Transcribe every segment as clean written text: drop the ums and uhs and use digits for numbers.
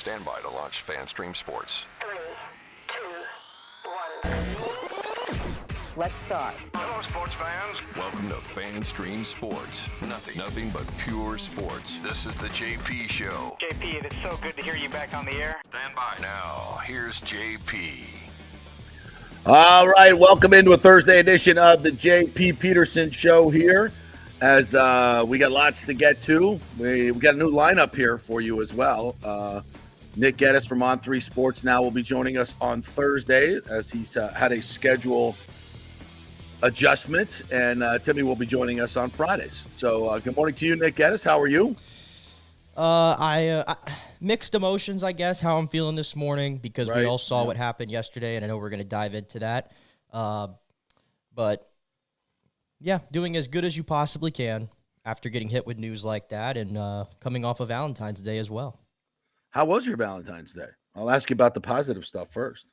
Stand by to launch FanStream Sports. 3, 2, 1. Let's start. Hello, sports fans. Welcome to FanStream Sports. Nothing but pure sports. This is the JP Show. JP, it is so good to hear you back on the air. Stand by. Now, here's JP. All right, welcome into a Thursday edition of the JP Peterson Show here. As we got lots to get to. We got a new lineup here for you as well. Nick Geddes from On3 Sports now will be joining us on Thursday as he's had a schedule adjustment, and Timmy will be joining us on Fridays. So good morning to you, Nick Geddes. How are you? I mixed emotions, I guess, how I'm feeling this morning because we all saw what happened yesterday, and I know we're going to dive into that. But, yeah, doing as good as you possibly can after getting hit with news like that and coming off of Valentine's Day as well. How was your Valentine's Day? I'll ask you about the positive stuff first.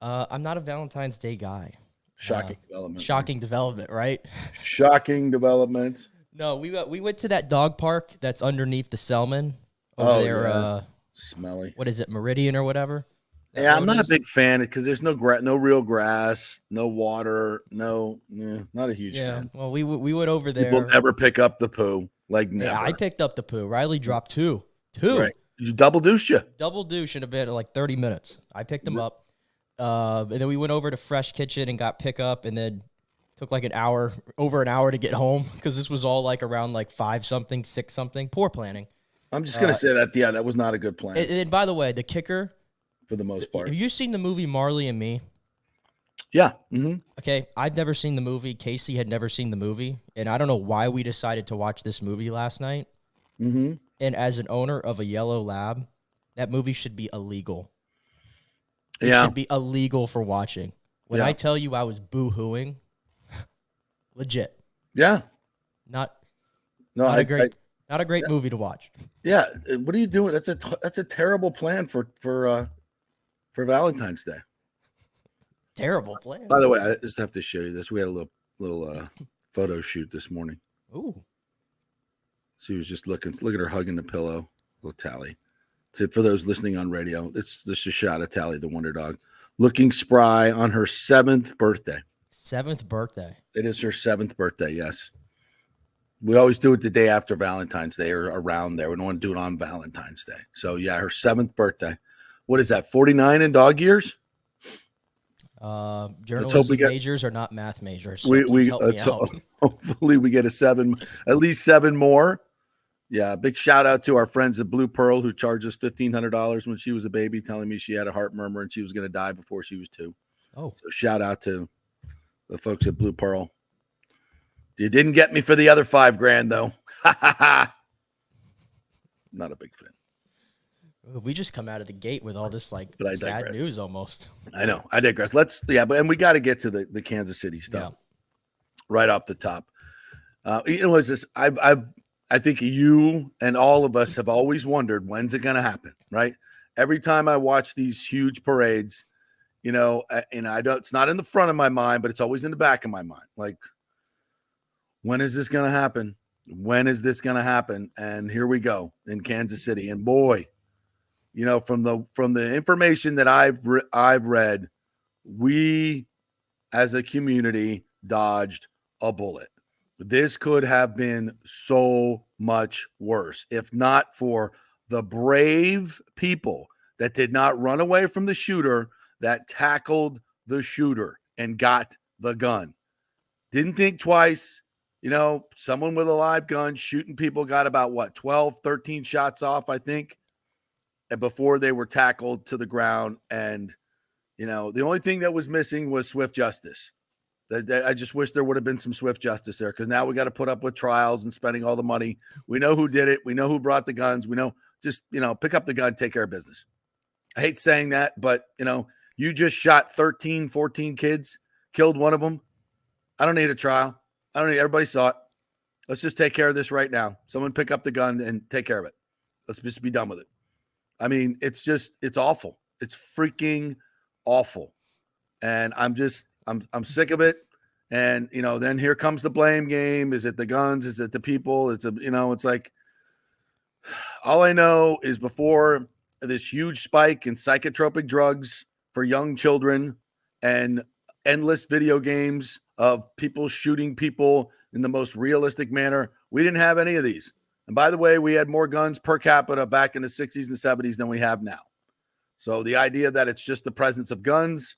I'm not a Valentine's Day guy. Shocking development. Shocking development, right? Shocking development. No, we went to that dog park that's underneath the Selman over there. Yeah. Smelly. What is it, Meridian or whatever? Yeah, I'm not a big fan because there's no real grass, no water, not a huge fan. Well, we went over there. People never pick up the poo, like never. Yeah, I picked up the poo. Riley dropped two. Right. You double douche you? Double douche in a bit, like 30 minutes. I picked them up. And then we went over to Fresh Kitchen and got pickup, and then took like over an hour to get home because this was all like around like 5-something, 6-something. Poor planning. I'm just gonna say that. Yeah, that was not a good plan. And by the way, the kicker, for the most part. Have you seen the movie Marley and Me? Yeah. Mm-hmm. Okay, I've never seen the movie. Casey had never seen the movie, and I don't know why we decided to watch this movie last night. Mm-hmm. And as an owner of a yellow lab, that movie should be illegal. It should be illegal for watching. When I tell you I was boo-hooing, legit. Yeah. Not a great movie to watch. Yeah. What are you doing? That's a terrible plan for Valentine's Day. Terrible plan. By the way, I just have to show you this. We had a little photo shoot this morning. Ooh. She was just look at her hugging the pillow. Little Tally. So for those listening on radio, it's just a shot of Tally, the Wonder Dog, looking spry on her 7th birthday. 7th birthday. It is her 7th birthday, yes. We always do it the day after Valentine's Day or around there. We don't want to do it on Valentine's Day. So, yeah, her 7th birthday. What is that, 49 in dog years? Journalism majors are not math majors. So hopefully we get at least 7 more. Yeah, big shout out to our friends at Blue Pearl who charged us $1,500 when she was a baby, telling me she had a heart murmur and she was going to die before she was 2. Oh, so shout out to the folks at Blue Pearl. You didn't get me for the other $5,000 though. Not a big fan. We just come out of the gate with all this like sad news almost. I know. I digress. And we got to get to the Kansas City stuff right off the top. It's this. I think you and all of us have always wondered, when's it going to happen, right? Every time I watch these huge parades, and I don't, it's not in the front of my mind, but it's always in the back of my mind. Like, when is this going to happen? When is this going to happen? And here we go in Kansas City. And boy, from the information that I've read, we as a community dodged a bullet. This could have been so much worse if not for the brave people that did not run away from the shooter, that tackled the shooter and got the gun. Didn't think twice. Someone with a live gun shooting people got about 12, 13 shots off, I think, and before they were tackled to the ground. And, the only thing that was missing was swift justice. I just wish there would have been some swift justice there, because now we got to put up with trials and spending all the money. We know who did it. We know who brought the guns. We know, just, pick up the gun, take care of business. I hate saying that, but, you just shot 13, 14 kids, killed one of them. I don't need a trial. Everybody saw it. Let's just take care of this right now. Someone pick up the gun and take care of it. Let's just be done with it. I mean, it's awful. It's freaking awful. And I'm sick of it. And, then here comes the blame game. Is it the guns? Is it the people? It's like, all I know is before this huge spike in psychotropic drugs for young children and endless video games of people shooting people in the most realistic manner. We didn't have any of these. And by the way, we had more guns per capita back in the 60s and 70s than we have now. So the idea that it's just the presence of guns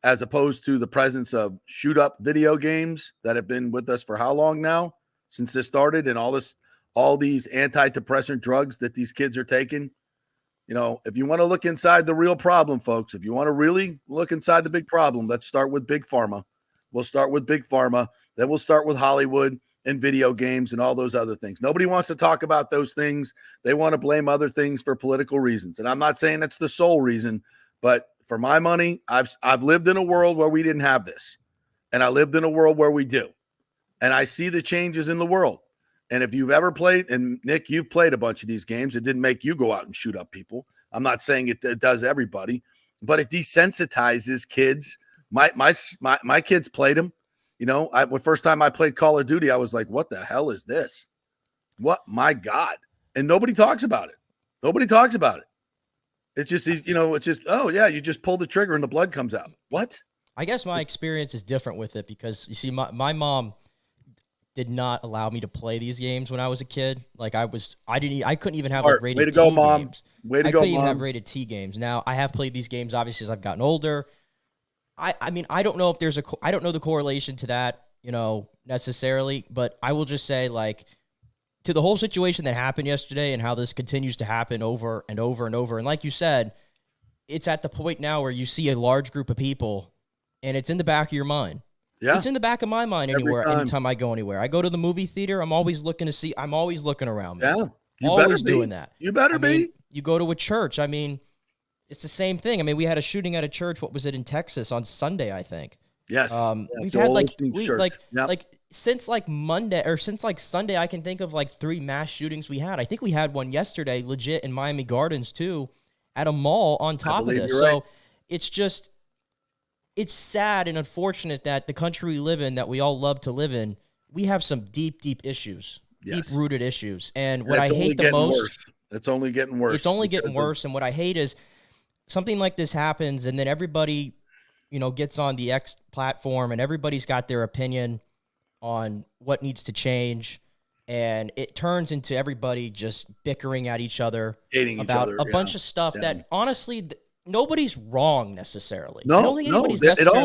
as opposed to the presence of shoot up video games that have been with us for how long now since this started, and all these antidepressant drugs that these kids are taking. You know, if you want to look inside the real problem, folks, if you want to really look inside the big problem, let's start with Big Pharma. We'll start with Big Pharma. Then we'll start with Hollywood and video games and all those other things. Nobody wants to talk about those things. They want to blame other things for political reasons. And I'm not saying that's the sole reason, but for my money, I've lived in a world where we didn't have this. And I lived in a world where we do. And I see the changes in the world. And if you've ever played, and Nick, you've played a bunch of these games, it didn't make you go out and shoot up people. I'm not saying it does everybody, but it desensitizes kids. My kids played them. You know, the first time I played Call of Duty, I was like, what the hell is this? What? My God. And nobody talks about it. Nobody talks about it. It's just, you know, it's just, oh, yeah, you just pull the trigger and the blood comes out. What? I guess my experience is different with it because, you see, my mom did not allow me to play these games when I was a kid. Like, I couldn't even have like rated T games. Way to I go, couldn't Mom. even have rated T games. Now, I have played these games, obviously, as I've gotten older. I mean, I don't know if there's I don't know the correlation to that, you know, necessarily, but I will just say, like, to the whole situation that happened yesterday and how this continues to happen over and over and over. And like you said, it's at the point now where you see a large group of people and it's in the back of your mind. Yeah. It's in the back of my mind anytime I go anywhere. I go to the movie theater, I'm always looking around me. Yeah. You always doing that. You better be. You go to a church, I mean, it's the same thing. I mean, we had a shooting at a church, what was it, in Texas on Sunday, I think. Yes. We've had since Monday or since Sunday, I can think of like 3 mass shootings we had. I think we had one yesterday, legit in Miami Gardens too, at a mall on top of this. So it's just, it's sad and unfortunate that the country we live in, that we all love to live in, we have some deep, deep issues, deep-rooted issues. And what I hate the most, it's only getting worse. It's only getting worse. And what I hate is something like this happens, and then everybody, you know, gets on the X platform, and everybody's got their opinion on what needs to change, and it turns into everybody just bickering at each other, hating about each other, a bunch of stuff that honestly nobody's wrong necessarily. No, it all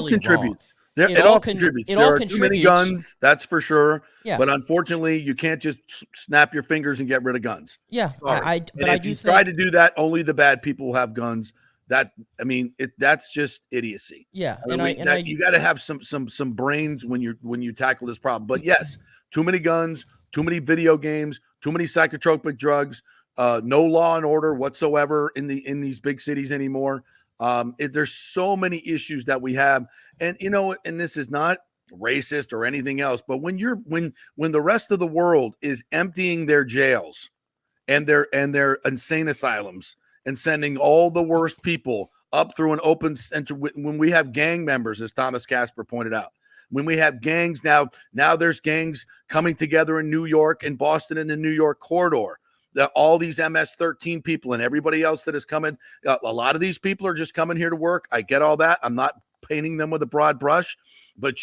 contributes. It all contributes. There are too many guns, that's for sure. Yeah. But unfortunately, you can't just snap your fingers and get rid of guns. Yeah, but if you try to do that, only the bad people will have guns. That's just idiocy. Yeah, you got to have some brains when you tackle this problem. But yes, too many guns, too many video games, too many psychotropic drugs, no law and order whatsoever in these big cities anymore. There's so many issues that we have, and you know, and this is not racist or anything else, but when the rest of the world is emptying their jails and their insane asylums and sending all the worst people up through an open center, when we have gang members, as Thomas Casper pointed out, when we have gangs now there's gangs coming together in New York and Boston and the New York corridor. All these MS-13 people and everybody else that is coming, a lot of these people are just coming here to work. I get all that. I'm not painting them with a broad brush, but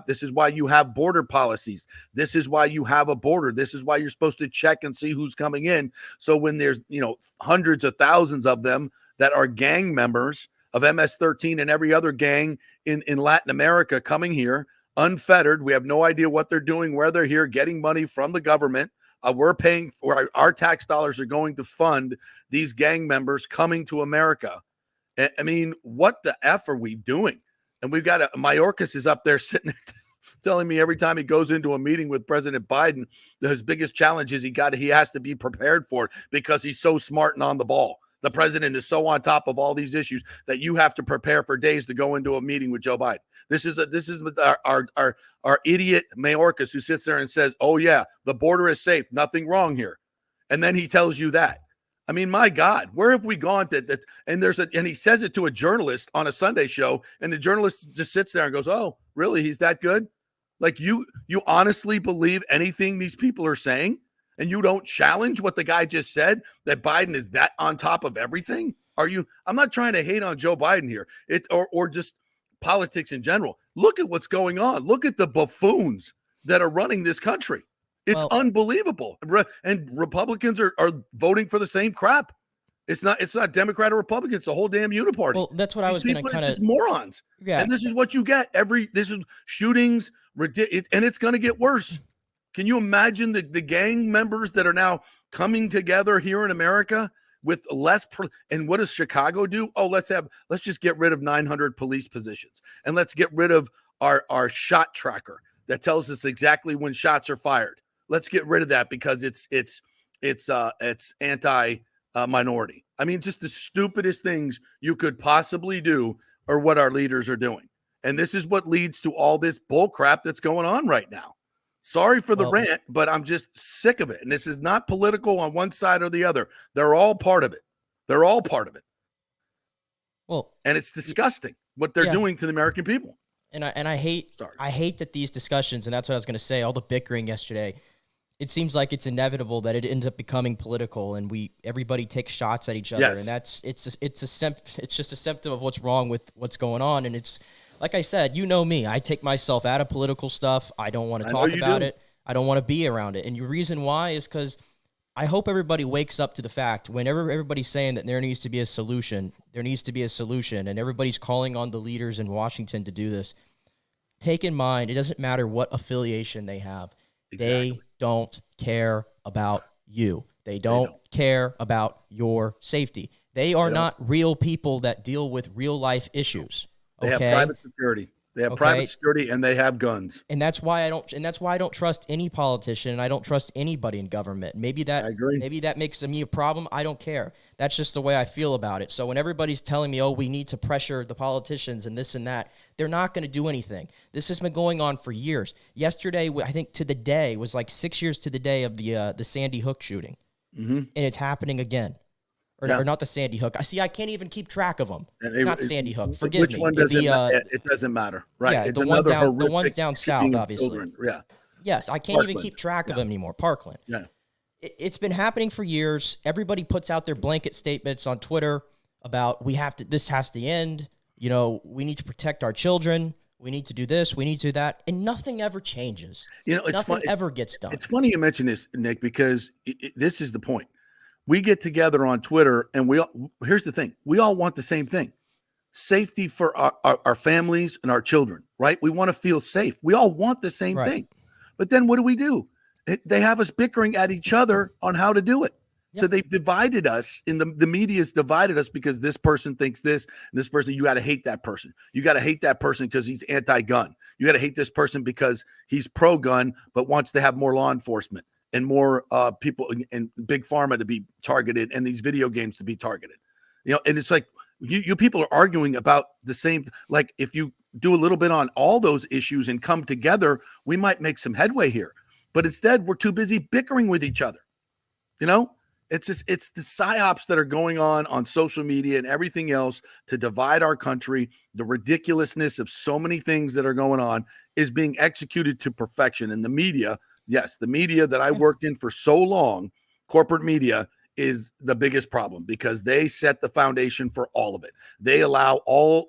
this is why you have border policies. This is why you have a border. This is why you're supposed to check and see who's coming in. So when there's, you know, hundreds of thousands of them that are gang members of MS-13 and every other gang in Latin America coming here unfettered, we have no idea what they're doing, where they're here, getting money from the government. We're paying for our tax dollars are going to fund these gang members coming to America. I mean, what the F are we doing? And we've got Mayorkas is up there sitting telling me every time he goes into a meeting with President Biden, his biggest challenge is he has to be prepared for it because he's so smart and on the ball. The president is so on top of all these issues that you have to prepare for days to go into a meeting with Joe Biden. This is our idiot Mayorkas who sits there and says, "Oh yeah, the border is safe, nothing wrong here," and then he tells you that. I mean, my God, where have we gone? And he says it to a journalist on a Sunday show, and the journalist just sits there and goes, "Oh, really? He's that good?" Like you honestly believe anything these people are saying? and you don't challenge what the guy just said, that Biden is that on top of everything? I'm not trying to hate on Joe Biden here. Or just politics in general. Look at what's going on. Look at the buffoons that are running this country. It's unbelievable. And Republicans are voting for the same crap. It's not Democrat or Republican. It's the whole damn uniparty. Well, that's what I was going to kind of morons. Yeah. And this is what you get. This is shootings, and it's going to get worse. Can you imagine the gang members that are now coming together here in America with less? And what does Chicago do? Oh, let's just get rid of 900 police positions, and let's get rid of our shot tracker that tells us exactly when shots are fired. Let's get rid of that because it's anti-minority. I mean, just the stupidest things you could possibly do are what our leaders are doing, and this is what leads to all this bull crap that's going on right now. Sorry for the rant, but I'm just sick of it. And this is not political on one side or the other. They're all part of it. Well, and it's disgusting what they're doing to the American people. And I hate that these discussions, and that's what I was going to say, all the bickering yesterday, it seems like it's inevitable that it ends up becoming political, and everybody takes shots at each other, and it's just a symptom of what's wrong with what's going on. And it's like I said, you know me, I take myself out of political stuff. I don't want to talk about it. I don't want to be around it. And the reason why is because I hope everybody wakes up to the fact whenever everybody's saying that there needs to be a solution, and everybody's calling on the leaders in Washington to do this. Take in mind, it doesn't matter what affiliation they have. Exactly. They don't care about you. They don't care about your safety. They are not real people that deal with real life issues. They have private security. They have private security, and they have guns. And that's why I don't trust any politician, and I don't trust anybody in government. Maybe that makes me a problem. I don't care. That's just the way I feel about it. So when everybody's telling me, "Oh, we need to pressure the politicians and this and that," they're not going to do anything. This has been going on for years. Yesterday, I think to the day was like 6 years to the day of the Sandy Hook shooting, and it's happening again. Or not the Sandy Hook. I can't even keep track of them. Not Sandy Hook. Forgive me. Which one does it doesn't matter. Right. Yeah, it's the ones down south, obviously. Children. Yeah. Yes, I can't even keep track of them anymore. Parkland. Yeah. It's been happening for years. Everybody puts out their blanket statements on Twitter about this has to end. You know, we need to protect our children. We need to do this. We need to do that. And nothing ever changes. Nothing ever gets done. It's funny you mention this, Nick, because this is the point. We get together on Twitter, and here's the thing. We all want the same thing. Safety for our families and our children, right? We want to feel safe. We all want the same thing. But then what do? They have us bickering at each other on how to do it. Yep. So they've divided us, the media's divided us because this person thinks this, and this person, you got to hate that person. You got to hate that person because he's anti-gun. You got to hate this person because he's pro-gun but wants to have more law enforcement and more people and big pharma to be targeted and these video games to be targeted. And it's like you people are arguing about the same. Like if you do a little bit on all those issues and come together, we might make some headway here. But instead, we're too busy bickering with each other. It's the psyops that are going on social media and everything else to divide our country. The ridiculousness of so many things that are going on is being executed to perfection. And the media, yes, the media that I worked in for so long, corporate media, is the biggest problem because they set the foundation for all of it. They allow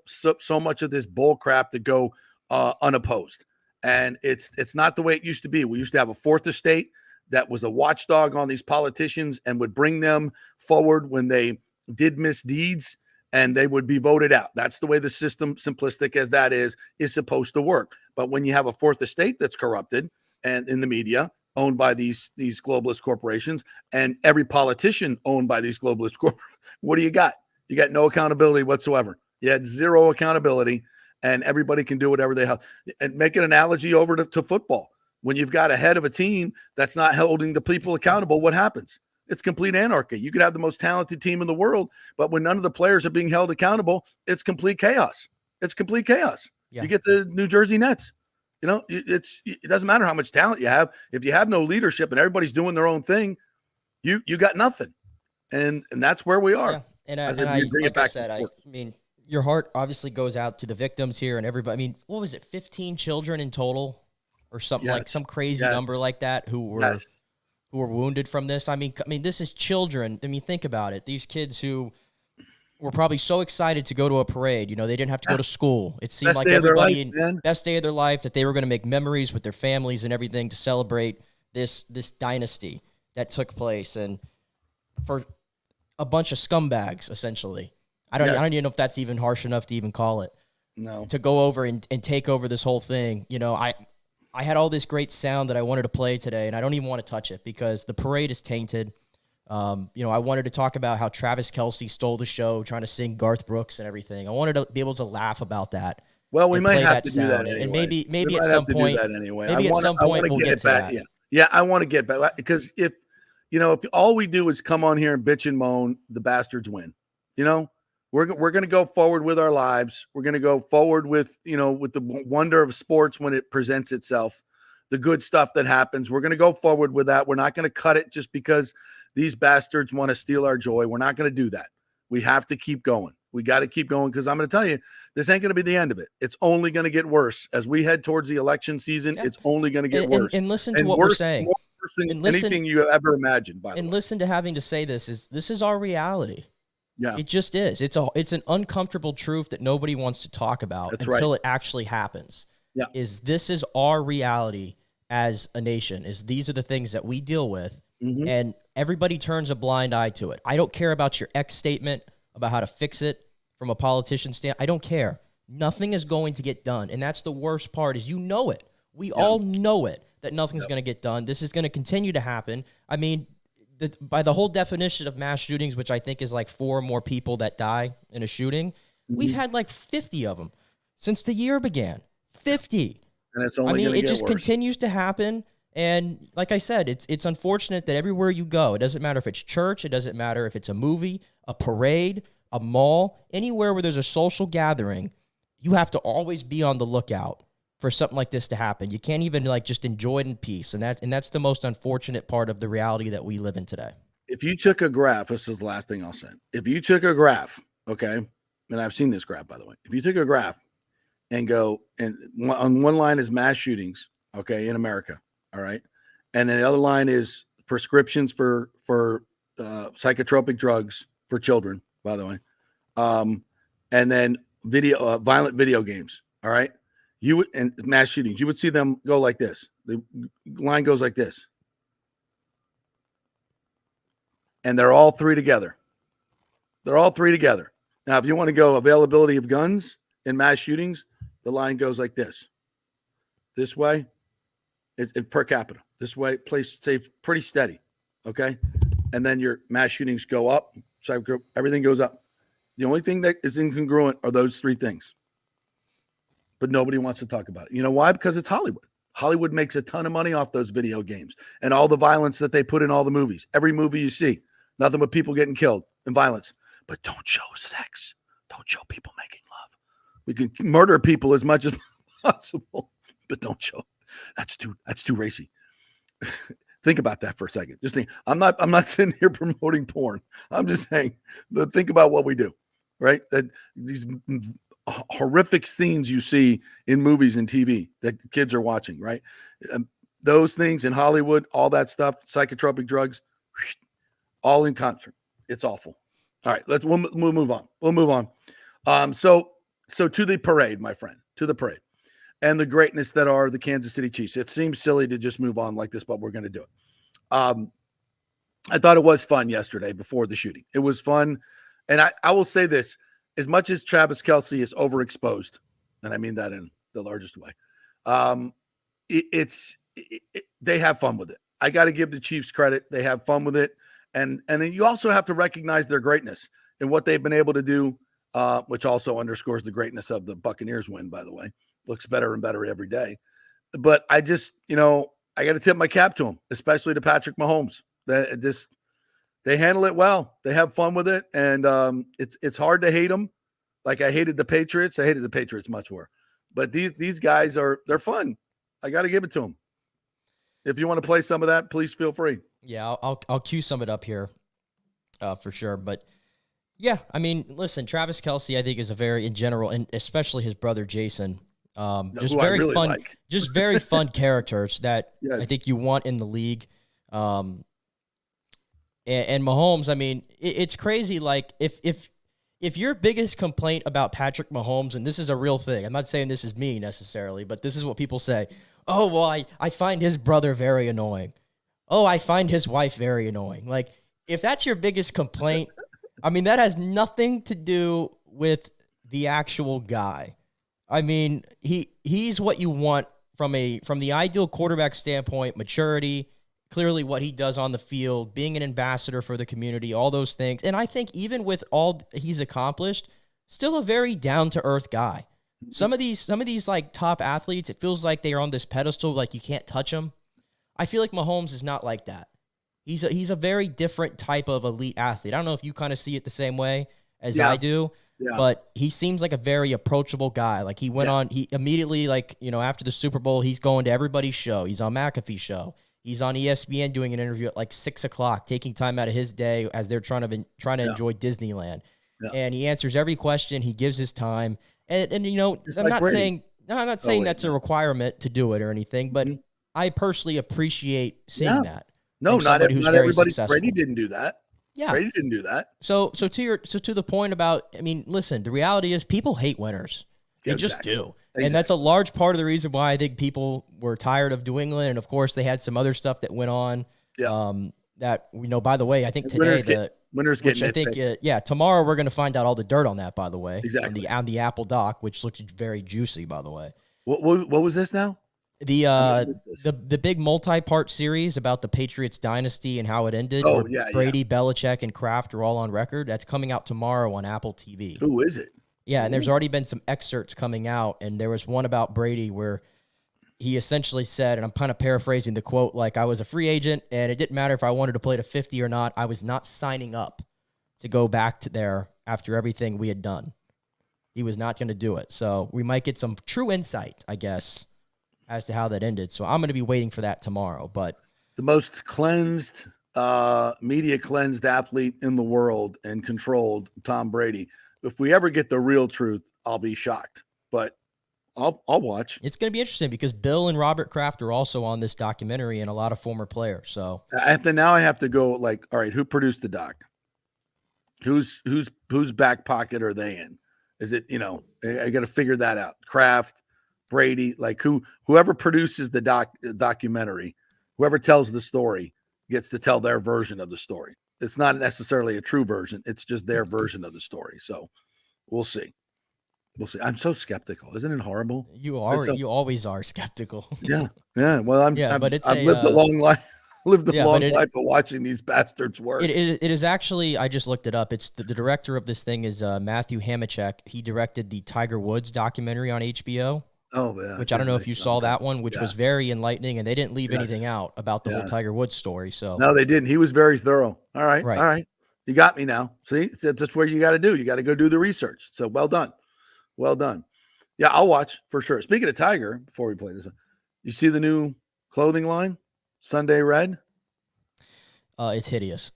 so much of this bull crap to go unopposed. And it's not the way it used to be. We used to have a fourth estate that was a watchdog on these politicians and would bring them forward when they did misdeeds, and they would be voted out. That's the way the system, simplistic as that is supposed to work. But when you have a fourth estate that's corrupted and in the media owned by these globalist corporations and every politician owned by these globalist corporations, what do you got? You got no accountability whatsoever. You had zero accountability, and everybody can do whatever they have. And make an analogy over to football. When you've got a head of a team that's not holding the people accountable, what happens? It's complete anarchy. You could have the most talented team in the world, but when none of the players are being held accountable, it's complete chaos. It's complete chaos. Yeah. You get the New Jersey Nets. It doesn't matter how much talent you have. If you have no leadership and everybody's doing their own thing, you got nothing. And that's where we are. Yeah. I mean, your heart obviously goes out to the victims here and everybody. I mean, what was it? 15 children in total? Or something like some crazy number like that who were who were wounded from this. I mean, this is children. I mean, think about it. These kids who were probably so excited to go to a parade. You know, they didn't have to go to school. It seemed like everybody, best day of their life, that they were going to make memories with their families and everything to celebrate this dynasty that took place, and for a bunch of scumbags, essentially. I don't even know if that's even harsh enough to even call it. No. To go over and take over this whole thing. You know, I had all this great sound that I wanted to play today, and I don't even want to touch it because the parade is tainted. You know, I wanted to talk about how Travis Kelce stole the show, trying to sing Garth Brooks and everything. I wanted to be able to laugh about that. Well, we might have to do that anyway. And maybe at some point, maybe at some point we'll get to that. Yeah, I want to get back, because if all we do is come on here and bitch and moan, the bastards win. You know, we're going to go forward with our lives. We're going to go forward with the wonder of sports when it presents itself, the good stuff that happens. We're going to go forward with that. We're not going to cut it just because these bastards want to steal our joy. We're not going to do that. We have to keep going. We got to keep going, because I'm going to tell you, this ain't going to be the end of it. It's only going to get worse as we head towards the election season. Yeah. It's only going to get worse. And listen to what we're saying. Worse than anything you ever imagined. By the way. Listen to having to say this is our reality. Yeah, it just is. It's an uncomfortable truth that nobody wants to talk about until it actually happens. Yeah, this is our reality as a nation. These are the things that we deal with. Mm-hmm. And everybody turns a blind eye to it. I don't care about your X statement about how to fix it from a politician's stand. I don't care. Nothing is going to get done. And that's the worst part, is it. We all know it, that nothing's going to get done. This is going to continue to happen. I mean, by the whole definition of mass shootings, which I think is like 4 or more people that die in a shooting, we've had like 50 of them since the year began. 50. And it's only it just continues to happen. And like I said, it's unfortunate that everywhere you go, it doesn't matter if it's church, it doesn't matter if it's a movie, a parade, a mall, anywhere where there's a social gathering, you have to always be on the lookout for something like this to happen. You can't even just enjoy it in peace. And that's the most unfortunate part of the reality that we live in today. If you took a graph, this is the last thing I'll say. If you took a graph, okay, and I've seen this graph, by the way. If you took a graph and go, and on one line is mass shootings, okay, in America. All right. And then the other line is prescriptions for psychotropic drugs for children, by the way. And then violent video games. All right. And mass shootings, you would see them go like this. The line goes like this. And they're all 3 together. Now, if you want to go availability of guns in mass shootings, the line goes like this. This way. It's per capita. This way, place stays pretty steady, okay? And then your mass shootings go up, everything goes up. The only thing that is incongruent are those 3 things. But nobody wants to talk about it. You know why? Because it's Hollywood. Hollywood makes a ton of money off those video games and all the violence that they put in all the movies. Every movie you see, nothing but people getting killed and violence. But don't show sex. Don't show people making love. We can murder people as much as possible, but don't show. That's too racy. Think about that for a second. Just think. I'm not sitting here promoting porn. I'm just saying, think about what we do, right? That these horrific scenes you see in movies and TV that kids are watching, right? Those things in Hollywood, all that stuff, psychotropic drugs, all in concert. It's awful. All right, we'll move on. We'll move on. So to the parade, my friend, to the parade. And the greatness that are the Kansas City Chiefs. It seems silly to just move on like this, but we're going to do it. I thought it was fun yesterday before the shooting. It was fun. And I will say this, as much as Travis Kelce is overexposed, and I mean that in the largest way, they have fun with it. I got to give the Chiefs credit. They have fun with it. And then you also have to recognize their greatness and what they've been able to do, which also underscores the greatness of the Buccaneers win, by the way. Looks better and better every day. But I just, I got to tip my cap to them, especially to Patrick Mahomes. They handle it well. They have fun with it. And it's hard to hate them. Like I hated the Patriots. I hated the Patriots much more. But these guys they're fun. I got to give it to them. If you want to play some of that, please feel free. Yeah, I'll cue some of it up here for sure. But yeah, I mean, listen, Travis Kelce, I think, is a very, in general, and especially his brother Jason, just very fun, just very fun characters that I think you want in the league. And Mahomes, I mean, it's crazy. Like if your biggest complaint about Patrick Mahomes, and this is a real thing, I'm not saying this is me necessarily, but this is what people say. Oh, well, I find his brother very annoying. Oh, I find his wife very annoying. Like, if that's your biggest complaint, I mean, that has nothing to do with the actual guy. I mean, he's what you want from the ideal quarterback standpoint, maturity, clearly what he does on the field, being an ambassador for the community, all those things. And I think even with all he's accomplished, still a very down-to-earth guy. Some of these like top athletes, it feels like they are on this pedestal, like you can't touch them. I feel like Mahomes is not like that. He's a very different type of elite athlete. I don't know if you kind of see it the same way as I do, but he seems like a very approachable guy. Like he immediately, like, you know, after the Super Bowl, he's going to everybody's show. He's on McAfee's show. He's on ESPN doing an interview at like 6:00, taking time out of his day as they're trying to enjoy Disneyland. Yeah. And he answers every question. He gives his time. And you know, I'm not saying that's a requirement to do it or anything, but I personally appreciate seeing that. No, not everybody. Brady didn't do that. Yeah, Brady didn't do that. So to the point about, I mean, listen, the reality is people hate winners. They just do. Exactly. And that's a large part of the reason why I think people were tired of New England. And of course, they had some other stuff that went on. Yeah. That, you know, by the way, I think today winners get I think tomorrow we're going to find out all the dirt on that, by the way. Exactly. On the Apple doc, which looks very juicy, by the way. What was this now? The big multi-part series about the Patriots dynasty and how it ended. Oh, Brady, Belichick, and Kraft are all on record. That's coming out tomorrow on Apple TV. Who is it? Yeah, and there's already been some excerpts coming out, and there was one about Brady where he essentially said, and I'm kind of paraphrasing the quote, like, I was a free agent, and it didn't matter if I wanted to play to 50 or not. I was not signing up to go back to there after everything we had done. He was not going to do it. So we might get some true insight, I guess, as to how that ended. So I'm going to be waiting for that tomorrow. But the most cleansed, media cleansed athlete in the world and controlled, Tom Brady. If we ever get the real truth, I'll be shocked. But I'll watch. It's going to be interesting because Bill and Robert Kraft are also on this documentary and a lot of former players. So I have to go like, all right, who produced the doc? Whose back pocket are they in? Is it, you know, I got to figure that out. Kraft, Brady, like whoever produces the documentary, whoever tells the story gets to tell their version of the story. It's not necessarily a true version. It's just their version of the story. So we'll see. We'll see. I'm so skeptical. Isn't it horrible? You always are skeptical. Yeah. Well, I've lived a long life. Live the long life of watching these bastards work. It is actually, I just looked it up. It's the director of this thing is Matthew Hamachek. He directed the Tiger Woods documentary on HBO. Oh, yeah. Which I don't know if you saw that one, which was very enlightening, and they didn't leave anything out about the whole Tiger Woods story. So no, they didn't. He was very thorough. All right. You got me now. See, that's what you got to do. You got to go do the research. So well done. Yeah, I'll watch for sure. Speaking of Tiger, before we play this, you see the new clothing line? Sunday Red. It's hideous.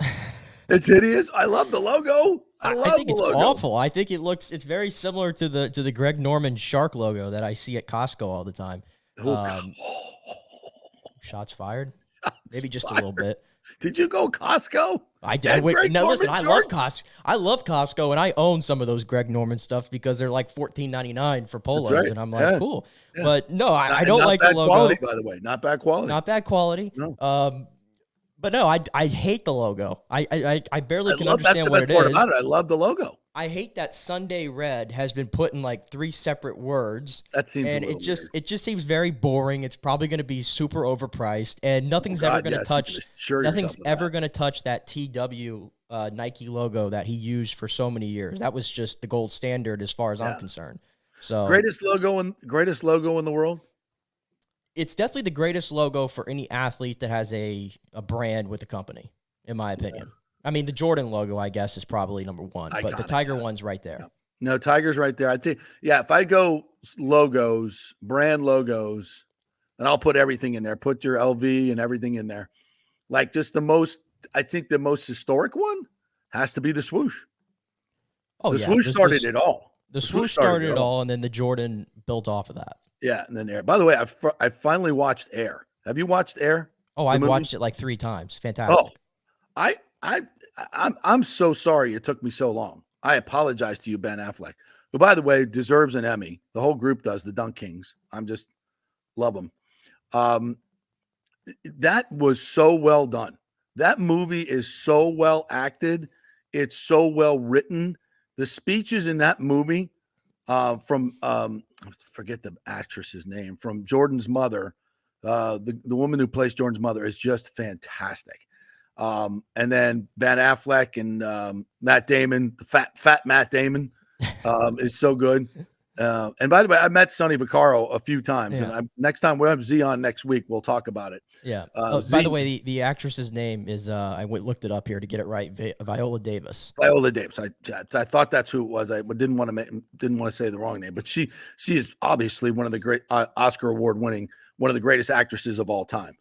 It's hideous. I love the logo. I think it's awful. I think it's very similar to the Greg Norman shark logo that I see at Costco all the time. Shots fired. Maybe just a little bit. Did you go Costco? I did. Now listen, I love Costco. I love Costco, and I own some of those Greg Norman stuff because they're like $14.99 for polos, right. And I'm like, cool. Yeah. But no, I don't like the logo. Quality, by the way, not bad quality. Not bad quality. No. But no, I hate the logo. I barely can understand what it is. I love the logo. I hate that Sunday Red has been put in like 3 separate words. That seems and it just seems very boring. It's probably going to be super overpriced, and nothing's ever going to touch. Nothing's ever going to touch that TW Nike logo that he used for so many years. That was just the gold standard as far as I'm concerned. So greatest logo in the world. It's definitely the greatest logo for any athlete that has a brand with a company, in my opinion. Yeah. I mean, the Jordan logo, I guess, is probably number one, but the Tiger one's right there. No, Tiger's right there. I think, if I go logos, brand logos, and I'll put everything in there, put your LV and everything in there. Like just the most historic one has to be the swoosh. Oh, the swoosh started it all. The swoosh started it all, and then the Jordan built off of that. Yeah, and then Air. By the way, I finally watched Air. Have you watched Air? Oh, I've watched it like 3 times. Fantastic. Oh, I'm so sorry it took me so long. I apologize to you, Ben Affleck, who, by the way, deserves an Emmy. The whole group does, the Dunk Kings. I'm just love them. That was so well done. That movie is so well acted. It's so well written. The speeches in that movie from forget the actress's name, from Jordan's mother, the woman who plays Jordan's mother, is just fantastic. And then Ben Affleck and Matt Damon, the fat Matt Damon, is so good. And by the way, I met Sonny Vaccaro a few times, and next time we'll have Z on next week. We'll talk about it. Yeah. By the way, the actress's name is I looked it up here to get it right. Viola Davis. Viola Davis. I thought that's who it was. I didn't want to say the wrong name, but she is obviously one of the great Oscar award winning, one of the greatest actresses of all time,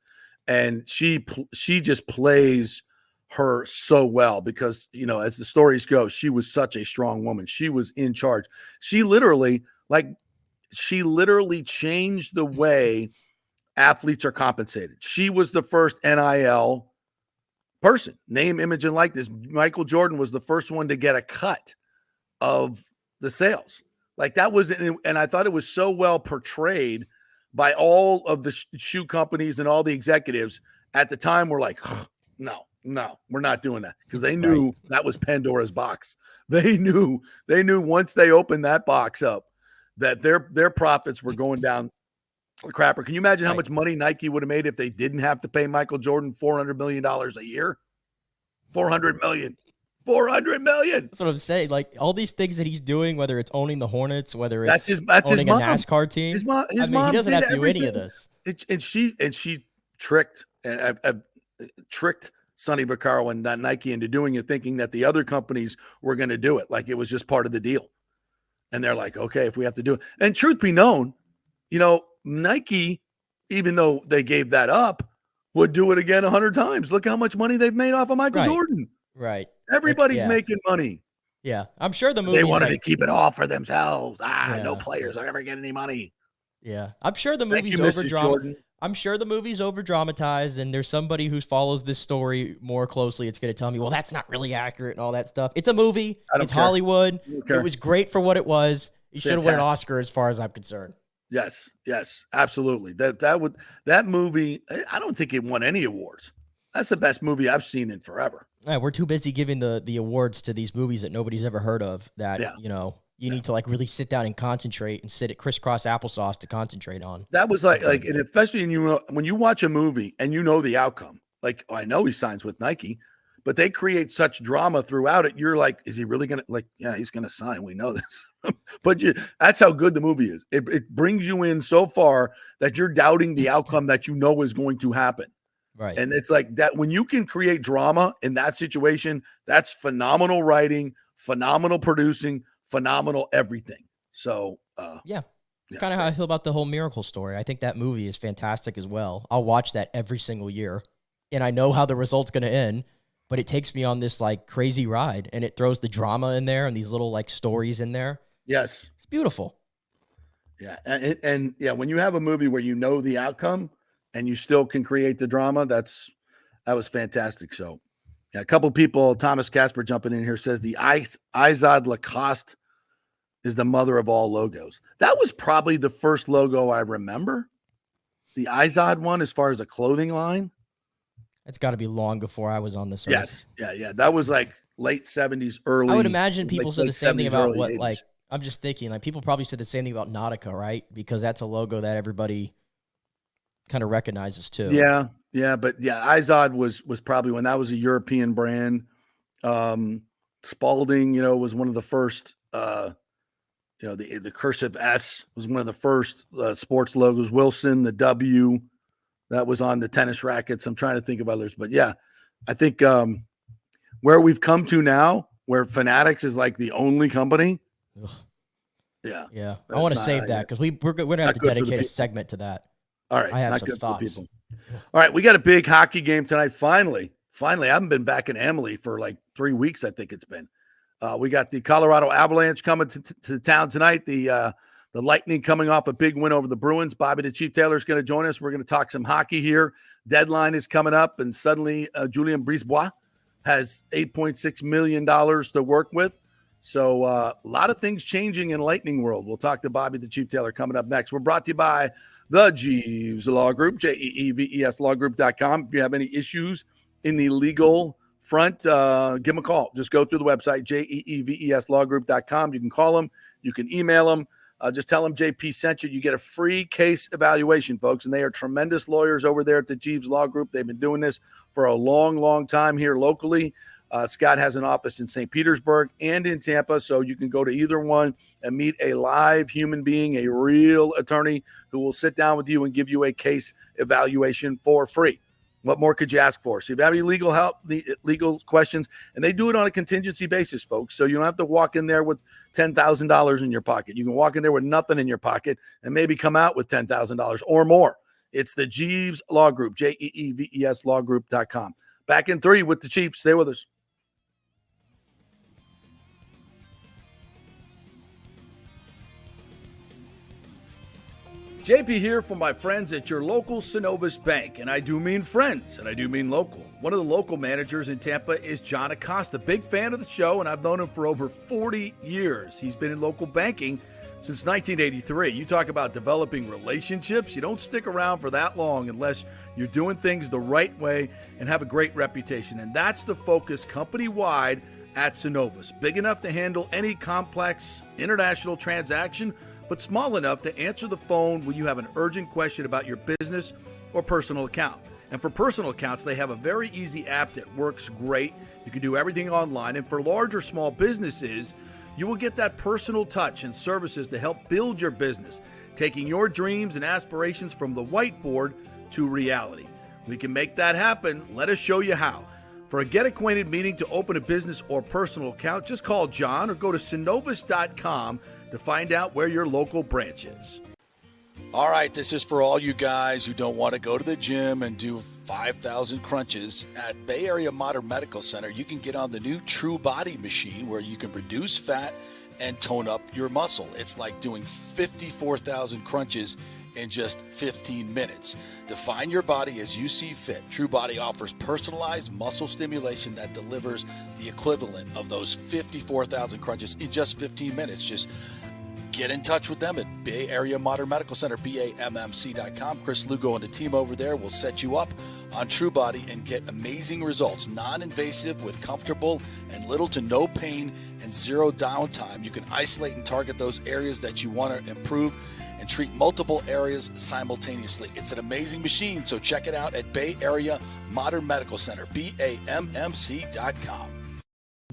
and she just plays her so well because, you know, as the stories go, she was such a strong woman. She was in charge. She literally changed the way athletes are compensated. She was the first NIL person, name, image, and likeness. Michael Jordan was the first one to get a cut of the sales. Like that was, and I thought it was so well portrayed by all of the shoe companies and all the executives at the time. Were like, oh, no, we're not doing that, because they knew that was Pandora's box. They knew once they opened that box up that their profits were going down the crapper. Can you imagine how much money Nike would have made if they didn't have to pay Michael Jordan $400 million a year? $400 million. That's what I'm saying. Like all these things that he's doing, whether it's owning the Hornets, whether it's his owning a NASCAR team. His mom he doesn't have to do any of this. And she tricked Sonny Vaccaro and Nike into doing it, thinking that the other companies were going to do it. Like it was just part of the deal. And they're like, okay, if we have to do it. And truth be known, you know, Nike, even though they gave that up, would do it again 100 times. Look how much money they've made off of Michael Jordan. Right. Everybody's making money. Yeah. I'm sure the movie. They wanted to keep it all for themselves. No players are ever getting any money. Yeah. I'm sure the movie's over-dramatized. I'm sure the movie's over-dramatized, and there's somebody who follows this story more closely. It's going to tell me, well, that's not really accurate and all that stuff. It's a movie. It's Hollywood. It was great for what it was. It should have won an Oscar as far as I'm concerned. Yes, absolutely. That movie, I don't think it won any awards. That's the best movie I've seen in forever. Yeah, we're too busy giving the awards to these movies that nobody's ever heard of that, you need to like really sit down and concentrate and sit at crisscross applesauce to concentrate on. That was like, and especially when you watch a movie and you know the outcome, like, I know he signs with Nike, but they create such drama throughout it. You're like, is he really going to, like, yeah, he's going to sign. We know this. But that's how good the movie is. It brings you in so far that you're doubting the outcome that you know is going to happen. Right. And it's like that when you can create drama in that situation, that's phenomenal writing, phenomenal producing, phenomenal everything. So, kind of how I feel about the whole Miracle story. I think that movie is fantastic as well. I'll watch that every single year, and I know how the result's going to end, but it takes me on this like crazy ride, and it throws the drama in there and these little like stories in there. Yes. It's beautiful. Yeah. And when you have a movie where you know the outcome and you still can create the drama, that was fantastic. So, yeah, a couple people, Thomas Casper jumping in here, says the Izod Lacoste is the mother of all logos. That was probably the first logo I remember. The Izod one, as far as a clothing line. It's got to be long before I was on this earth. Yes. Yeah. That was like late 70s, early. I would imagine people said the same thing about what, 80s. like, I'm just thinking, like, people probably said the same thing about Nautica, right? Because that's a logo that everybody kind of recognizes too. Yeah. But yeah, Izod was probably when that was a European brand. Spalding, was one of the first, the cursive S was one of the first sports logos. Wilson, the W, that was on the tennis rackets. I'm trying to think of others, but yeah, I think where we've come to now, where Fanatics is like the only company. Ugh. Yeah. I want to save that because we're going to have to dedicate a segment to that. All right. I have some thoughts. All right. We got a big hockey game tonight. Finally, I haven't been back in Emily for like 3 weeks. I think it's been. We got the Colorado Avalanche coming to town tonight. The The Lightning coming off a big win over the Bruins. Bobby the Chief Taylor is going to join us. We're going to talk some hockey here. Deadline is coming up, and suddenly Julien Brisebois has $8.6 million to work with. So a lot of things changing in Lightning world. We'll talk to Bobby the Chief Taylor coming up next. We're brought to you by the Jeeves Law Group, JEEVES lawgroup.com. If you have any issues in the legal front, give them a call. Just go through the website, JEEVES lawgroup.com. You can call them. You can email them. Just tell them JP sent you. You get a free case evaluation, folks, and they are tremendous lawyers over there at the Jeeves Law Group. They've been doing this for a long, long time here locally. Scott has an office in St. Petersburg and in Tampa, so you can go to either one and meet a live human being, a real attorney who will sit down with you and give you a case evaluation for free. What more could you ask for? So if you have any legal help, legal questions, and they do it on a contingency basis, folks, so you don't have to walk in there with $10,000 in your pocket. You can walk in there with nothing in your pocket and maybe come out with $10,000 or more. It's the Jeeves Law Group, JEEVES lawgroup.com. Back in 3 with the Chiefs. Stay with us. JP here for my friends at your local Synovus Bank, and I do mean friends, and I do mean local. One of the local managers in Tampa is John Acosta, big fan of the show, and I've known him for over 40 years. He's been in local banking since 1983. You talk about developing relationships. You don't stick around for that long unless you're doing things the right way and have a great reputation, and that's the focus company-wide at Synovus. Big enough to handle any complex international transaction, but small enough to answer the phone when you have an urgent question about your business or personal account. And for personal accounts, they have a very easy app that works great. You can do everything online. And for large or small businesses, you will get that personal touch and services to help build your business, taking your dreams and aspirations from the whiteboard to reality. We can make that happen. Let us show you how. For a get-acquainted meeting to open a business or personal account, just call John or go to synovus.com to find out where your local branch is. All right, this is for all you guys who don't want to go to the gym and do 5,000 crunches. At Bay Area Modern Medical Center, you can get on the new True Body machine where you can reduce fat and tone up your muscle. It's like doing 54,000 crunches in just 15 minutes. Define your body as you see fit. True Body offers personalized muscle stimulation that delivers the equivalent of those 54,000 crunches in just 15 minutes. Just get in touch with them at Bay Area Modern Medical Center, BAMMC.com. Chris Lugo and the team over there will set you up on True Body and get amazing results. Non-invasive with comfortable and little to no pain and zero downtime. You can isolate and target those areas that you want to improve and treat multiple areas simultaneously. It's an amazing machine, so check it out at Bay Area Modern Medical Center, BAMMC.com.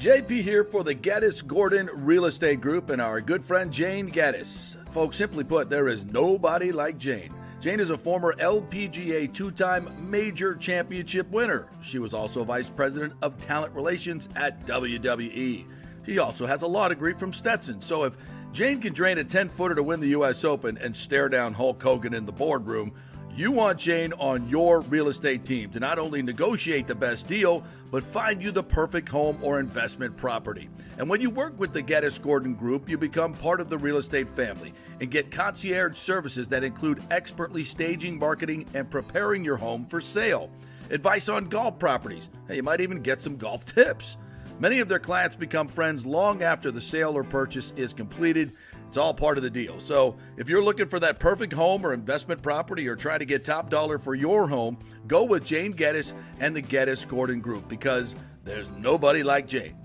JP here for the Geddes Gordon Real Estate Group and our good friend Jane Geddes. Folks, simply put, there is nobody like Jane. Jane is a former LPGA two-time major championship winner. She was also vice president of talent relations at WWE. She also has a law degree from Stetson, so if Jane can drain a 10-footer to win the U.S. Open and stare down Hulk Hogan in the boardroom, you want Jane on your real estate team to not only negotiate the best deal, but find you the perfect home or investment property. And when you work with the Geddes Gordon Group, you become part of the real estate family and get concierge services that include expertly staging, marketing, and preparing your home for sale. Advice on golf properties. Hey, you might even get some golf tips. Many of their clients become friends long after the sale or purchase is completed. It's all part of the deal. So if you're looking for that perfect home or investment property or trying to get top dollar for your home, go with Jane Geddes and the Geddes Gordon Group because there's nobody like Jane.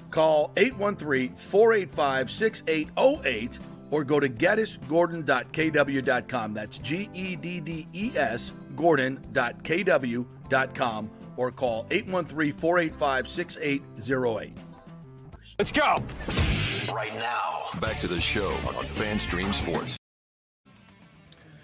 Call 813-485-6808 or go to geddesgordon.kw.com. That's GEDDES Gordon.kw.com. or call 813-485-6808. Let's go! Right now. Back to the show on FanStream Sports.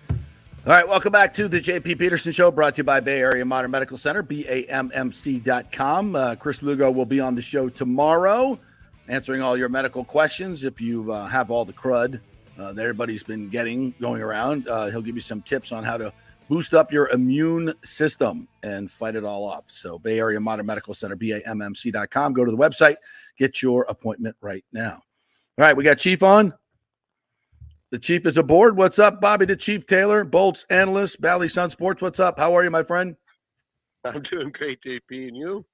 All right, welcome back to the JP Peterson Show, brought to you by Bay Area Modern Medical Center, BAMMC.com. Chris Lugo will be on the show tomorrow, answering all your medical questions. If you have all the crud that everybody's been going around, he'll give you some tips on how to boost up your immune system and fight it all off. So Bay Area Modern Medical Center, BAMMC.com. Go to the website, get your appointment right now. All right, we got Chief on. The Chief is aboard. What's up, Bobby the Chief Taylor, Bolts analyst, Valley Sun Sports. What's up? How are you, my friend? I'm doing great, JP, and you?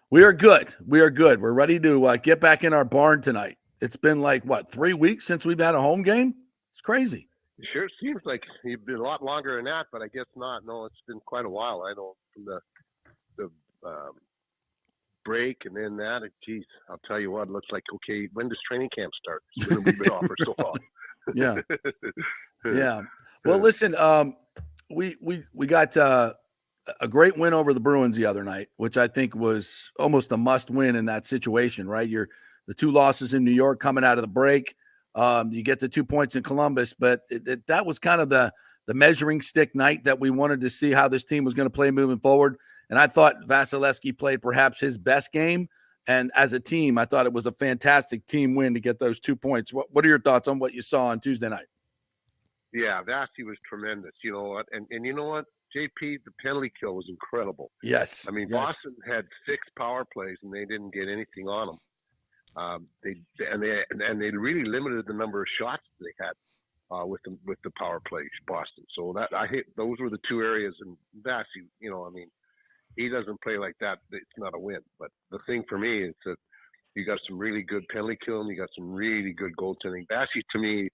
We are good. We're ready to get back in our barn tonight. It's been 3 weeks since we've had a home game? It's crazy. It sure seems like you've been a lot longer than that, but I guess not. No, it's been quite a while. I know from the break and then that. Geez, I'll tell you what, it looks like, okay, when does training camp start? We've been off for so long. Yeah. Yeah. Well, listen, we got a great win over the Bruins the other night, which I think was almost a must win in that situation, right? The 2 losses in New York coming out of the break. You get the 2 points in Columbus, but that was kind of the measuring stick night that we wanted to see how this team was going to play moving forward. And I thought Vasilevsky played perhaps his best game. And as a team, I thought it was a fantastic team win to get those 2 points. What are your thoughts on what you saw on Tuesday night? Yeah, Vasi was tremendous. You know what? And you know what, JP, the penalty kill was incredible. Yes. I mean, yes. Boston had 6 power plays, and they didn't get anything on them. They really limited the number of shots they had with the power plays, Boston. So those were the 2 areas. And Vasi, you know, I mean, he doesn't play like that. It's not a win. But the thing for me is that you got some really good penalty kill, and you got some really good goaltending. Vasi, to me,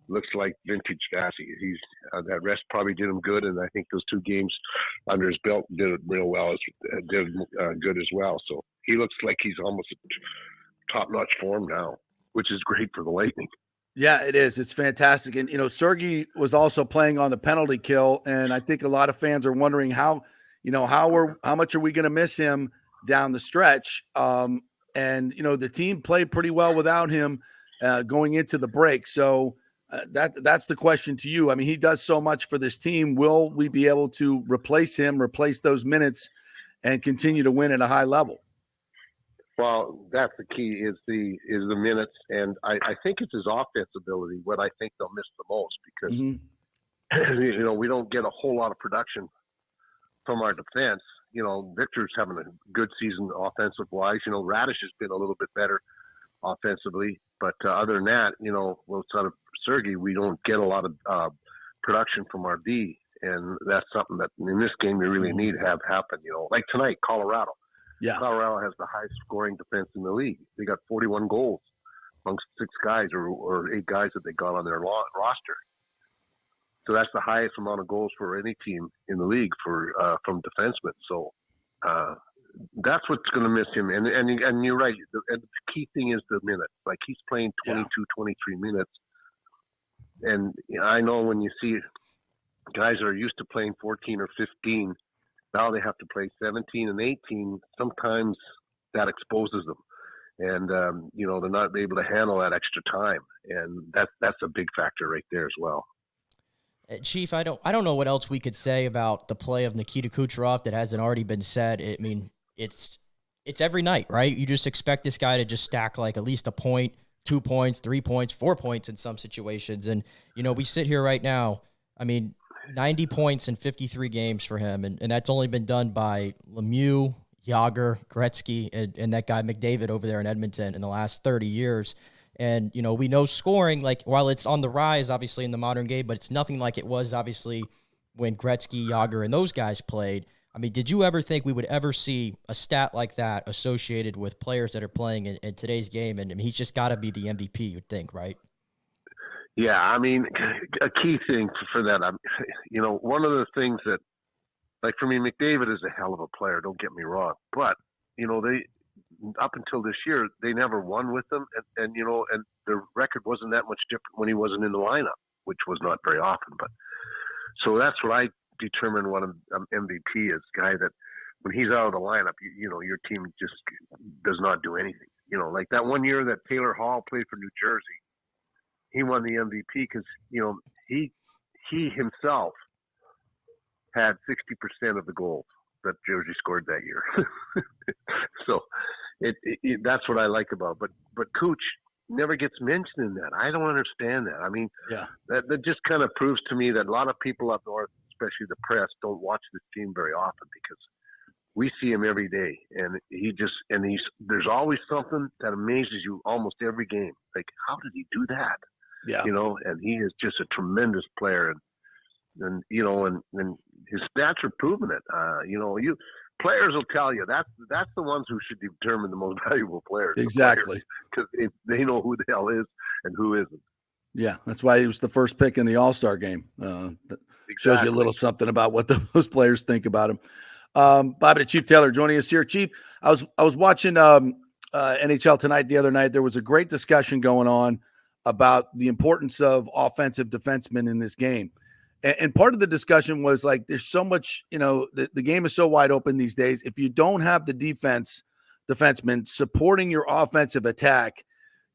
looks like vintage Vasi. He's that rest probably did him good, and I think those 2 games under his belt did it real well. Did good as well. So he looks like he's almost top-notch form now, which is great for the Lightning. Yeah, it is. It's fantastic. And, you know, Sergei was also playing on the penalty kill, and I think a lot of fans are wondering how much are we going to miss him down the stretch? And, you know, the team played pretty well without him going into the break. So that's the question to you. I mean, he does so much for this team. Will we be able to replace those minutes and continue to win at a high level? Well, that's the key is the minutes. And I think it's his offense ability, what I think they'll miss the most, because, you know, we don't get a whole lot of production from our defense. You know, Victor's having a good season offensive wise. You know, Radish has been a little bit better offensively, but other than that, you know, outside of Sergei, we don't get a lot of production from our D, and that's something that in this game we really need to have happen. You know, like tonight, Colorado. Yeah, Colorado has the highest scoring defense in the league. They got 41 goals amongst 6 guys or 8 guys that they got on their roster. So that's the highest amount of goals for any team in the league from defensemen. So that's what's going to miss him. And you're right. And the key thing is the minutes. Like, he's playing 22, 23 minutes. And I know when you see guys that are used to playing 14 or 15, now they have to play 17 and 18. Sometimes that exposes them. And, you know, they're not able to handle that extra time. And that's a big factor right there as well. Chief, I don't know what else we could say about the play of Nikita Kucherov that hasn't already been said. I mean, it's every night, right? You just expect this guy to just stack like at least a point, 2 points, 3 points, 4 points in some situations. And, you know, we sit here right now, I mean, 90 points in 53 games for him, and that's only been done by Lemieux, Yager, Gretzky, and that guy McDavid over there in Edmonton in the last 30 years. And, you know, we know scoring, like, while it's on the rise, obviously, in the modern game, but it's nothing like it was, obviously, when Gretzky, Yager, and those guys played. I mean, did you ever think we would ever see a stat like that associated with players that are playing in today's game? And I mean, he's just got to be the MVP, you'd think, right? Yeah, I mean, a key thing for that, you know, one of the things that, like, for me, McDavid is a hell of a player, don't get me wrong. But, you know, up until this year, they never won with him, and you know, and their record wasn't that much different when he wasn't in the lineup, which was not very often. But so that's what I determine what an MVP is, guy that when he's out of the lineup, you know, your team just does not do anything. You know, like that one year that Taylor Hall played for New Jersey, he won the MVP because, you know, he himself had 60% of the goals that Jersey scored that year. So that's what I like about it. But Cooch never gets mentioned in that. I don't understand that. I mean, that just kind of proves to me that a lot of people up north, especially the press, don't watch this team very often, because we see him every day, and there's always something that amazes you almost every game. Like, how did he do that? Yeah. You know, and he is just a tremendous player. And you know, and his stats are proving it. You know, players will tell you that's the ones who should determine the most valuable players. Exactly. Because they know who the hell is and who isn't. Yeah, that's why he was the first pick in the All-Star game. That shows you a little something about what those players think about him. Bobby the Chief Taylor joining us here. Chief, I was watching NHL Tonight the other night. There was a great discussion going on about the importance of offensive defensemen in this game. And part of the discussion was like, there's so much, you know, the game is so wide open these days. If you don't have the defensemen supporting your offensive attack,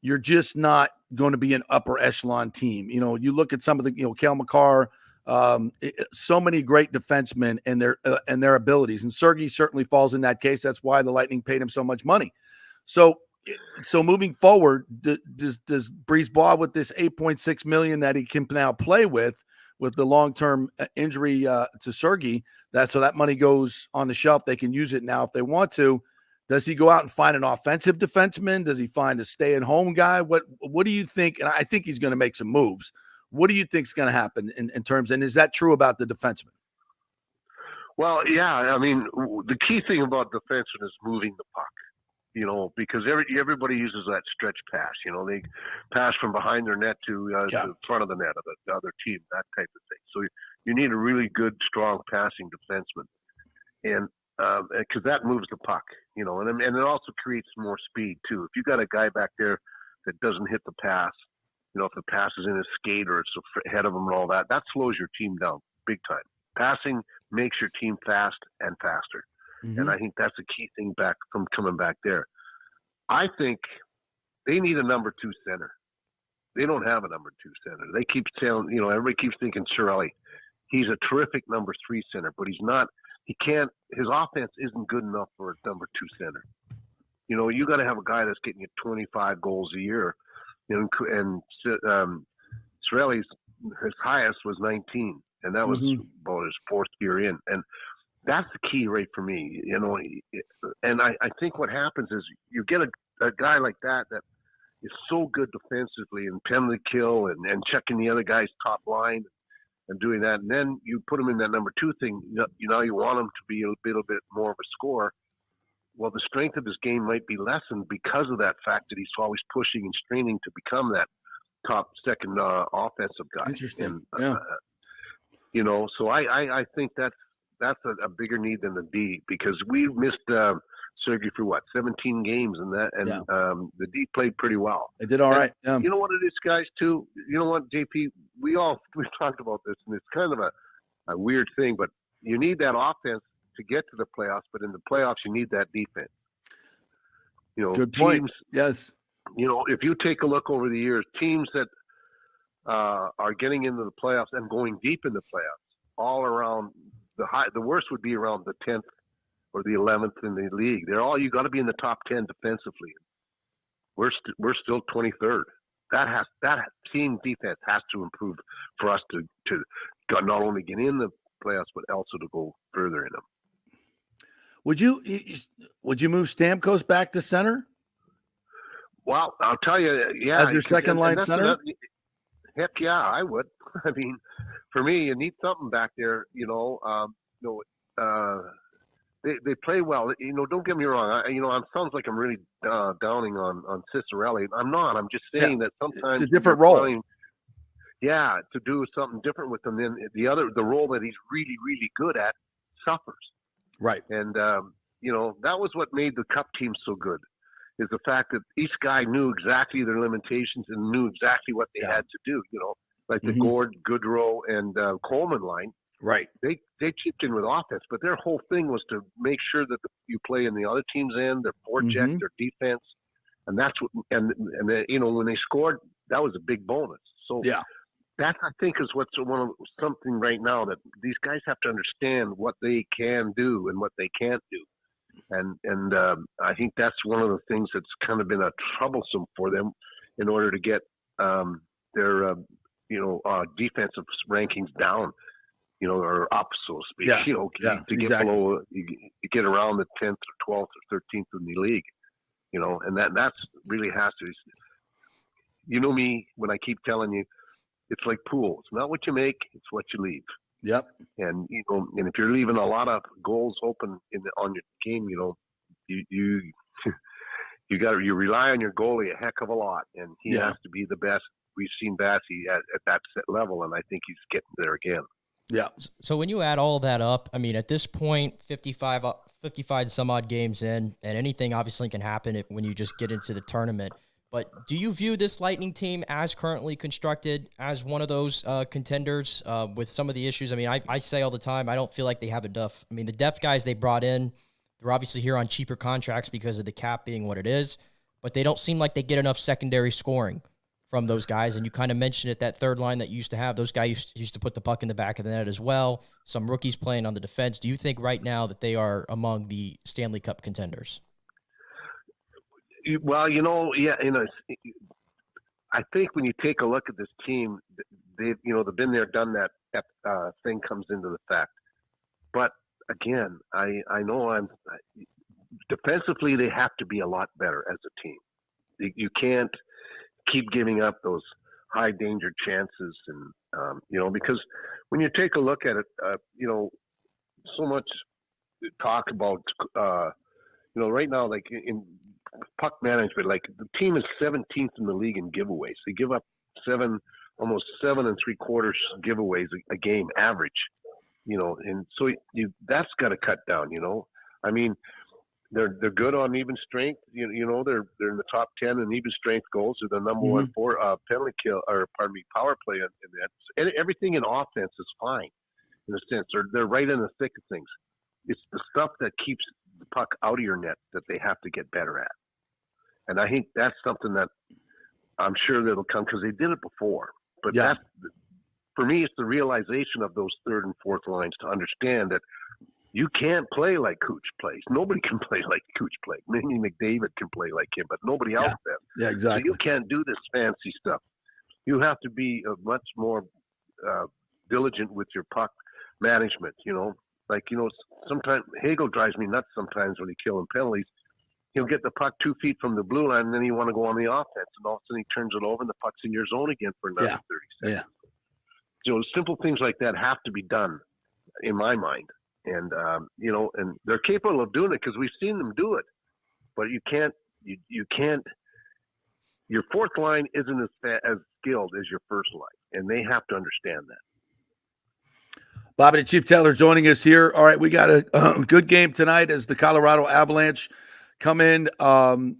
you're just not going to be an upper echelon team. You know, you look at some of the, you know, Cale Makar, so many great defensemen and their abilities. And Sergei certainly falls in that case. That's why the Lightning paid him so much money. So moving forward, does Brisebois, with this $8.6 million that he can now play with the long-term injury to Sergei, that money goes on the shelf. They can use it now if they want to. Does he go out and find an offensive defenseman? Does he find a stay-at-home guy? What do you think? And I think he's going to make some moves. What do you think is going to happen in terms, and is that true about the defenseman? Well, yeah. I mean, the key thing about defenseman is moving the puck, you know, because everybody uses that stretch pass. You know, they pass from behind their net to the front of the net of the other team, that type of thing. So you need a really good, strong passing defenseman. And because that moves the puck, you know, and it also creates more speed too. If you got a guy back there that doesn't hit the pass, you know, if the pass is in his skate or it's ahead of him and all that, that slows your team down big time. Passing makes your team fast and faster, and I think that's a key thing back from coming back there. I think they need a number 2 center. They don't have a number 2 center. They keep saying, you know, everybody keeps thinking Cirelli. He's a terrific number 3 center, but he's not. He can't. His offense isn't good enough for a number 2 center. You know, you got to have a guy that's getting you 25 goals a year. You know, and Cirelli's his highest was 19, and that was about his 4th year in. And that's the key right for me. You know, and I think what happens is you get a guy like that is so good defensively and penalty kill and checking the other guy's top line and doing that, and then you put him in that number 2 thing. You know, you want him to be a little bit more of a scorer. Well, the strength of his game might be lessened because of that fact that he's always pushing and straining to become that top second offensive guy. Interesting. And, you know, so I think that's a bigger need than the D, because we missed Sergei for 17 games, and the D played pretty well. They did all right. You know what it is, guys, too? You know what, JP? We've talked about this, and it's kind of a weird thing, but you need that offense to get to the playoffs, but in the playoffs, you need that defense. You know, good point. Teams, yes. You know, if you take a look over the years, teams that are getting into the playoffs and going deep in the playoffs, all around the worst would be around the 10th or the 11th in the league. You got to be in the top 10 defensively. We're still 23rd. That team defense has to improve for us to not only get in the playoffs but also to go further in them. Would you move Stamkos back to center? Well, I'll tell you, yeah. As your second line center? Heck yeah, I would. I mean, for me, you need something back there. You know, they play well. You know, don't get me wrong. It sounds like I'm really downing on Cicerelli. I'm not. I'm just saying that sometimes it's a different role. To do something different with them. Then the role that he's really, really good at suffers. Right. And, you know, that was what made the Cup team so good, is the fact that each guy knew exactly their limitations and knew exactly what they had to do, you know, like the Gord, Goodrow, and Coleman line. Right. They chipped in with offense, but their whole thing was to make sure that you play in the other team's end, their forecheck, their defense. And that's what, and you know, when they scored, that was a big bonus. So that, I think, is what's something right now that these guys have to understand what they can do and what they can't do. And I think that's one of the things that's kind of been troublesome for them in order to get their defensive rankings down, you know, or up, so to speak. Yeah. You know, to get below, you get around the 10th or 12th or 13th in the league, you know, and that's really has to. you know me when I keep telling you, it's like pool. It's not what you make, it's what you leave. Yep. And and if you're leaving a lot of goals open on your game, you you rely on your goalie a heck of a lot, and he has to be the best. We've seen Bassey at that level, and I think he's getting there again. Yeah. So when you add all that up, I mean, at this point, 55 some odd games in, and anything obviously can happen when you just get into the tournament. But do you view this Lightning team as currently constructed as one of those contenders with some of the issues? I mean, I say all the time, I don't feel like they have enough. I mean, the depth guys they brought in, they're obviously here on cheaper contracts because of the cap being what it is, but they don't seem like they get enough secondary scoring from those guys. And you kind of mentioned it, that third line that you used to have. Those guys used to put the puck in the back of the net as well. Some rookies playing on the defense. Do you think right now that they are among the Stanley Cup contenders? Well, I think when you take a look at this team, they've been there, done that thing comes into the fact. But again, I know defensively they have to be a lot better as a team. You can't keep giving up those high danger chances, and because when you take a look at it, so much talk about right now, like in puck management, like the team is 17th in the league in giveaways. They give up almost 7 3/4 giveaways a game average, and so that's got to cut down. I mean, they're good on even strength. They're in the top 10 in even strength goals. They're the number one for penalty kill, power play in that. And everything in offense is fine in a sense. They're right in the thick of things. It's the stuff that keeps the puck out of your net that they have to get better at. And I think that's something that I'm sure that'll come because they did it before. But that's, for me, it's the realization of those third and fourth lines to understand that you can't play like Cooch plays. Nobody can play like Cooch plays. Maybe McDavid can play like him, but nobody else does. Yeah, exactly. So you can't do this fancy stuff. You have to be much more diligent with your puck management, sometimes Hagel drives me nuts sometimes when he killing penalties. He'll get the puck 2 feet from the blue line, and then you want to go on the offense, and all of a sudden he turns it over, and the puck's in your zone again for another 30 seconds. Yeah. Simple things like that have to be done, in my mind. And, and they're capable of doing it because we've seen them do it. But you can't, your fourth line isn't as skilled as your first line, and they have to understand that. Bobby the Chief Taylor joining us here. All right, we got a good game tonight as the Colorado Avalanche come in. The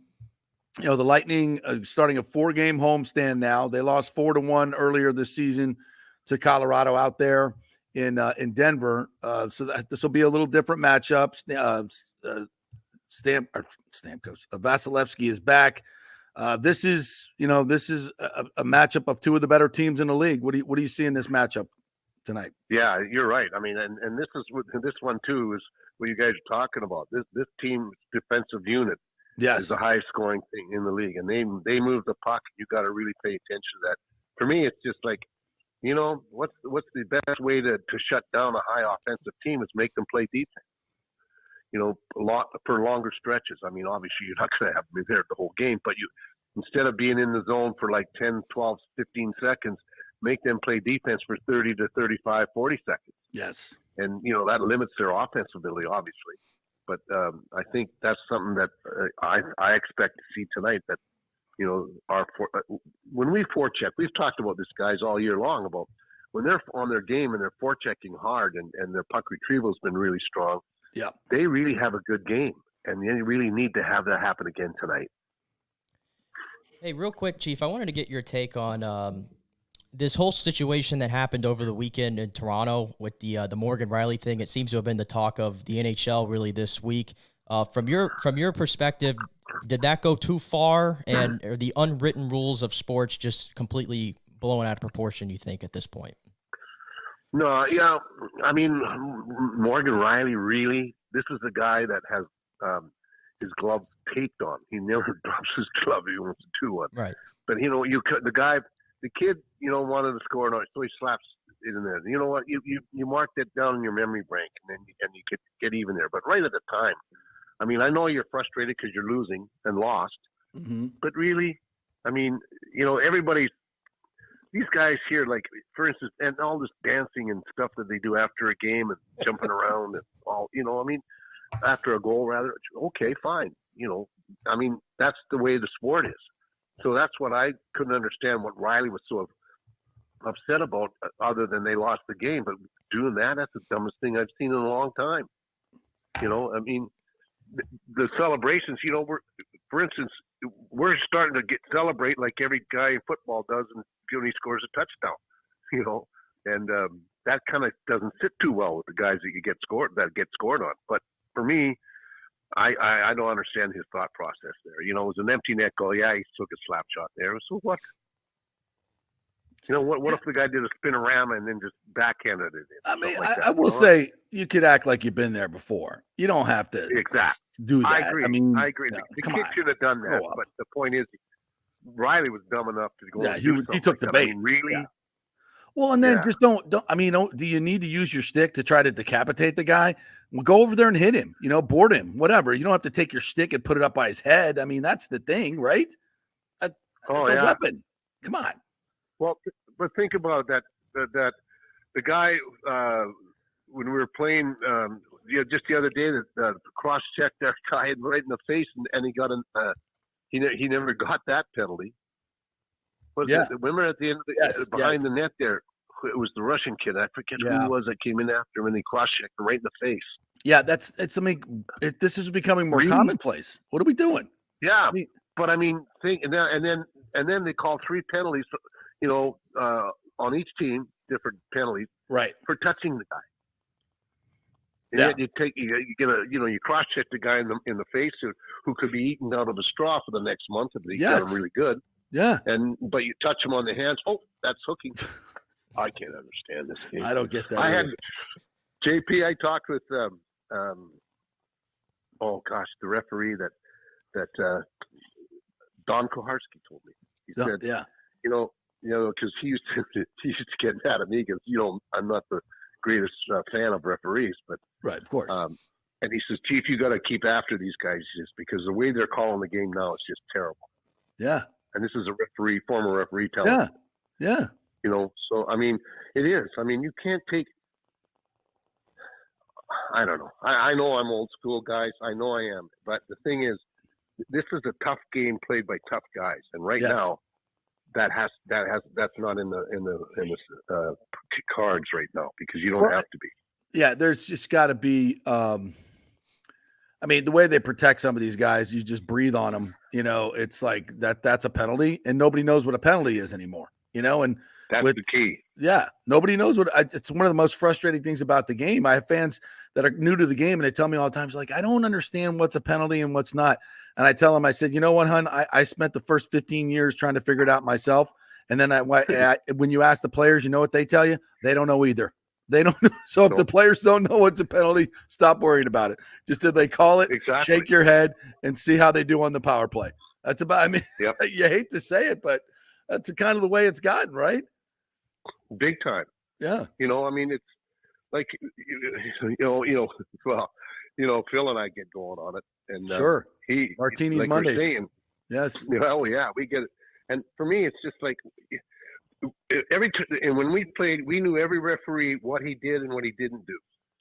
Lightning starting a 4-game homestand now. They lost 4-1 earlier this season to Colorado out there in Denver. So this will be a little different matchup. Stamkos, Vasilevsky is back. This is a matchup of two of the better teams in the league. What do you see in this matchup tonight? Yeah, you're right. I mean, and this one too is what you guys are talking about. This team's defensive unit is the highest scoring thing in the league, and they move the puck. You got to really pay attention to that. For me, it's just like, what's the best way to shut down a high offensive team is make them play defense. A lot for longer stretches. I mean, obviously you're not going to have them there the whole game, but instead of being in the zone for like 10, 12, 15 seconds, make them play defense for 30 to 35, 40 seconds. Yes. And, that limits their offensive ability, obviously. But I think that's something that I expect to see tonight, that, when we forecheck, we've talked about this, guys, all year long, about when they're on their game and they're forechecking hard and their puck retrieval has been really strong. Yeah, they really have a good game, and they really need to have that happen again tonight. Hey, real quick, Chief, I wanted to get your take on this whole situation that happened over the weekend in Toronto with the Morgan Riley thing. It seems to have been the talk of the NHL really this week. From your perspective, did that go too far, and are the unwritten rules of sports just completely blown out of proportion, you think, at this point? No, yeah. I mean, Morgan Riley, really, this is a guy that has his gloves taped on. He never drops his glove if he wants to do one. Right. But, the kid, wanted to score, so he slaps it in there. You know what? You mark that down in your memory bank, and you could get even there. But right at the time, I mean, I know you're frustrated because you're losing and lost, but really, I mean, these guys here, like, for instance, and all this dancing and stuff that they do after a game and jumping around and all, I mean, after a goal, rather, okay, fine. I mean, that's the way the sport is. So that's what I couldn't understand what Riley was so upset about, other than they lost the game. But doing that's the dumbest thing I've seen in a long time. I mean, the celebrations, for instance, we're starting to celebrate like every guy in football does when he scores a touchdown, and that kind of doesn't sit too well with the guys that get scored on. But for me, I don't understand his thought process there. It was an empty net goal. Yeah, he took a slap shot there. So what? What if the guy did a spinorama and then just backhanded it? I mean, I will say you could act like you've been there before. You don't have to do that. I agree. The kid should have done that. But the point is, Riley was dumb enough to go. Yeah, he took the bait. I mean, really? Yeah. Well, and then just don't. I mean, do you need to use your stick to try to decapitate the guy? Well, go over there and hit him. Board him. Whatever. You don't have to take your stick and put it up by his head. I mean, that's the thing, right? It's a weapon. Come on. Well, but think about that the guy when we were playing just the other day that cross-checked that guy right in the face and he got he never got that penalty. Remember at the end of behind the net there, it was the Russian kid. I forget who it was that came in after him and he cross-checked him right in the face. Yeah, this is becoming more commonplace. What are we doing? Yeah, but I mean, think and then they call 3 penalties. On each team, different penalties, right, for touching the guy. And you cross check the guy in the face who could be eaten out of a straw for the next month if they got him really good. Yeah. But you touch him on the hands. Oh, that's hooking. I can't understand this game. I don't get that. JP. I talked with the referee that Don Koharski told me. He said, because he used to get mad at me because I'm not the greatest fan of referees, but right, of course. And he says, Chief, you got to keep after these guys just because the way they're calling the game now is just terrible. Yeah. And this is a former referee telling me. Yeah. So I mean, it is. I mean, you can't take. I don't know. I know I'm old school, guys. I know I am. But the thing is, this is a tough game played by tough guys, and right now. That's not in the cards right now because you don't have to be. Yeah, there's just got to be. I mean, the way they protect some of these guys, you just breathe on them. It's like that's a penalty, and nobody knows what a penalty is anymore. And that's the key. Yeah, nobody knows it's one of the most frustrating things about the game. I have fans that are new to the game, and they tell me all the time, it's like, I don't understand what's a penalty and what's not. And I tell them, I said, you know what, hon, I spent the first 15 years trying to figure it out myself. And then when you ask the players, you know what they tell you? They don't know either. They don't know. So if the players don't know what's a penalty, stop worrying about it. Just did they call it, shake your head, and see how they do on the power play. That's about, I mean, you hate to say it, but that's kind of the way it's gotten, right? Big time. Yeah. I mean, it's like, Phil and I get going on it. And sure. Martini's like Mondays. Saying, yes. Oh, yeah, we get it. And for me, it's just like and when we played, we knew every referee what he did and what he didn't do.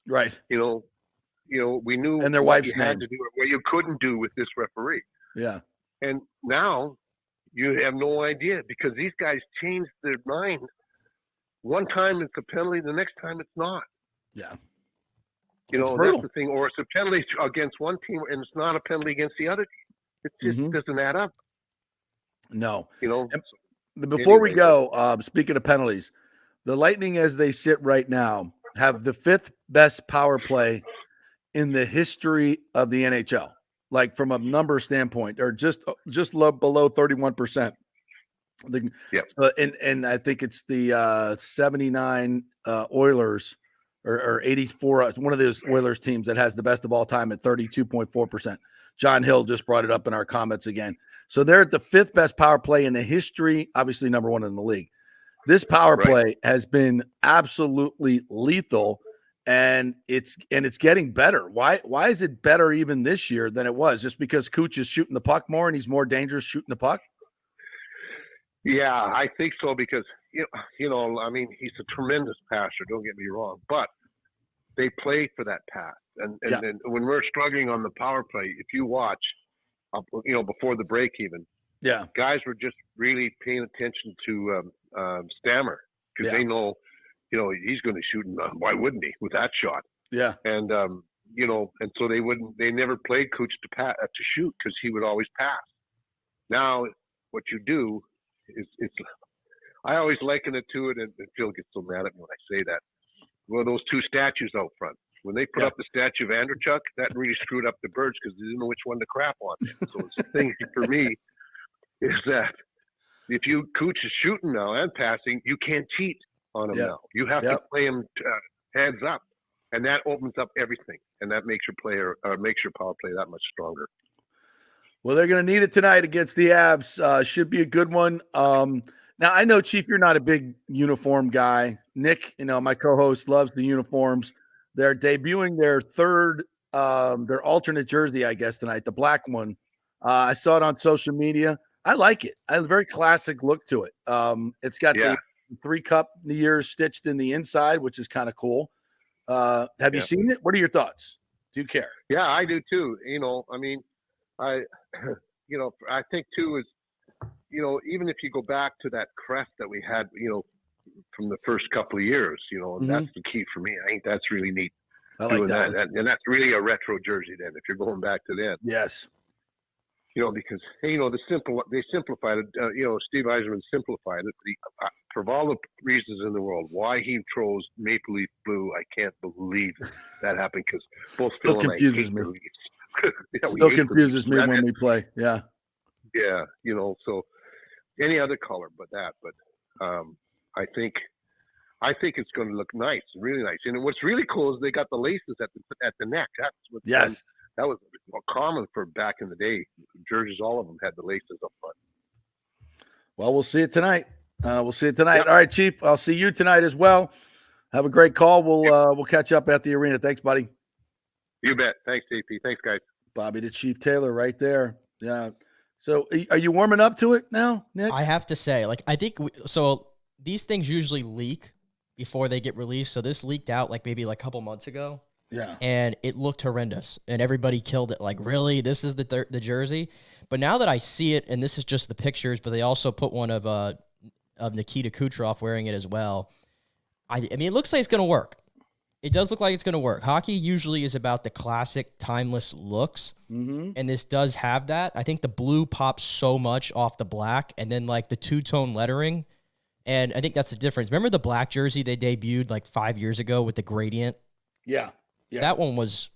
Right. We knew and their what wife's you name. had to do and what you couldn't do with this referee. Yeah. And now you have no idea because these guys change their mind. One time it's a penalty, the next time it's not. Yeah. That's the thing. Or it's a penalty against one team and it's not a penalty against the other team. It just doesn't add up. No. And before we go, speaking of penalties, the Lightning, as they sit right now, have the 5th best power play in the history of the NHL. Like from a number standpoint, or just below 31%. And I think it's the 79 Oilers or 84. One of those Oilers teams that has the best of all time at 32.4%. John Hill just brought it up in our comments again. So they're at the 5th best power play in the history, obviously number 1 in the league. This power play has been absolutely lethal, and it's getting better. Why is it better even this year than it was? Just because Cooch is shooting the puck more and he's more dangerous shooting the puck? Yeah, I think so because I mean, he's a tremendous passer. Don't get me wrong, but they play for that pass, and when we're struggling on the power play, if you watch, before the break even, guys were just really paying attention to Stammer because they know, he's going to shoot. And why wouldn't he with that shot? Yeah, and and so they never played Cooch to shoot because he would always pass. Now, what you do is I always liken it to it, and Phil gets so mad at me when I say that. Well, those two statues out front. When they put up the statue of Andrechuk, that really screwed up the Birds because they didn't know which one to crap on. So the thing for me is that if Cooch is shooting now and passing, you can't cheat on him now. You have to play him heads up, and that opens up everything, and that makes your power play that much stronger. Well, they're going to need it tonight against the Avs. Should be a good one. Now, I know, Chief, you're not a big uniform guy. Nick, my co-host, loves the uniforms. They're debuting their their alternate jersey, I guess, tonight, the black one. I saw it on social media. I like it. I have a very classic look to it. It's got the 3 cup years stitched in the inside, which is kind of cool. Have you seen it? What are your thoughts? Do you care? Yeah, I do too. I mean, I think too is, even if you go back to that crest that we had, from the first couple of years, that's the key for me. I think that's really neat. I like that. And that's really a retro jersey then, if you're going back to then. Yes. Because, they simplified it. Steve Yzerman simplified it. For all the reasons in the world, why he chose Maple Leaf Blue, I can't believe that happened because both still Phil confuses and me. I hate the Leafs. Still confuses me when we play. Yeah. Yeah. So any other color but that. But I think it's going to look nice, really nice. And what's really cool is they got the laces at the neck. That's what. Yes. That was common for back in the day. Jerseys, all of them had the laces up front. Well, we'll see it tonight. All right, Chief. I'll see you tonight as well. Have a great call. We'll catch up at the arena. Thanks, buddy. You bet. Thanks, JP. Thanks, guys. Bobby the Chief Taylor right there. Yeah. So are you warming up to it now, Nick? I have to say, I think so these things usually leak before they get released. So this leaked out maybe a couple months ago. Yeah. And it looked horrendous, and everybody killed it. Really, this is the jersey. But now that I see it, and this is just the pictures, but they also put one of Nikita Kucherov wearing it as well. I mean, it looks like it's going to work. It does look like it's going to work. Hockey usually is about the classic, timeless looks, and this does have that. I think the blue pops so much off the black, and then the two-tone lettering, and I think that's the difference. Remember the black jersey they debuted 5 years ago with the gradient? Yeah. Yeah. That one was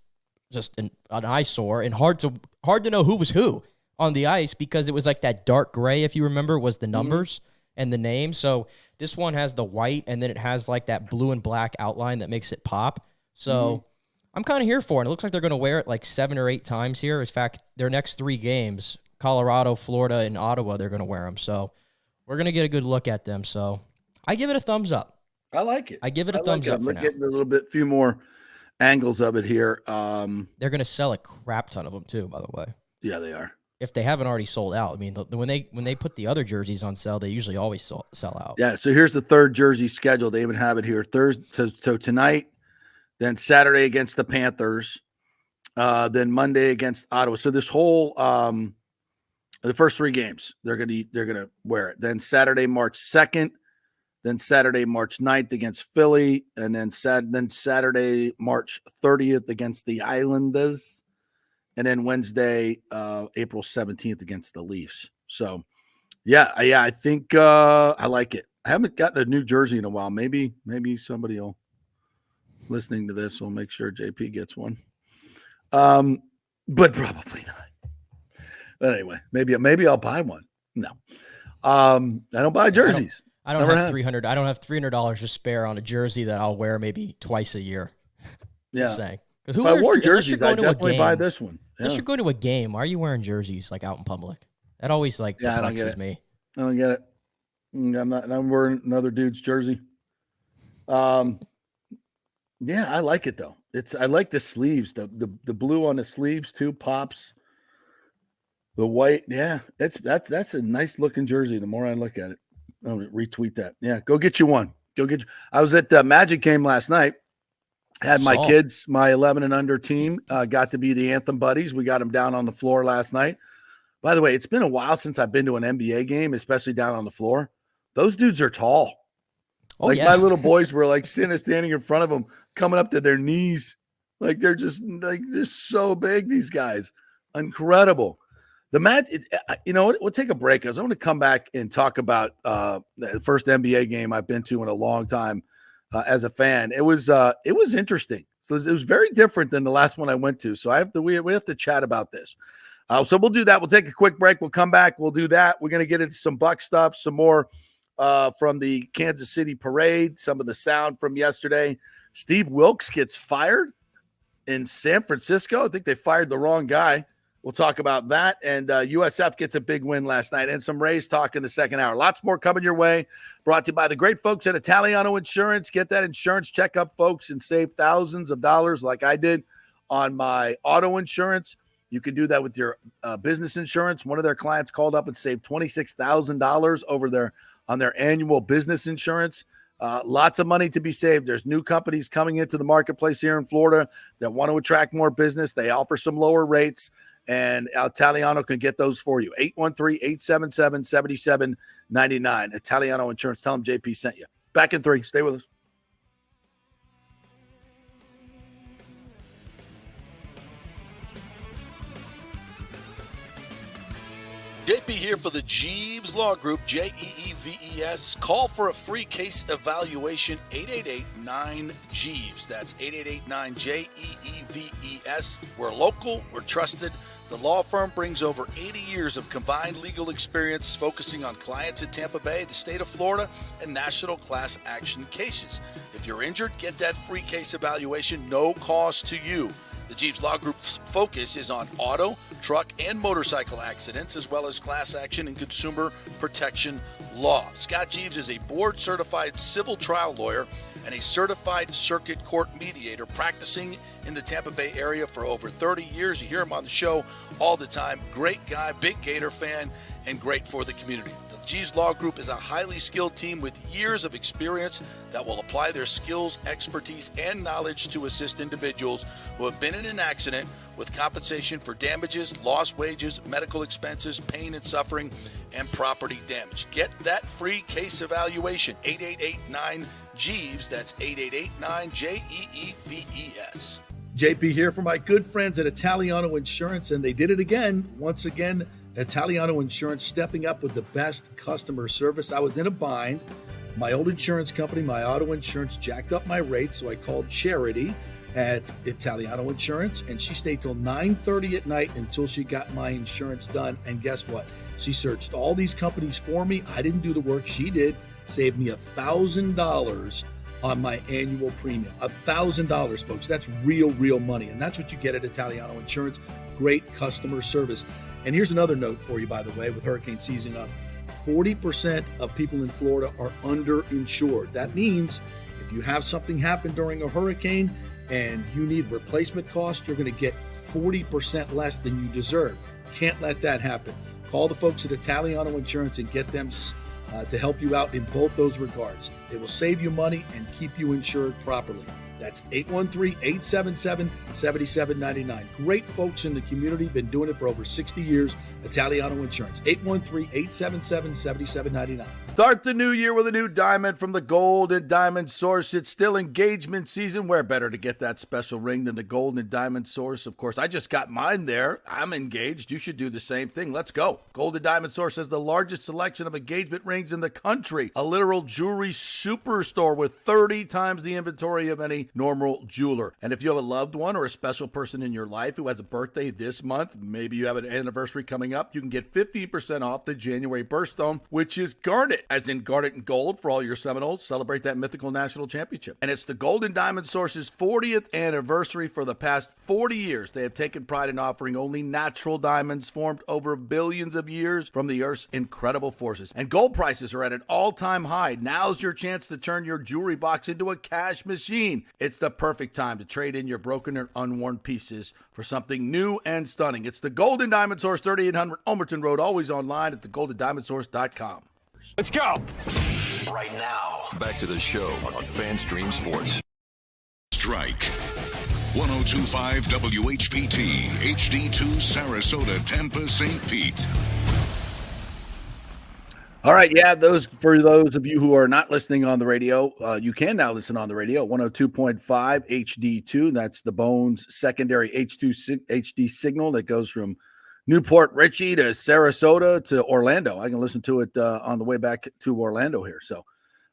just an eyesore and hard to know who was who on the ice because it was that dark gray, if you remember, was the numbers and the name. So this one has the white, and then it has that blue and black outline that makes it pop. So I'm kind of here for it. It looks like they're going to wear it 7 or 8 times here. In fact, their next 3 games, Colorado, Florida, and Ottawa, they're going to wear them. So we're going to get a good look at them. So I give it a thumbs up. I like it. I give it a thumbs up for now. Getting a few more angles of it here. They're going to sell a crap ton of them too, by the way. Yeah, they are. If they haven't already sold out. I mean, when they put the other jerseys on sale, they usually always sell out. Yeah, so here's the 3rd jersey schedule. They even have it here. Thursday, so tonight, then Saturday against the Panthers, then Monday against Ottawa. So this whole the first 3 games, they're gonna wear it. Then Saturday, March 2nd. Then Saturday, March 9th against Philly, and then Saturday, March 30th against the Islanders, and then Wednesday, April 17th against the Leafs. So, I think I like it. I haven't gotten a new jersey in a while. Maybe somebody listening to this will make sure JP gets one, but probably not. But anyway, maybe I'll buy one. No, I don't buy jerseys. I don't have $300. I don't have $300 to spare on a jersey that I'll wear maybe twice a year. Yeah, saying because if I wore jerseys, I definitely buy this one. Yeah. Unless you're going to a game, why are you wearing jerseys out in public? That always perplexes me. I don't get it. I'm wearing another dude's jersey. Yeah, I like it though. I like the sleeves. The blue on the sleeves too pops. The white, yeah, that's a nice looking jersey. The more I look at it, I'll retweet that. Yeah, go get you one. I was at the Magic game last night. Had my kids, my 11 and under team, got to be the anthem buddies. We got them down on the floor last night. By the way, it's been a while since I've been to an NBA game, especially down on the floor. Those dudes are tall. My little boys were like standing in front of them, coming up to their knees. Like they're so big, these guys. Incredible. The match, we'll take a break. I want to come back and talk about the first NBA game I've been to in a long time as a fan. It was interesting. So it was very different than the last one I went to. So we have to chat about this. So we'll do that. We'll take a quick break. We'll come back. We'll do that. We're going to get into some Buck stuff, some more from the Kansas City parade, some of the sound from yesterday. Steve Wilkes gets fired in San Francisco. I think they fired the wrong guy. We'll talk about that. And USF gets a big win last night and some Rays talk in the second hour. Lots more coming your way. Brought to you by the great folks at Italiano Insurance. Get that insurance checkup, folks, and save thousands of dollars like I did on my auto insurance. You can do that with your business insurance. One of their clients called up and saved $26,000 on their annual business insurance. Lots of money to be saved. There's new companies coming into the marketplace here in Florida that want to attract more business. They offer some lower rates. And Italiano can get those for you. 813-877-7799. Italiano Insurance. Tell them JP sent you. Back in 3. Stay with us. JP here for the Jeeves Law Group, Jeeves. Call for a free case evaluation, 888-9-JEEVES. That's 888-9-JEEVES. We're local. We're trusted. The law firm brings over 80 years of combined legal experience focusing on clients in Tampa Bay, the state of Florida, and national class action cases. If you're injured, get that free case evaluation, no cost to you. The Jeeves Law Group's focus is on auto, truck, and motorcycle accidents, as well as class action and consumer protection law. Scott Jeeves is a board-certified civil trial lawyer and a certified circuit court mediator practicing in the Tampa Bay area for over 30 years. You hear him on the show all the time. Great guy, big Gator fan, and great for the community. The Jeeves Law Group is a highly skilled team with years of experience that will apply their skills, expertise, and knowledge to assist individuals who have been in an accident with compensation for damages, lost wages, medical expenses, pain and suffering, and property damage. Get that free case evaluation, 888-9-JEEVES. That's 888-9-JEEVES. JP here for my good friends at Italiano Insurance, and they did it again. Once again, Italiano Insurance stepping up with the best customer service. I was in a bind. My old insurance company, my auto insurance, jacked up my rates, so I called Charity at Italiano Insurance, and she stayed till 9:30 at night until she got my insurance done. And guess what? She searched all these companies for me. I didn't do the work. She did. Saved me $1,000 on my annual premium. $1,000, folks. That's real money. And that's what you get at Italiano Insurance. Great customer service. And here's another note for you, by the way, with hurricane season up. 40% of people in Florida are underinsured. That means if you have something happen during a hurricane and you need replacement costs, you're going to get 40% less than you deserve. Can't let that happen. Call the folks at Italiano Insurance and get them to help you out in both those regards. They will save you money and keep you insured properly. That's 813-877-7799. Great folks in the community, been doing it for over 60 years. Italiano Insurance, 813-877-7799. Start the new year with a new diamond from the Gold and Diamond Source. It's still engagement season. Where better to get that special ring than the Gold and Diamond Source? Of course, I just got mine there. I'm engaged. You should do the same thing. Let's go. Gold and Diamond Source has the largest selection of engagement rings in the country. A literal jewelry superstore with 30 times the inventory of any normal jeweler. And if you have a loved one or a special person in your life who has a birthday this month, maybe you have an anniversary coming up, you can get 15% off the January birthstone, which is garnet, as in garnet and gold for all your Seminoles. Celebrate that mythical national championship. And it's the Gold and Diamond Source's 40th anniversary. For the past 40 years, they have taken pride in offering only natural diamonds formed over billions of years from the Earth's incredible forces. And gold prices are at an all-time high. Now's your chance to turn your jewelry box into a cash machine. it's the perfect time to trade in your broken or unworn pieces for something new and stunning. It's the Golden Diamond Source, 3800 Almerton Road, always online at thegoldendiamondsource.com. Let's go. Right now, back to the show on FanStream Sports. Strike. 102.5 WHPT, HD2 Sarasota, Tampa, St. Pete. All right, yeah, for those of you who are not listening on the radio, you can now listen on the radio, 102.5 HD2. That's the Bones secondary HD signal that goes from Newport Richey to Sarasota to Orlando. I can listen to it on the way back to Orlando here. So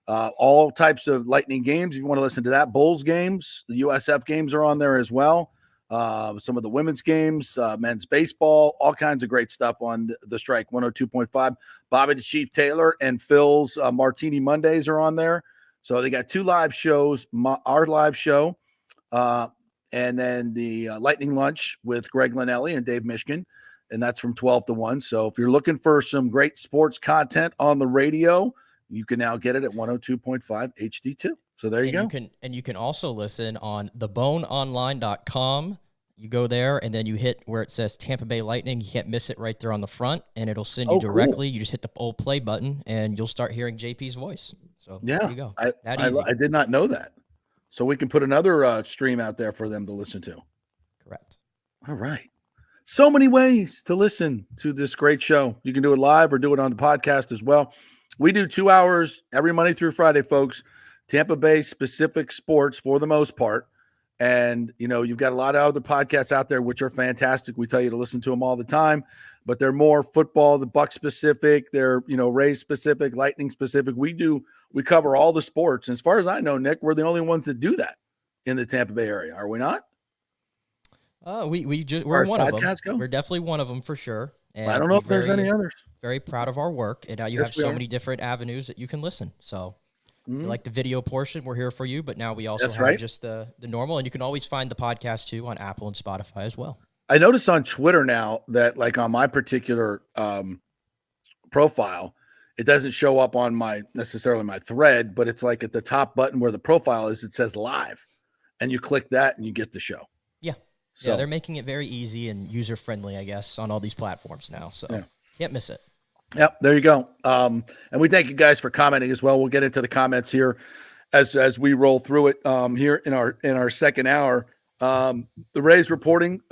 all types of Lightning games, if you want to listen to that. Bulls games, the USF games are on there as well. Some of the women's games, men's baseball, all kinds of great stuff on the Strike 102.5. Bobby the Chief Taylor and Phil's Martini Mondays are on there. So they got two live shows, our live show, and then the Lightning Lunch with Greg Linnelli and Dave Mishkin, and that's from 12 to 1. So if you're looking for some great sports content on the radio, you can now get it at 102.5 HD2. So there you go. You can also listen on theboneonline.com. You go there, and then you hit where it says Tampa Bay Lightning. You can't miss it right there on the front, and it'll send you directly. Cool. You just hit the old play button, and you'll start hearing JP's voice. So there you go. I did not know that. So we can put another stream out there for them to listen to. Correct. All right. So many ways to listen to this great show. You can do it live or do it on the podcast as well. We do 2 hours every Monday through Friday, folks. Tampa Bay specific sports for the most part. And, you've got a lot of other podcasts out there, which are fantastic. We tell you to listen to them all the time, but they're more football, the Buck specific, they're, Rays specific, Lightning specific. We cover all the sports. And as far as I know, Nick, we're the only ones that do that in the Tampa Bay area. Are we not? We're one of them. Go? We're definitely one of them for sure. And I don't know if there's any others. Very proud of our work. And now you have so many different avenues that you can listen. So like the video portion, we're here for you. But now we also have just the normal. And you can always find the podcast too on Apple and Spotify as well. I noticed on Twitter now that like on my particular profile, it doesn't show up on necessarily my thread, but it's like at the top button where the profile is, it says live. And you click that and you get the show. Yeah. So, they're making it very easy and user-friendly, I guess, on all these platforms now. So can't miss it. Yep, there you go. And we thank you guys for commenting as well. We'll get into the comments here as we roll through it here in our second hour. The Rays reporting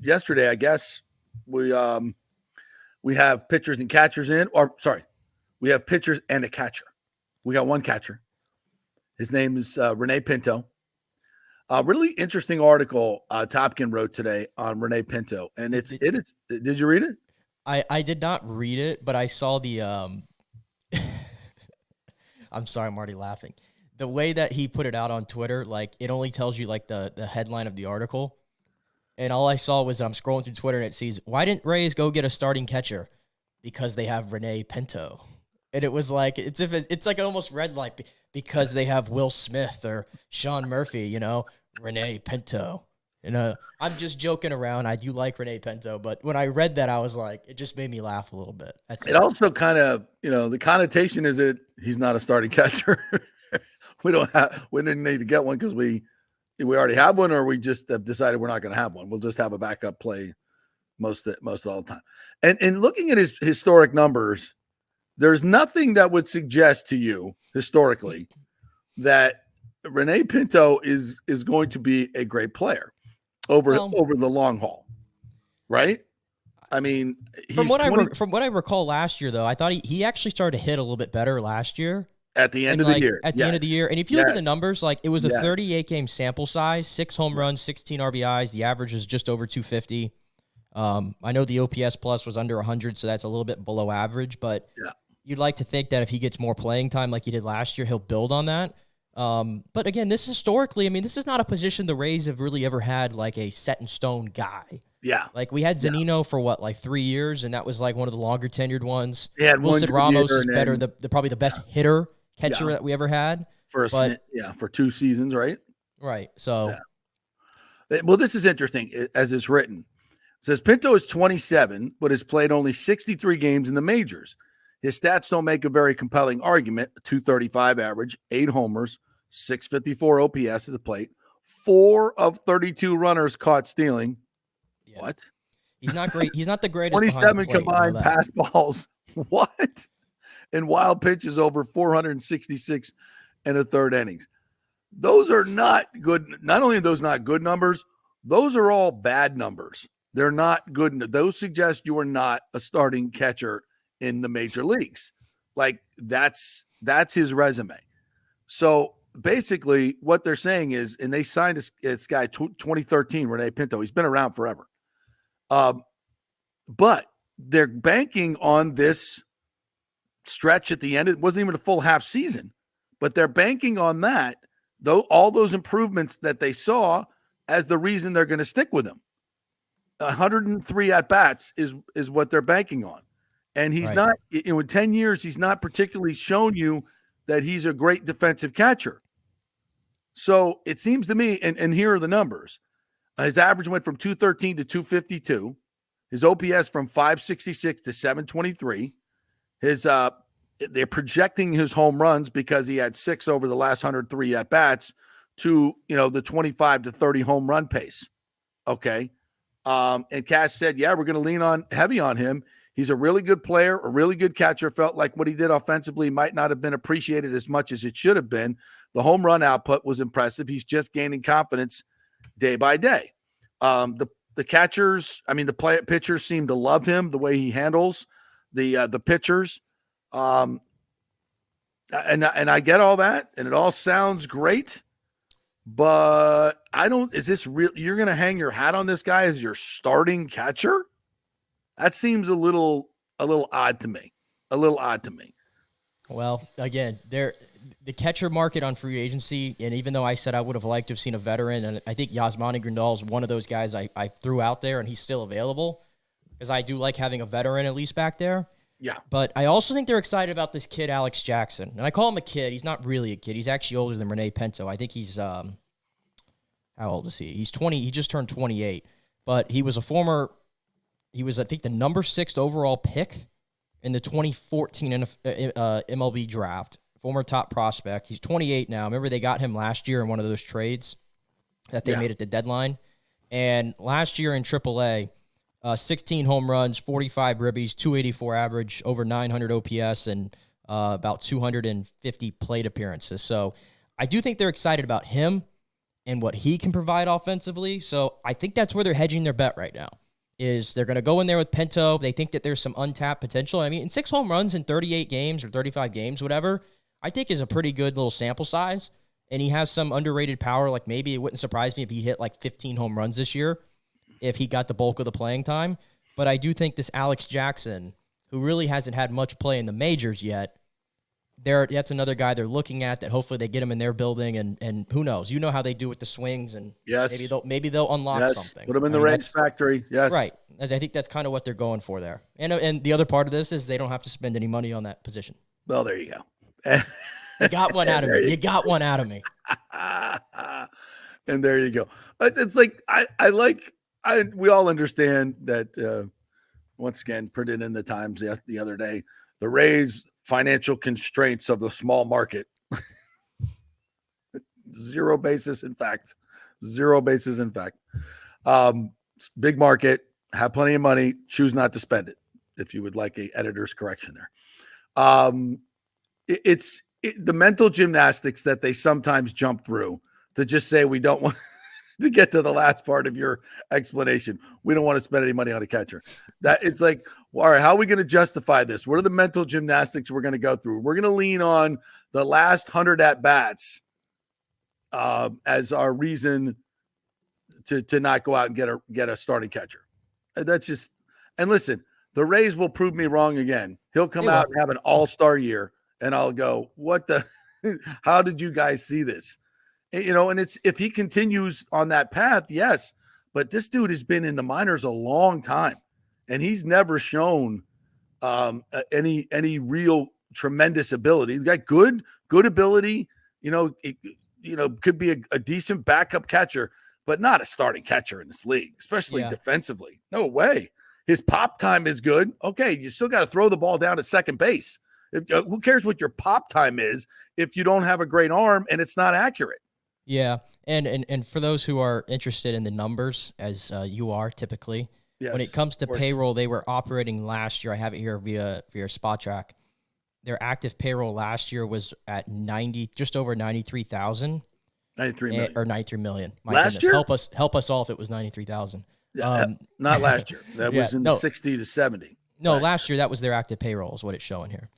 yesterday, I guess we have pitchers and catchers we have pitchers and a catcher. We got one catcher. His name is Renee Pinto. Really interesting article Topkin wrote today on Renee Pinto, and it is. Did you read it? I did not read it, but I saw the I'm sorry, I'm already laughing. The way that he put it out on Twitter, like it only tells you like the headline of the article. And all I saw was I'm scrolling through Twitter and it says, "Why didn't Rays go get a starting catcher?" Because they have Renee Pinto. And it was like it's like almost read like because they have Will Smith or Sean Murphy, Renee Pinto. I'm just joking around. I do like Renee Pinto, but when I read that, I was like, it just made me laugh a little bit. It also kind of, the connotation is that he's not a starting catcher. we didn't need to get one because we already have one, or we just have decided we're not going to have one. We'll just have a backup play most of all the time. And looking at his historic numbers, there's nothing that would suggest to you historically that Renee Pinto is going to be a great player over the long haul, right? I mean, from what I recall last year, though, I thought he actually started to hit a little bit better last year. At the end of the year. At the end of the year. And if you look at the numbers, like it was a 38-game sample size, 6 home runs, 16 RBIs. The average is just over 250. I know the OPS plus was under 100, so that's a little bit below average. But you'd like to think that if he gets more playing time like he did last year, he'll build on that. But again, this historically, this is not a position the Rays have really ever had like a set in stone guy. Yeah. Like we had Zunino for 3 years, and that was like one of the longer tenured ones. Yeah, Wilson Ramos is better, probably the best catcher that we ever had. For 2 seasons, right? Right. So well, this is interesting as it's written. It says Pinto is 27, but has played only 63 games in the majors. His stats don't make a very compelling argument. 235 average, 8 homers, 654 OPS at the plate, 4 of 32 runners caught stealing. Yeah. What? He's not great. He's not the greatest. 27 combined pass balls. What? And wild pitches over 466 in a third innings. Those are not good. Not only are those not good numbers, those are all bad numbers. They're not good. Those suggest you are not a starting catcher in the major leagues. Like that's his resume. So basically what they're saying is, and they signed this guy 2013, Rene Pinto. He's been around forever. But they're banking on this stretch at the end. It wasn't even a full half season, but they're banking on that, though, all those improvements that they saw as the reason they're going to stick with him. 103 at-bats is what they're banking on. And he's not, in 10 years, he's not particularly shown you that he's a great defensive catcher. So it seems to me, and here are the numbers. His average went from 213 to 252. His OPS from 566 to 723. They're projecting his home runs because he had 6 over the last 103 at bats to, the 25 to 30 home run pace. Okay. And Cass said, yeah, we're going to lean heavy on him. He's a really good player, a really good catcher. Felt like what he did offensively might not have been appreciated as much as it should have been. The home run output was impressive. He's just gaining confidence day by day. The catchers, the pitchers seem to love him, the way he handles the pitchers. And I get all that, and it all sounds great, but is this real? You're going to hang your hat on this guy as your starting catcher? That seems a little odd to me. Well, again, the catcher market on free agency, and even though I said I would have liked to have seen a veteran, and I think Yasmani Grandal is one of those guys I threw out there, and he's still available, because I do like having a veteran at least back there. Yeah. But I also think they're excited about this kid, Alex Jackson. And I call him a kid. He's not really a kid. He's actually older than Rene Pinto. I think he's, how old is he? He's 20. He just turned 28. But he was I think, the number 6 overall pick in the 2014 MLB draft. Former top prospect. He's 28 now. Remember, they got him last year in one of those trades that they made at the deadline. And last year in AAA, 16 home runs, 45 ribbies, 284 average, over 900 OPS, and about 250 plate appearances. So I do think they're excited about him and what he can provide offensively. So I think that's where they're hedging their bet right now, is they're going to go in there with Pinto. They think that there's some untapped potential. In 6 home runs in 38 games or 35 games, whatever, I think is a pretty good little sample size. And he has some underrated power. Like, maybe it wouldn't surprise me if he hit like 15 home runs this year, if he got the bulk of the playing time. But I do think this Alex Jackson, who really hasn't had much play in the majors yet, that's another guy they're looking at, that hopefully they get him in their building, and who knows? You know how they do with the swings, and maybe they'll unlock something. Put him in the Reds factory. Yes. Right. I think that's kind of what they're going for there. And the other part of this is they don't have to spend any money on that position. Well, there you go. You got one out of me. You got one out of me. And there you go. It's like we all understand that, once again, printed in the Times the other day, the Rays' financial constraints of the small market. Zero basis in fact. Big market, have plenty of money, choose not to spend it, if you would like a editor's correction there. It's the mental gymnastics that they sometimes jump through to just say, we don't want to get to the last part of your explanation. We don't want to spend any money on a catcher. That it's like, well, all right, how are we going to justify this? What are the mental gymnastics we're going to go through? We're going to lean on the last 100 at bats as our reason to not go out and get a starting catcher. That's just, and listen, the Rays will prove me wrong again. He'll come out and have an all-star year, and I'll go, what the, how did you guys see this? And it's, if he continues on that path, yes, but this dude has been in the minors a long time, and he's never shown any real tremendous ability. He's got good ability, could be a decent backup catcher, but not a starting catcher in this league, especially defensively. No way. His pop time is good. Okay, you still got to throw the ball down at second base. Who cares what your pop time is if you don't have a great arm and it's not accurate? Yeah, And for those who are interested in the numbers, as you are typically, yes, when it comes to payroll, they were operating last year. I have it here via Spot Track. Their active payroll last year was at just over 93,000. 93 million. Or 93 million. My last goodness. year? Help us all if it was 93,000. Not last year. That was in 60 to 70. No, right. Last year that was their active payroll is what it's showing here.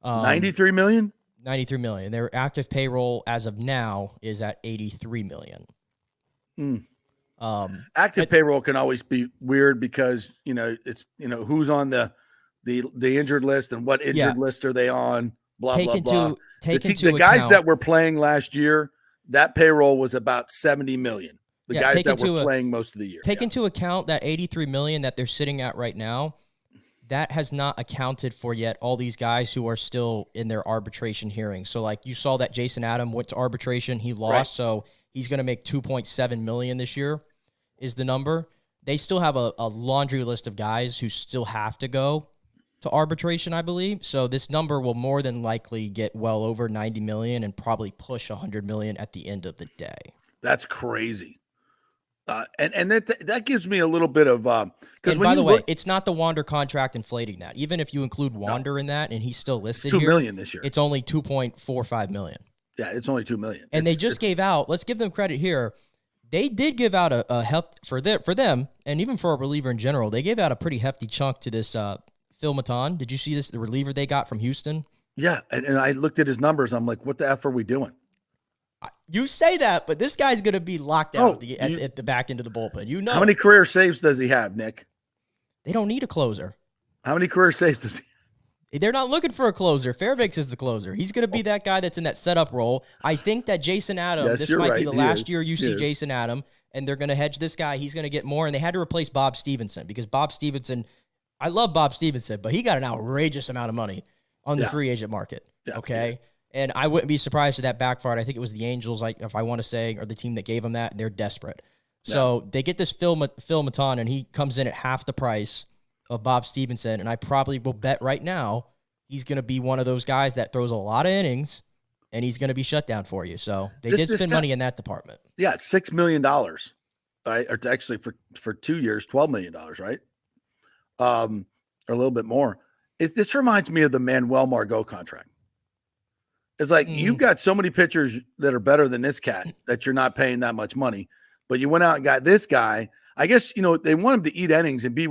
93 million? 93 million. Their active payroll as of now is at 83 million. Active payroll can always be weird because, it's, who's on the injured list and what injured list are they on, blah, blah, blah. The guys that were playing last year, that payroll was about 70 million. The guys that were playing most of the year. Take into account that 83 million that they're sitting at right now, that has not accounted for yet all these guys who are still in their arbitration hearings. So, like, you saw that Jason Adam went to arbitration. He lost, right. So he's going to make $2.7 million this year is the number. They still have a laundry list of guys who still have to go to arbitration, I believe. So this number will more than likely get well over 90 million and probably push 100 million at the end of the day. That's crazy. And that gives me a little bit of because by the way, it's not the Wander contract inflating that. Even if you include Wander in that, and he's still listed $2 million this year, it's only 2.45 million. Yeah, it's only $2 million. And they just gave out. Let's give them credit here. They did give out a heft for them, and even for a reliever in general. They gave out a pretty hefty chunk to this Phil Maton. Did you see this? The reliever they got from Houston. Yeah, and I looked at his numbers. I'm like, what the F are we doing? You say that, but this guy's going to be locked out at the back end of the bullpen. How many career saves does he have, Nick? They don't need a closer. How many career saves does he? They're not looking for a closer. Fairbanks is the closer. He's going to be that guy that's in that setup role. I think that Jason Adam, this might be the last year you see Jason Adam, and they're going to hedge this guy. He's going to get more, and they had to replace Bob Stevenson because Bob Stevenson, I love Bob Stevenson, but he got an outrageous amount of money on the free agent market. Yeah, okay? And I wouldn't be surprised if that backfired. I think it was the Angels, if I want to say, or the team that gave him that, and they're desperate. Yeah. So they get this Phil Maton, and he comes in at half the price of Bob Stevenson, and I probably will bet right now he's going to be one of those guys that throws a lot of innings, and he's going to be shut down for you. So they did spend money in that department. Yeah, $6 million, right? Or actually for 2 years, $12 million, right? Or a little bit more. This reminds me of the Manuel Margot contract. It's like you've got so many pitchers that are better than this cat that you're not paying that much money, but you went out and got this guy. I guess, they want him to eat innings and be,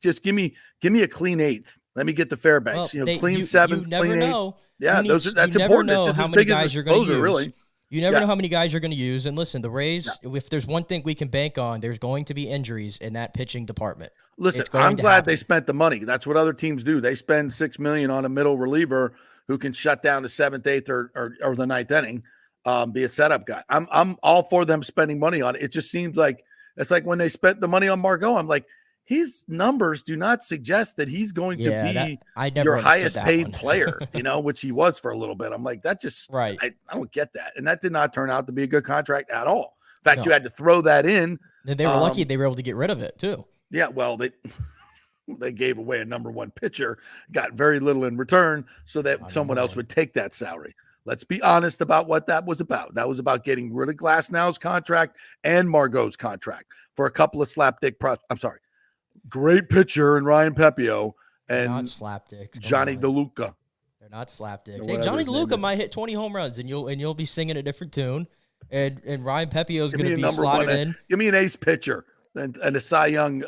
just give me a clean eighth. Let me get the Fairbanks, clean seventh, you never clean know. Eighth. Yeah, that's important. It's just how as many big as guys the you're going to use. Really. You never know how many guys you're going to use. And listen, the Rays, if there's one thing we can bank on, there's going to be injuries in that pitching department. Listen, I'm glad they spent the money. That's what other teams do. They spend $6 million on a middle reliever who can shut down the seventh, eighth, or the ninth inning, be a setup guy. I'm all for them spending money on it. It just seems like it's like when they spent the money on Margot. I'm like, his numbers do not suggest that he's going to be your highest paid player, which he was for a little bit. I'm like, that just right. I don't get that, and that did not turn out to be a good contract at all. In fact, you had to throw that in. They were lucky they were able to get rid of it too. Yeah, well, they gave away a number one pitcher, got very little in return so that someone else would take that salary. Let's be honest about what that was about. That was about getting rid of Glasnow's contract and Margot's contract for a couple of slapdick great pitcher and Ryan Pepio and not slapdicks. Johnny DeLuca. They're not slapdicks. Hey, Johnny DeLuca might hit 20 home runs and you'll be singing a different tune. And Ryan Pepio is going to be slotted in. Give me an ace pitcher and a Cy Young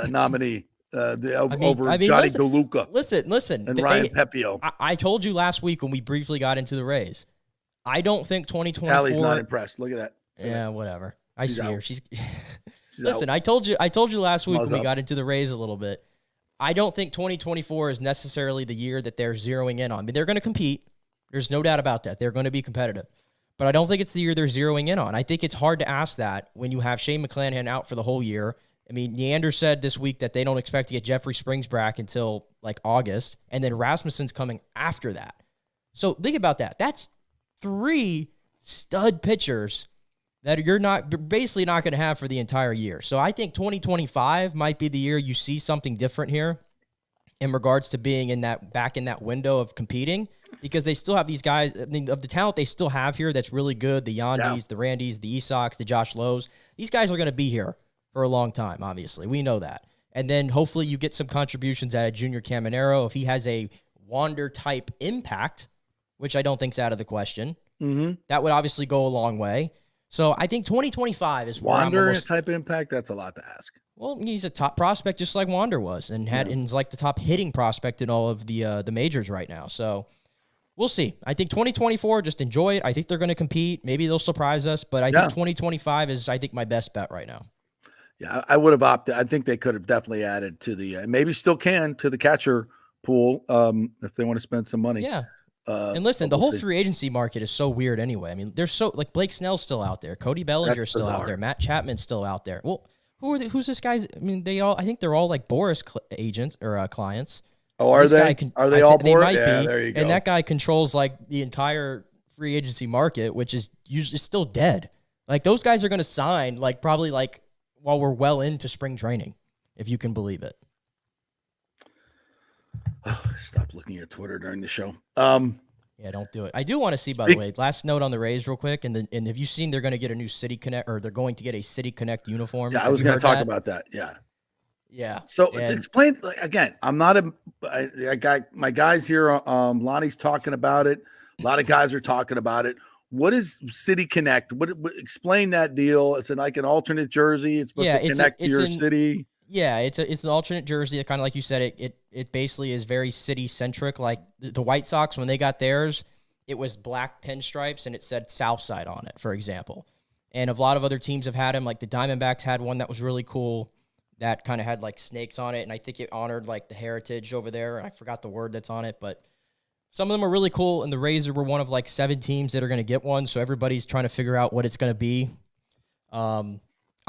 nominee. Over Johnny DeLuca. Listen. And Ryan Pepio. I told you last week when we briefly got into the Rays, I don't think 2024. Allie's not impressed. Look at that. Yeah, whatever. I see her. She's listen, I told you last week when we got into the Rays a little bit. I don't think 2024 is necessarily the year that they're zeroing in on. I mean, they're going to compete. There's no doubt about that. They're going to be competitive. But I don't think it's the year they're zeroing in on. I think it's hard to ask that when you have Shane McClanahan out for the whole year. I mean, Neander said this week that they don't expect to get Jeffrey Springs back until like August, and then Rasmussen's coming after that. So think about that. That's 3 stud pitchers that you're basically not going to have for the entire year. So I think 2025 might be the year you see something different here in regards to being back in that window of competing. because they still have these guys. I mean, of the talent they still have here that's really good, the Yandis, the Randys, the Esox, the Josh Lowe's, these guys are going to be here for a long time, obviously. We know that. And then hopefully you get some contributions out of Junior Caminero if he has a Wander-type impact, which I don't think's out of the question. Mm-hmm. That would obviously go a long way. So I think 2025 is where Wander-type impact, that's a lot to ask. Well, he's a top prospect just like Wander was and is like the top hitting prospect in all of the majors right now. So we'll see. I think 2024, just enjoy it. I think they're going to compete. Maybe they'll surprise us, but I think 2025 is, I think, my best bet right now. Yeah, I would have opted. I think they could have definitely added to the, maybe still can, to the catcher pool if they want to spend some money. Yeah. And listen, the whole free agency market is so weird anyway. I mean, there's so, like, Blake Snell's still out there. Cody Bellinger's still out there. Matt Chapman's still out there. Well, who's this guy's? I mean, I think they're all like Boris agents or clients. Oh, are they? Are they all Boris? They might be. There you go. And that guy controls like the entire free agency market, which is usually still dead. Like those guys are going to sign like probably like while we're well into spring training, if you can believe it. Oh, stop looking at Twitter during the show. Yeah, don't do it. I do want to see, by the way, last note on the Rays real quick. And have you seen they're going to get a new City Connect, or they're going to get a City Connect uniform? Yeah, I was going to talk about that. Yeah. Yeah. So it's explained, like, again, I'm not I got my guys here. Lonnie's talking about it. A lot of guys are talking about it. What is City Connect? What explain that deal? It's like an alternate jersey. It's supposed to connect to your city. Yeah, it's an alternate jersey. Kind of like you said, it basically is very city centric. Like the White Sox, when they got theirs, it was black pinstripes and it said Southside on it, for example. And a lot of other teams have had them. Like the Diamondbacks had one that was really cool that kind of had like snakes on it, and I think it honored like the heritage over there. I forgot the word that's on it, but some of them are really cool. And the Rays were one of like 7 teams that are going to get one, so everybody's trying to figure out what it's going to be.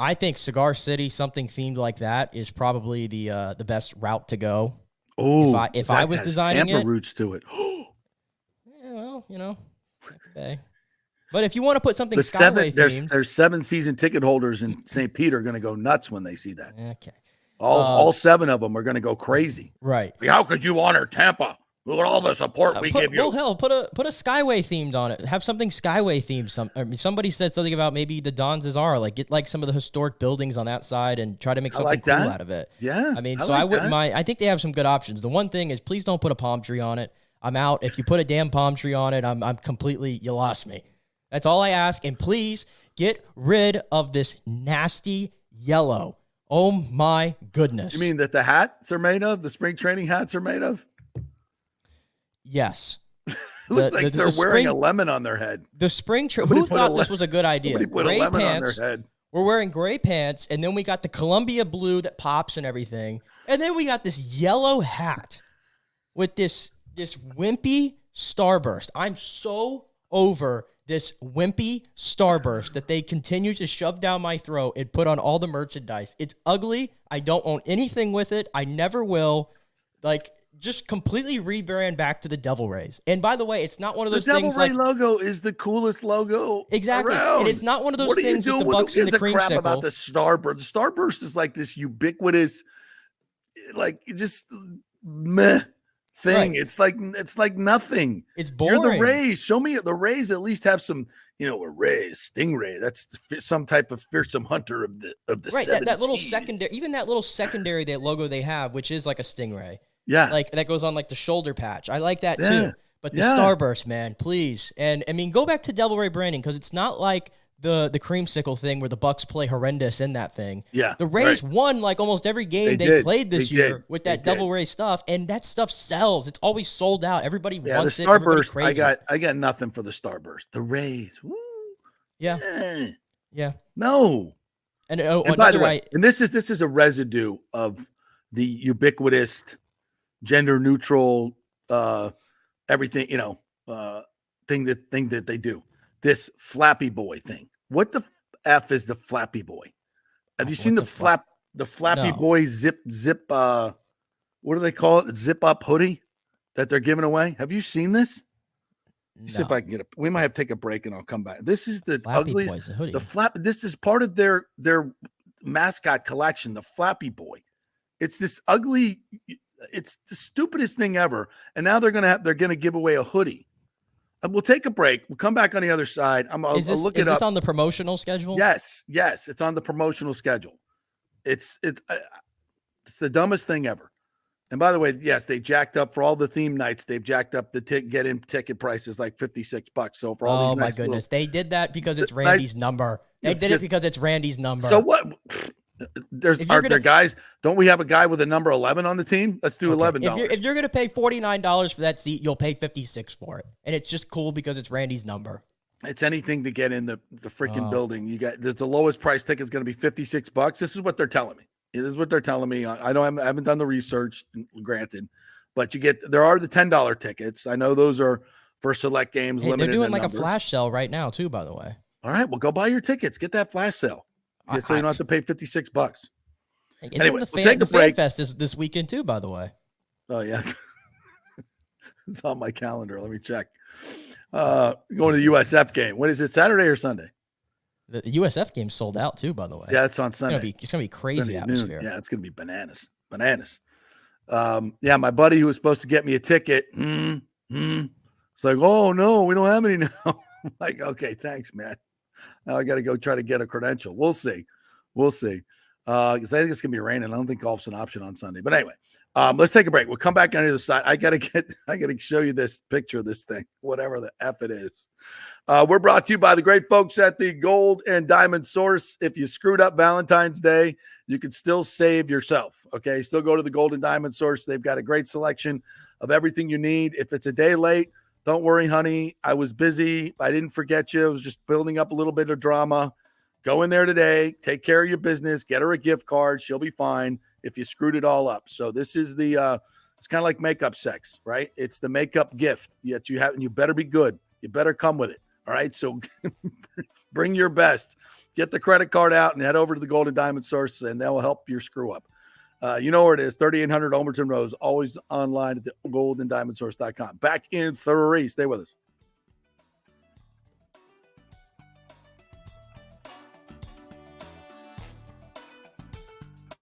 I think Cigar City, something themed like that, is probably the best route to go. Oh, if I was designing Tampa it, roots to it. Yeah, well, okay. But if you want to put something Skyway themed, there's 7 season ticket holders in St. Pete are going to go nuts when they see that. Okay, all 7 of them are going to go crazy. Right? Like, how could you honor Tampa? Look at all the support we give you. Well, hell, put a Skyway themed on it. Have something Skyway themed. Somebody said something about maybe the Don Cesar. Like get like some of the historic buildings on that side and try to make something cool out of it. Yeah, I mean, I wouldn't mind. I think they have some good options. The one thing is, please don't put a palm tree on it. I'm out. If you put a damn palm tree on it, I'm completely. You lost me. That's all I ask. And please get rid of this nasty yellow. Oh my goodness. You mean that the hats are made of? The spring training hats are made of? Yes. Looks like they're wearing a lemon on their head. The spring who thought this was a good idea? Put gray a lemon pants on their head. We're wearing gray pants, and then we got the Columbia blue that pops and everything. And then we got this yellow hat with this wimpy starburst. I'm so over this wimpy starburst that they continue to shove down my throat and put on all the merchandise. It's ugly. I don't own anything with it. I never will. Like, just completely rebrand back to the Devil Rays. And by the way, it's not one of those things like... The Devil Ray logo is the coolest logo exactly around. And it's not one of those things with the Bucks and the creamsicle. Crap about the Starburst. The Starburst is like this ubiquitous, like, just meh thing. Right. It's like nothing. It's boring. You're the Rays. Show me the Rays at least have some, a Rays, Stingray. That's some type of fearsome hunter of the right. 70s. That little secondary, even that little secondary that logo they have, which is like a Stingray. Yeah. Like that goes on like the shoulder patch. I like that too. But the Starburst, man, please. And I mean, go back to Devil Ray branding, because it's not like the creamsicle thing where the Bucks play horrendous in that thing. Yeah. The Rays won like almost every game they played this year with that Devil Ray stuff, and that stuff sells. It's always sold out. Everybody wants the it. Starburst, I got nothing for the Starburst. The Rays. Woo. Yeah. Yeah. No. And by the way, and this is a residue of the ubiquitous gender neutral everything, thing that they do. This Flappy Boy thing. What the F is the Flappy Boy? Have you seen the Flappy Boy zip what do they call it? Zip up hoodie that they're giving away? Have you seen this? No. See if I can get it. We might have to take a break and I'll come back. This is the Flappy ugliest hoodie. This is part of their mascot collection, the Flappy Boy. It's this ugly, It's the stupidest thing ever. And now they're gonna give away a hoodie. We'll take a break. We'll come back on the other side. I'll look it up. Is this on the promotional schedule? Yes, it's on the promotional schedule. It's the dumbest thing ever. And by the way, yes, they jacked up for all the theme nights. They've jacked up the get-in ticket prices like $56. So for all these, my goodness, they did that because it's Randy's number. They did it because it's Randy's number. So what? Are there guys? Don't we have a guy with a number 11 on the team? Let's do $11. If you're going to pay $49 for that seat, you'll pay $56 for it, and it's just cool because it's Randy's number. It's anything to get in the freaking building. You got the lowest price ticket is going to be $56. This is what they're telling me. This is what they're telling me. I know I haven't done the research, granted, but there are the $10 tickets. I know those are for select games. Hey, they're doing like numbers. A flash sale right now too, by the way. All right, well, go buy your tickets. Get that flash sale. So you don't have to pay $56. Anyway, the Fan Fest this weekend too, by the way. Oh yeah, it's on my calendar. Let me check. Going to the USF game. What is it? Saturday or Sunday? The USF game sold out too, by the way. Yeah, it's on Sunday. It's gonna be crazy Sunday atmosphere. Yeah, it's gonna be bananas. Yeah, my buddy who was supposed to get me a ticket. It's like, oh no, we don't have any now. I'm like, okay, thanks, man. Now I got to go try to get a credential. We'll see. Because I think it's gonna be raining. I don't think golf's an option on Sunday. But anyway, let's take a break. We'll come back on the other side. I gotta show you this picture of this thing, whatever the F it is. We're brought to you by the great folks at the Gold and Diamond Source. If you screwed up Valentine's Day, you can still save yourself. Okay, still go to the Gold and Diamond Source. They've got a great selection of everything you need. If it's a day late, don't worry, honey. I was busy. I didn't forget you. I was just building up a little bit of drama. Go in there today. Take care of your business. Get her a gift card. She'll be fine if you screwed it all up. So this is it's kind of like makeup sex, right? It's the makeup gift. Yet you better be good. You better come with it. All right. So bring your best. Get the credit card out and head over to the Gold and Diamond Source, and that will help your screw up. You know where it is, 3800 Omerton Road, always online at the goldanddiamondsource.com. Back in 3. Stay with us.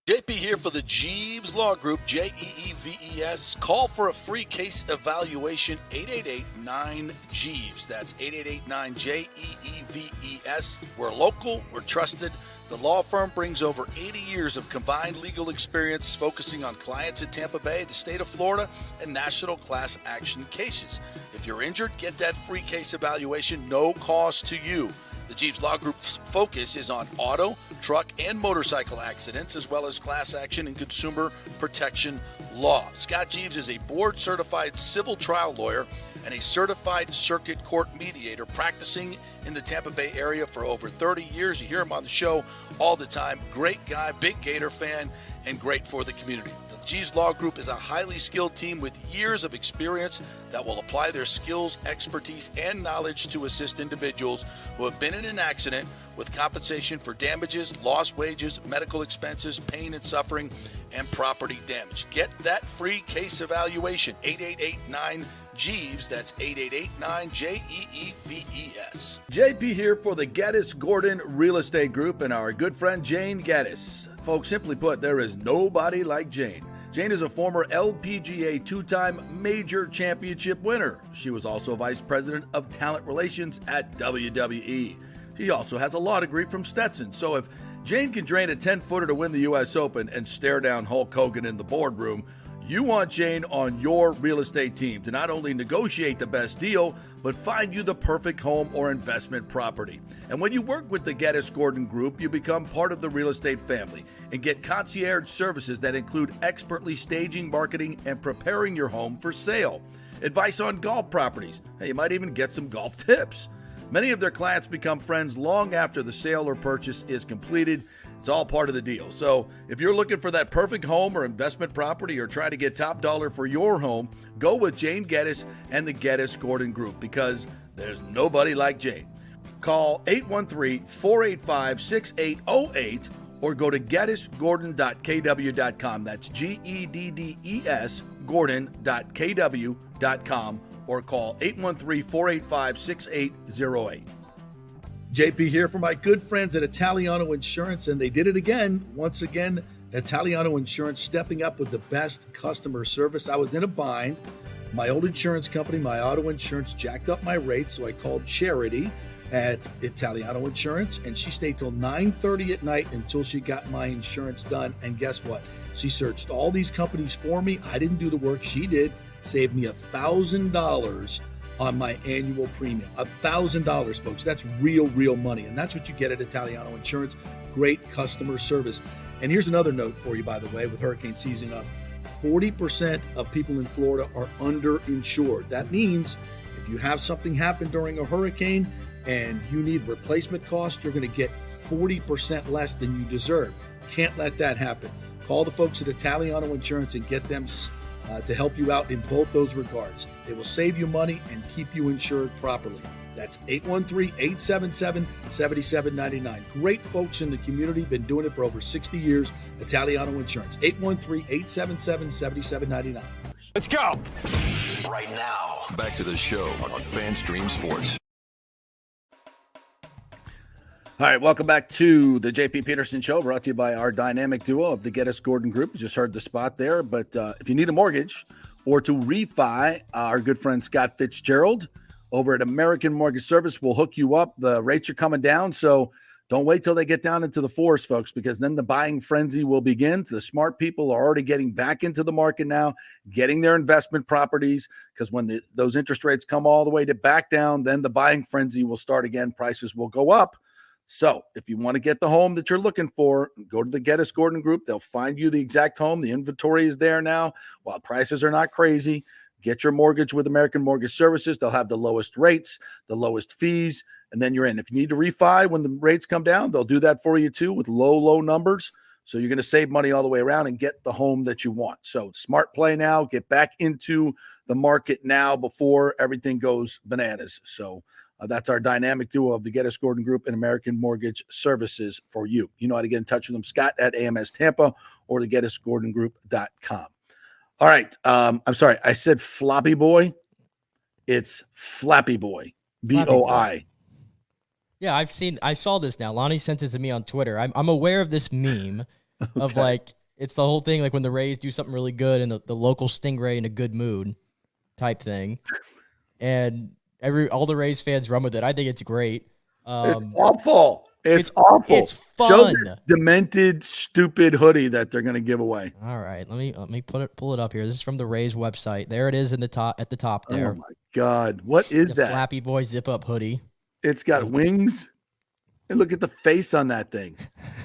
JP here for the Jeeves Law Group, Jeeves. Call for a free case evaluation, 888-9-JEEVES. That's 888-9-JEEVES. We're local, we're trusted. The law firm brings over 80 years of combined legal experience focusing on clients in Tampa Bay, the state of Florida, and national class action cases. If you're injured, get that free case evaluation, no cost to you. The Jeeves Law Group's focus is on auto, truck, and motorcycle accidents, as well as class action and consumer protection law. Scott Jeeves is a board-certified civil trial lawyer and a certified circuit court mediator practicing in the Tampa Bay area for over 30 years. You hear him on the show all the time. Great guy, big Gator fan, and great for the community. The Jeeves Law Group is a highly skilled team with years of experience that will apply their skills, expertise, and knowledge to assist individuals who have been in an accident with compensation for damages, lost wages, medical expenses, pain and suffering, and property damage. Get that free case evaluation, 888-9-JEEVES. That's 888-9-JEEVES. JP here for the Gaddis Gordon Real Estate Group and our good friend Jane Gaddis. Folks, simply put, there is nobody like Jane. Jane is a former LPGA 2-time major championship winner. She was also vice president of talent relations at WWE. She also has a law degree from Stetson. So if Jane can drain a 10-footer to win the U.S. Open and stare down Hulk Hogan in the boardroom, you want Jane on your real estate team to not only negotiate the best deal, but find you the perfect home or investment property. And when you work with the Gaddis Gordon Group, you become part of the real estate family and get concierge services that include expertly staging, marketing, and preparing your home for sale. Advice on golf properties. Hey, you might even get some golf tips. Many of their clients become friends long after the sale or purchase is completed. It's all part of the deal. So if you're looking for that perfect home or investment property or trying to get top dollar for your home, go with Jane Gaddis and the Gaddis Gordon Group, because there's nobody like Jane. Call 813-485-6808 or go to gaddisgordon.kw.com. That's GEDDES Gordon.kw.com or call 813-485-6808. JP here for my good friends at Italiano Insurance, and they did it again. Once again, Italiano Insurance stepping up with the best customer service. I was in a bind. My old insurance company, my auto insurance, jacked up my rates, so I called Charity at Italiano Insurance, and she stayed till 9:30 at night until she got my insurance done. And guess what? She searched all these companies for me. I didn't do the work. She did. Saved me $1,000 on my annual premium. $1,000, folks. That's real money. And that's what you get at Italiano Insurance. Great customer service. And here's another note for you, by the way, with hurricane season up. 40% of people in Florida are underinsured. That means if you have something happen during a hurricane and you need replacement costs, you're going to get 40% less than you deserve. Can't let that happen. Call the folks at Italiano Insurance and get them to help you out in both those regards. They will save you money and keep you insured properly. That's 813-877-7799. Great folks in the community, been doing it for over 60 years. Italiano Insurance, 813-877-7799. Let's go. Right now. Back to the show on FanStream Sports. All right, welcome back to the JP Peterson Show, brought to you by our dynamic duo of the Geddes Gordon Group. You just heard the spot there, but if you need a mortgage or to refi, our good friend Scott Fitzgerald over at American Mortgage Service will hook you up. The rates are coming down, so don't wait till they get down into the fours, folks, because then the buying frenzy will begin. The smart people are already getting back into the market now, getting their investment properties, because when those interest rates come all the way to back down, then the buying frenzy will start again. Prices will go up. So if you want to get the home that you're looking for, go to the Geddes Gordon Group. They'll find you the exact home. The inventory is there now. While prices are not crazy, get your mortgage with American Mortgage Services. They'll have the lowest rates, the lowest fees, and then you're in. If you need to refi when the rates come down, they'll do that for you too with low numbers. So you're going to save money all the way around and get the home that you want. So smart play now. Get back into the market now before everything goes bananas. So that's our dynamic duo of the Geddes Gordon Group and American Mortgage Services for you. You know how to get in touch with them, Scott at AMS Tampa or the GeddesGordonGroup.com. All right. I'm sorry. I said floppy boy. It's Flappy Boy. BOI. Yeah, I saw this now. Lonnie sent it to me on Twitter. I'm aware of this meme of like, it's the whole thing, like when the Rays do something really good and the local Stingray in a good mood type thing. And all the Rays fans run with it. I think it's great. It's awful. It's awful. It's fun. Show this demented, stupid hoodie that they're going to give away. All right, let me pull it up here. This is from the Rays website. There it is at the top there. Oh my God, what is that? Flappy Boy zip up hoodie. It's got wings. And look at the face on that thing.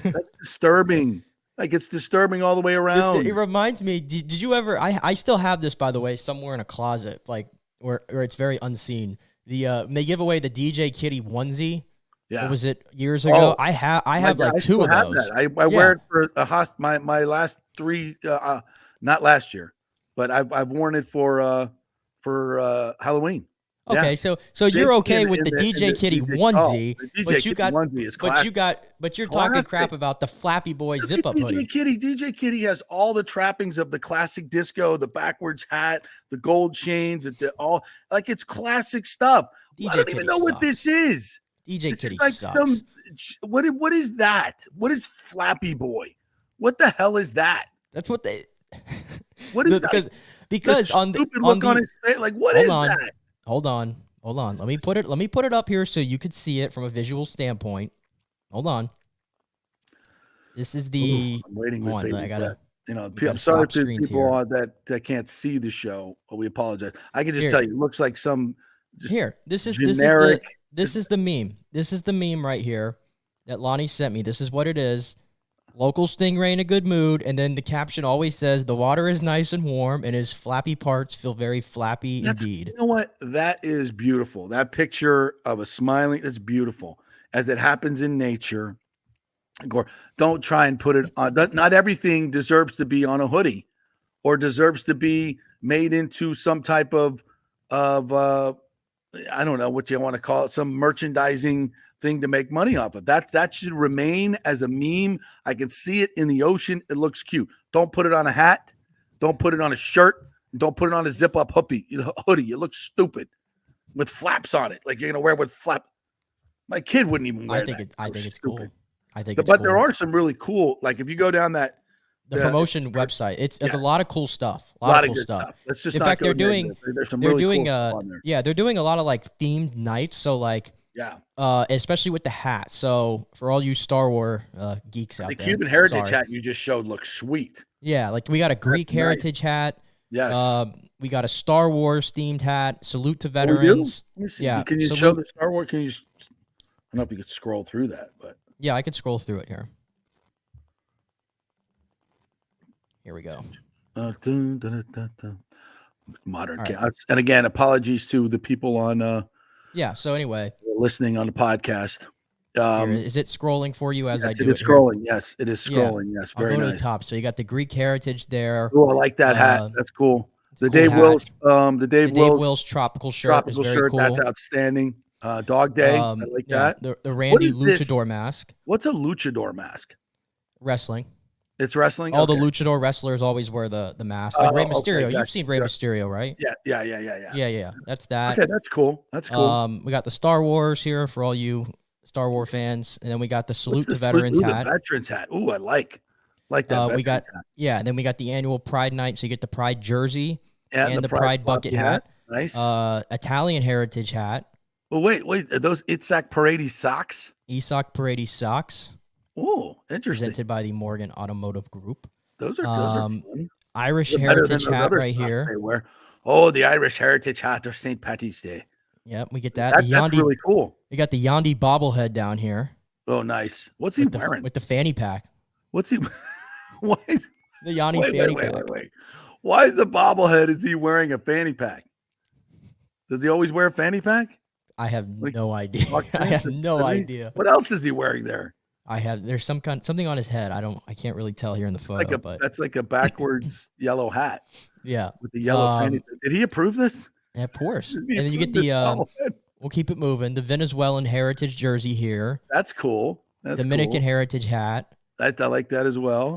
That's disturbing. Like, it's disturbing all the way around. It reminds me. Did you ever? I still have this, by the way, somewhere in a closet, like where it's very unseen. They give away the DJ Kitty onesie. Yeah. What was it years ago? I have like two of those. That. I wear it for my last three, not last year, but I've worn it for Halloween. Okay, yeah. so you're okay with the DJ Kitty onesie, but you're talking crap about the Flappy Boy zip up hoodie. DJ Kitty has all the trappings of the classic disco, the backwards hat, the gold chains, it's classic stuff. I don't even know what this is. DJ Kitty sucks. What is that? What is Flappy Boy? What the hell is that? That's what they. What is that? Because on his face, like what is that? Hold on. Let me put it up here so you could see it from a visual standpoint. Hold on. This is the. I'm waiting. I gotta. I'm sorry to people that can't see the show. We apologize. I can just tell you, it looks like some. This is generic. This is the meme. This is the meme right here that Lonnie sent me. This is what it is. Local Stingray in a good mood, and then the caption always says, the water is nice and warm, and his flappy parts feel very flappy indeed. You know what? That is beautiful. That picture of a smiling, that's beautiful. As it happens in nature, don't try and put it on. Not everything deserves to be on a hoodie or deserves to be made into some type of I don't know what you want to call it, some merchandising thing to make money off of. That should remain as a meme. I can see it in the ocean. It looks cute. Don't put it on a hat. Don't put it on a shirt. Don't put it on a zip-up hoodie. It looks stupid with flaps on it. Like you're gonna wear it with flap. My kid wouldn't even wear that. I think it's cool. But there are some really cool. Like if you go down that the promotion website. It's a lot of cool stuff. A lot of cool stuff. Let's just in not fact, go they're doing negative. There's some they're really doing cool stuff on there. yeah, they're doing a lot of like themed nights. So like especially with the hat. So for all you Star Wars geeks out the there, Cuban heritage hat you just showed looks sweet. Yeah, like we got a Greek heritage hat. Yes. We got a Star Wars themed hat. Salute to veterans. Yeah. Can you show the Star Wars? I don't know if you could scroll through that, but yeah, I could scroll through it here. Here we go. Modern cats. And again, apologies to the people on so anyway, listening on the podcast. Is it scrolling for you as I do it? It's scrolling. Yes, it is scrolling. Yes, very I'll go nice. to the top. So you got the Greek heritage there. Oh, I like that hat. That's cool. The Dave Wills, Dave Wills tropical shirt is very cool. That's outstanding. Dog Day. I like that. The Randy Luchador mask. What's a luchador mask? Wrestling. It's wrestling. All the luchador wrestlers always wear the mask. Like Rey Mysterio. You've seen Rey Mysterio, right? Yeah. That's that. Okay, that's cool. That's cool. We got the Star Wars here for all you Star Wars fans, and then we got the Salute to Veterans hat. The veterans hat. Ooh, I like that. We got hat. and then we got the annual Pride Night, so you get the Pride jersey and the Pride bucket hat. Nice. Italian heritage hat. Well, wait, are those Itzhak Paredes socks? Itzhak Paredes socks. Oh, interesting. Presented by the Morgan Automotive Group. Those are fun. Irish heritage hat right here. Oh, the Irish heritage hat of St. Patty's Day. Yep, we get that. That's really cool. We got the Yandi bobblehead down here. Oh, nice. What's he wearing? With the fanny pack. What's he? Why is the Yanni fanny pack? Wait. Why is the bobblehead? Is he wearing a fanny pack? Does he always wear a fanny pack? I have no idea. I have no idea. What else is he wearing there? There's something on his head. I can't really tell here in the photo. That's like a backwards yellow hat. Yeah. With the yellow fanny. Did he approve this? Yeah, of course. And then you get the we'll keep it moving. The Venezuelan heritage jersey here. That's cool. Dominican heritage hat. I like that as well.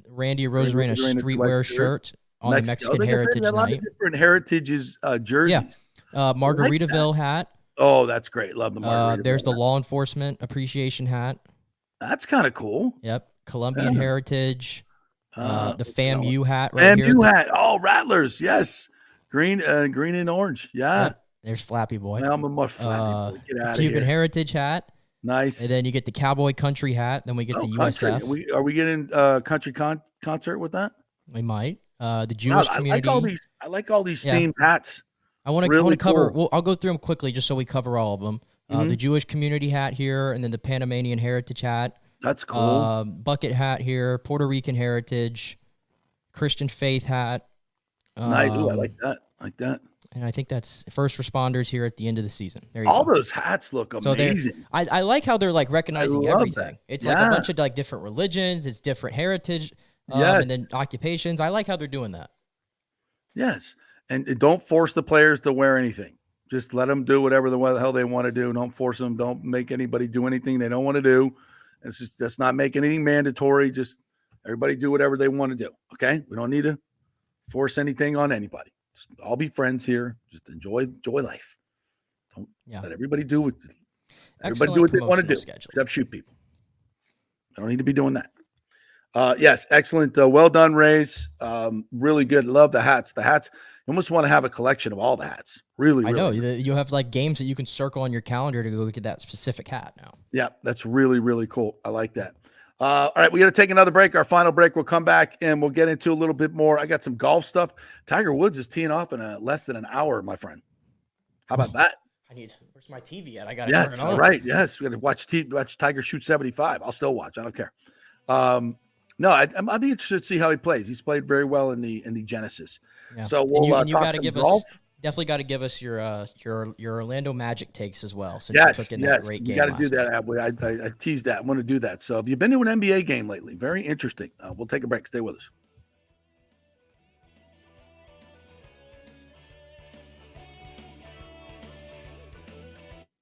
Randy Rosarena streetwear shirt on the Mexican heritage night. A lot of different heritages jerseys. Yeah. Margaritaville hat. Oh, that's great. Love the Margaritaville. There's the law enforcement appreciation hat. That's kind of cool. Yep. Colombian heritage. The FAMU hat right here. FAMU hat. Oh, Rattlers. Yes. Green and orange. Yeah. Yep. There's Flappy Boy. I'm a much Flappy Boy. Get out of Cuban here. heritage hat. Nice. And then you get the Cowboy Country hat. Then we get the USF. Are we getting country concert with that? We might. The Jewish community. I like all these themed hats. I want to cover. Well, I'll go through them quickly just so we cover all of them. The Jewish community hat here, and then the Panamanian heritage hat. That's cool. Bucket hat here, Puerto Rican heritage, Christian faith hat. Nice. Ooh, I like that. And I think that's first responders here at the end of the season. There you go. All go. those hats look amazing. So I like how they're like recognizing everything. It's like a bunch of like different religions. It's different heritage. And then occupations. I like how they're doing that. Yes. And don't force the players to wear anything. Just let them do whatever the hell they want to do. Don't force them. Don't make anybody do anything they don't want to do. Let's not make anything mandatory. Just everybody do whatever they want to do. Okay? We don't need to force anything on anybody. Just all be friends here. Just enjoy life. Don't let everybody do what they want to do. Except shoot people. I don't need to be doing that. Yes, excellent. Well done, Rays. Really good. Love the hats. The hats. You almost want to have a collection of all the hats. Really, I know. Really. You have like games that you can circle on your calendar to go get that specific hat now. Yeah, that's really, really cool. I like that. All right, we got to take another break. Our final break. We'll come back and we'll get into a little bit more. I got some golf stuff. Tiger Woods is teeing off in less than an hour, my friend. How about that? Where's my TV at? I got to turn it on. Right. Yes, we got to watch Tiger shoot 75. I'll still watch. I don't care. No, I'd be interested to see how he plays. He's played very well in the Genesis. Yeah. So we'll you got to give us definitely got to give us your Orlando Magic takes as well. Since you took in that great game. You got to do that. I teased that. I want to do that. So if you've been to an NBA game lately, very interesting. We'll take a break. Stay with us.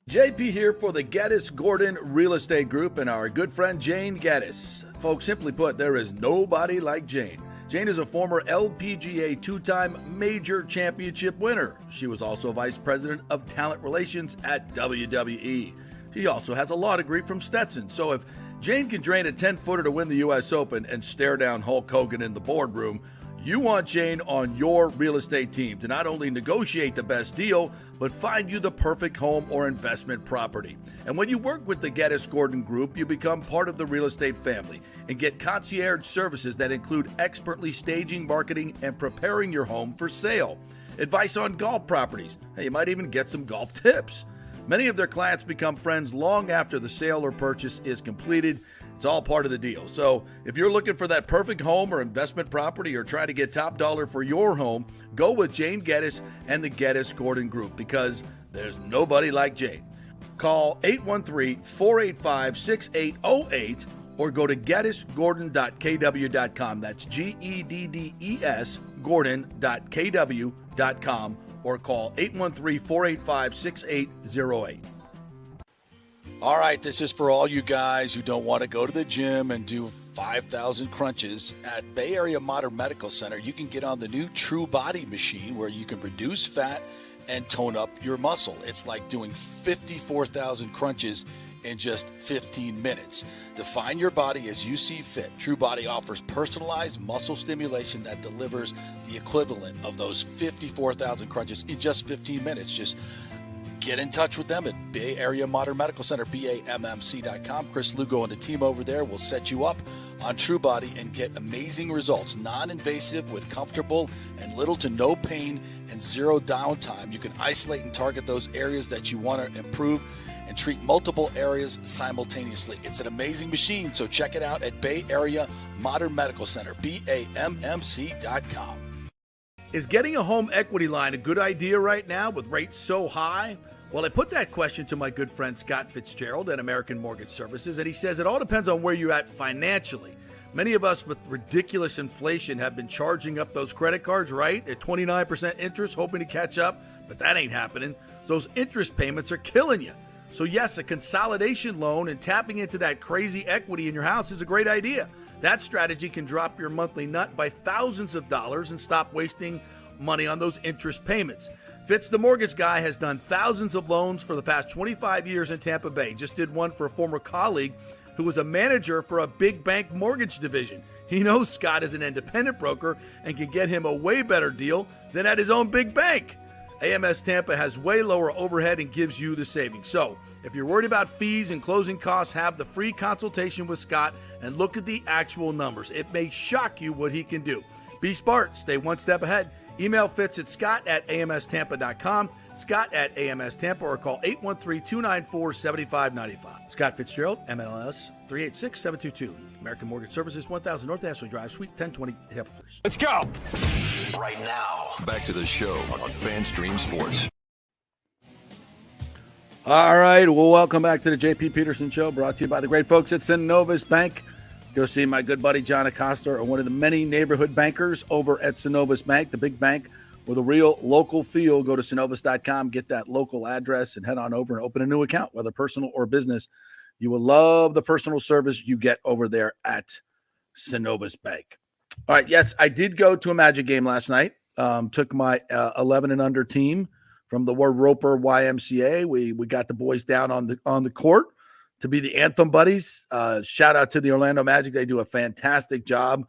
JP here for the Geddes Gordon Real Estate Group and our good friend Jane Geddes. Folks, simply put, there is nobody like Jane. Jane is a former LPGA two-time major championship winner. She was also vice president of talent relations at WWE. She also has a law degree from Stetson. So if Jane can drain a 10-footer to win the U.S. Open and stare down Hulk Hogan in the boardroom. You want Jane on your real estate team to not only negotiate the best deal, but find you the perfect home or investment property. And when you work with the Geddes Gordon Group, you become part of the real estate family and get concierge services that include expertly staging, marketing, and preparing your home for sale. Advice on golf properties. Hey, you might even get some golf tips. Many of their clients become friends long after the sale or purchase is completed. It's all part of the deal. So if you're looking for that perfect home or investment property or trying to get top dollar for your home, go with Jane Geddes and the Geddes Gordon Group because there's nobody like Jane. Call 813-485-6808 or go to geddesgordon.kw.com. That's GEDDES Gordon.kw.com or call 813-485-6808. All right, this is for all you guys who don't want to go to the gym and do 5,000 crunches. At Bay Area Modern Medical Center, you can get on the new True Body machine where you can reduce fat and tone up your muscle. It's like doing 54,000 crunches in just 15 minutes. Define your body as you see fit. True Body offers personalized muscle stimulation that delivers the equivalent of those 54,000 crunches in just 15 minutes. Just get in touch with them at Bay Area Modern Medical Center, BAMMC.com. Chris Lugo and the team over there will set you up on True Body and get amazing results. Non-invasive with comfortable and little to no pain and zero downtime. You can isolate and target those areas that you want to improve and treat multiple areas simultaneously. It's an amazing machine, so check it out at Bay Area Modern Medical Center, BAMMC.com. Is getting a home equity line a good idea right now with rates so high? Well, I put that question to my good friend Scott Fitzgerald at American Mortgage Services, and he says it all depends on where you're at financially. Many of us with ridiculous inflation have been charging up those credit cards, right? At 29% interest, hoping to catch up, but that ain't happening. Those interest payments are killing you. So yes, a consolidation loan and tapping into that crazy equity in your house is a great idea. That strategy can drop your monthly nut by thousands of dollars and stop wasting money on those interest payments. Fitz, the mortgage guy, has done thousands of loans for the past 25 years in Tampa Bay. Just did one for a former colleague who was a manager for a big bank mortgage division. He knows Scott is an independent broker and can get him a way better deal than at his own big bank. AMS Tampa has way lower overhead and gives you the savings. So if you're worried about fees and closing costs, have the free consultation with Scott and look at the actual numbers. It may shock you what he can do. Be smart. Stay one step ahead. Email Fitz at scott@amstampa.com, scott@amstampa, or call 813-294-7595. Scott Fitzgerald, MLS 386-722. American Mortgage Services, 1000 North Ashley Drive, Suite 1020, Tampa, Florida. Let's go. Right now, back to the show on FanStream Sports. All right, well, welcome back to the JP Peterson Show, brought to you by the great folks at Synovus Bank. Go see my good buddy John Acosta, one of the many neighborhood bankers over at Synovus Bank, the big bank with a real local feel. Go to synovus.com, get that local address, and head on over and open a new account, whether personal or business. You will love the personal service you get over there at Synovus Bank. All right, yes, I did go to a Magic game last night. Took my 11 and under team from the Ward Roper YMCA. We got the boys down on the court to be the anthem buddies. Shout out to the Orlando Magic. They do a fantastic job.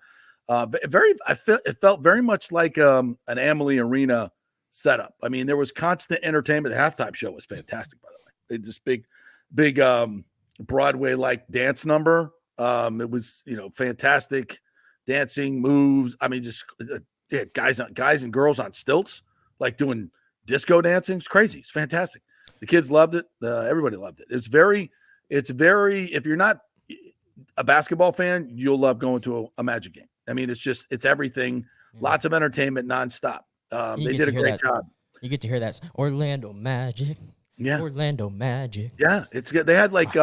It felt very much like an Amalie Arena setup. I mean, there was constant entertainment. The halftime show was fantastic, by the way. They just big Broadway-like dance number. It was, fantastic dancing moves. I mean, just guys and girls on stilts, like doing disco dancing. It's crazy. It's fantastic. The kids loved it. Everybody loved it. It's very, if you're not a basketball fan, you'll love going to a Magic game. I mean, it's everything. Lots of entertainment nonstop. They did a great job. You get to hear that Orlando Magic. Yeah. Orlando Magic. Yeah, it's good. They had like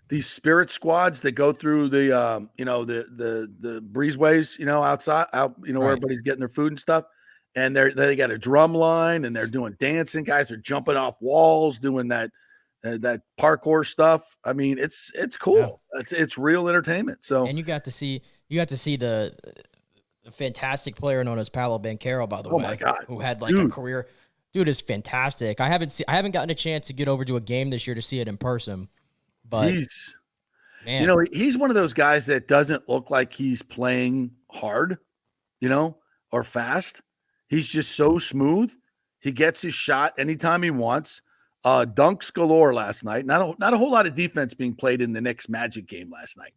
these spirit squads that go through the the breezeways, outside, where everybody's getting their food and stuff. And they got a drum line and they're doing dancing. Guys are jumping off walls, doing that parkour stuff. I mean, it's cool. Yeah. It's real entertainment. So, and you got to see the fantastic player known as Paolo Banchero, by the way. Oh my God. Who had a career. Dude is fantastic. I haven't gotten a chance to get over to a game this year to see it in person, but Man. You know, he's one of those guys that doesn't look like he's playing hard, you know, or fast. He's just so smooth. He gets his shot anytime he wants. Dunks galore last night. Not a whole lot of defense being played in the Knicks Magic game last night.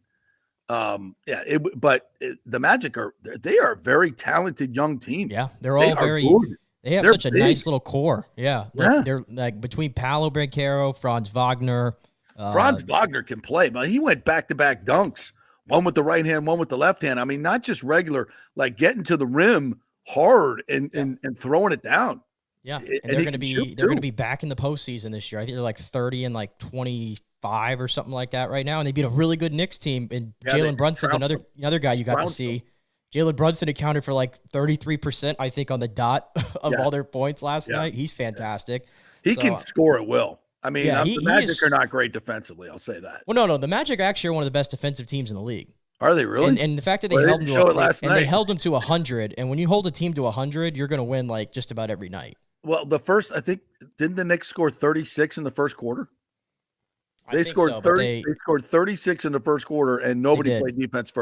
The Magic are a very talented young team. Yeah, they're all good. They have such a nice little core. Yeah. They're like between Paolo Banchero, Franz Wagner. Franz Wagner can play, but he went back-to-back dunks, one with the right hand, one with the left hand. I mean, not just regular, like getting to the rim hard and throwing it down. Yeah, and they're going to be back in the postseason this year. I think they're like 30 and like 25 or something like that right now, and they beat a really good Knicks team. And Jalen Brunson's another guy you got to see. Jalen Brunson accounted for like 33%, I think, on the dot of all their points last night. He's fantastic. He can score at will. I mean, the Magic are not great defensively. I'll say that. Well, no, the Magic actually are one of the best defensive teams in the league. Are they really? And the fact that they held them to 100, and when you hold a team to 100, you're going to win like just about every night. Well, I think, didn't the Knicks score 36 in the first quarter? They scored 30. They scored 36 in the first quarter, and nobody played defense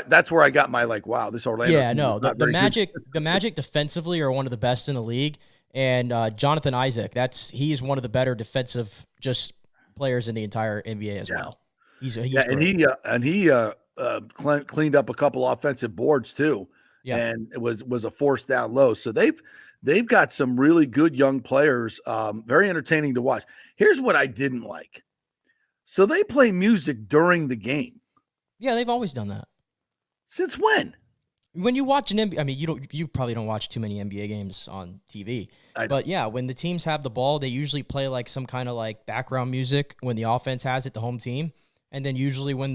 that's where I got my like, wow, this Orlando. Yeah, no, the Magic defensively are one of the best in the league, and Jonathan Isaac, he's one of the better defensive just players in the entire NBA as well. He's great. and he cleaned up a couple offensive boards too, and it was a forced down low. So they've got some really good young players, very entertaining to watch. Here's what I didn't like. So they play music during the game. Yeah, they've always done that. Since when? When you watch an NBA, I mean, you probably don't watch too many NBA games on TV. But yeah, when the teams have the ball, they usually play like some kind of like background music when the offense has it, the home team. And then usually when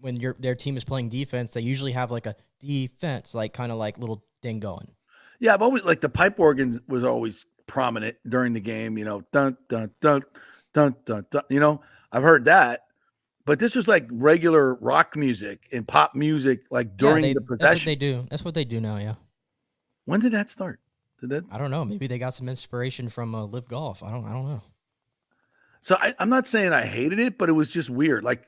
their team is playing defense, they usually have like a defense, like kind of like little thing going. Yeah, I've always like the pipe organ was always prominent during the game, you know, dun dun dun dun dun dun, you know. I've heard that, but this was like regular rock music and pop music, like during the possession. That's what they do. That's what they do now. Yeah. When did that start? I don't know. Maybe they got some inspiration from Live Golf. I don't know. So I'm not saying I hated it, but it was just weird. Like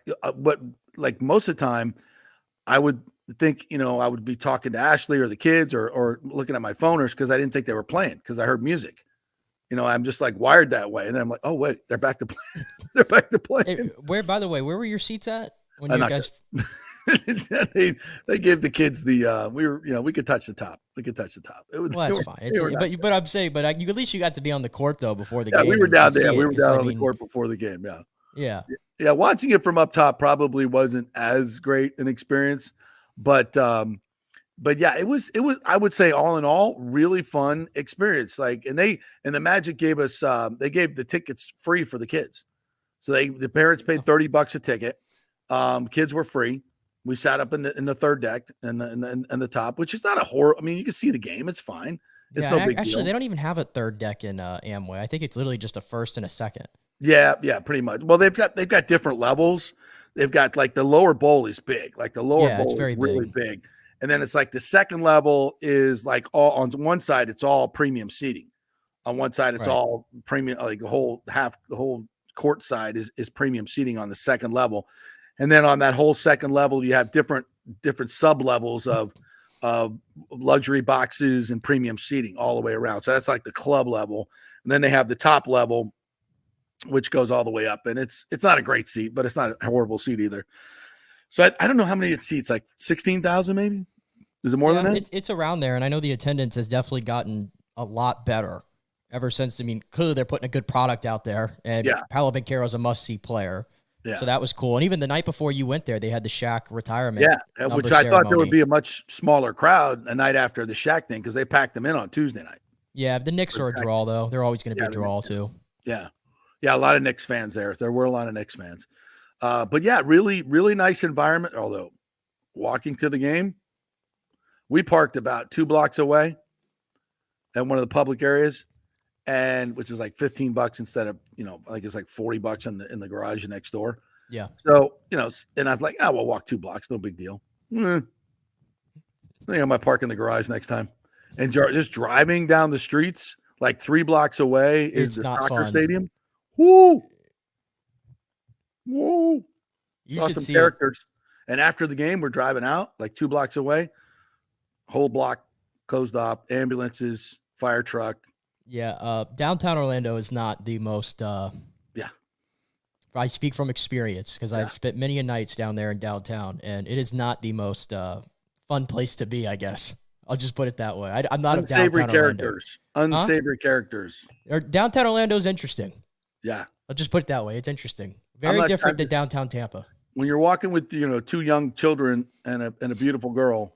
most of the time, I would think, you know, I would be talking to Ashley or the kids or looking at my phoners because I didn't think they were playing because I heard music. You know, I'm just like wired that way. And then I'm like, oh, wait, they're back to playing. They're back to playing. Hey, by the way, where were your seats at when you guys? they gave the kids we could touch the top. We could touch the top. That's fine. But I'm saying, at least you got to be on the court though before the game. Yeah, we were down there. We were down on the court before the game. Yeah. Yeah. Watching it from up top probably wasn't as great an experience, but yeah, it was, I would say all in all, really fun experience. Like, and the Magic gave us, they gave the tickets free for the kids. So the parents paid $30 a ticket. Kids were free. We sat up in the third deck and the top, which is not a horror. I mean, you can see the game. It's fine. It's no big deal. Actually, they don't even have a third deck in Amway. I think it's literally just a first and a second. Yeah, pretty much. Well, they've got different levels. They've got like the lower bowl is big. Like the lower bowl is really big. And then it's like the second level is like all on one side, it's all premium seating. On one side, it's all premium, like the whole court side is premium seating on the second level. And then on that whole second level, you have different sub levels of luxury boxes and premium seating all the way around. So that's like the club level. And then they have the top level, which goes all the way up. And it's not a great seat, but it's not a horrible seat either. So I don't know how many it seats, like 16,000 maybe? Is it more than that? It's around there, and I know the attendance has definitely gotten a lot better ever since. I mean, clearly they're putting a good product out there, and Paolo Banchero is a must-see player. Yeah. So that was cool. And even the night before you went there, they had the Shaq retirement. Yeah, which I thought there would be a much smaller crowd a night after the Shaq thing because they packed them in on Tuesday night. Yeah, the Knicks are a draw, though. They're always going to be a draw, too. Yeah, a lot of Knicks fans there. There were a lot of Knicks fans. But yeah, really, really nice environment. Although walking to the game, we parked about 2 blocks away at one of the public areas, and which is like $15 instead of, I think it's like $40 in the garage next door. Yeah. So, and I'm like, we'll walk 2 blocks, no big deal. I think I might park in the garage next time. And just driving down the streets, like 3 blocks away is the soccer stadium. Woo! Saw some characters. And after the game, we're driving out like 2 blocks away. Whole block closed off, ambulances, fire truck. Yeah, downtown Orlando is not the most. I speak from experience because I've spent many a nights down there in downtown, and it is not the most fun place to be. I guess I'll just put it that way. I'm not unsavory a downtown characters. Unsavory characters. Downtown Orlando is interesting. Yeah, I'll just put it that way. It's interesting. Very different than downtown Tampa. When you're walking with 2 young children and a beautiful girl,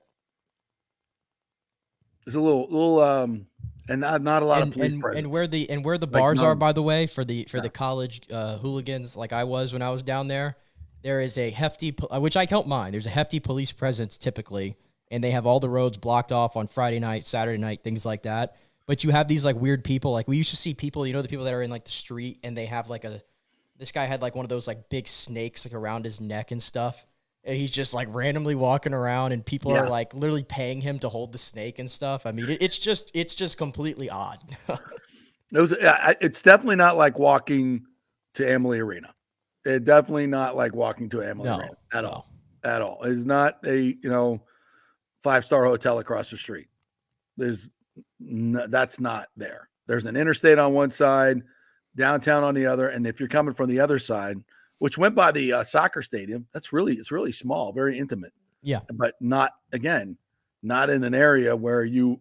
there's a little and not a lot of police presence. And where the bars are, by the way, for the college hooligans, like I was when I was down there, there is a hefty, which I don't mind. There's a hefty police presence typically, and they have all the roads blocked off on Friday night, Saturday night, things like that. But you have these like weird people, like we used to see people, the people that are in like the street, and they have like this guy had like one of those like big snakes like around his neck and stuff. And he's just like randomly walking around, and people are like literally paying him to hold the snake and stuff. I mean, it's just completely odd. It's definitely not like walking to Amalie Arena. It's definitely not like walking to Amalie Arena at all. At all. It's not a 5-star hotel across the street. That's not there. There's an interstate on one side, downtown on the other, and if you're coming from the other side, which went by the soccer stadium, it's really small, very intimate. Yeah, but not in an area where you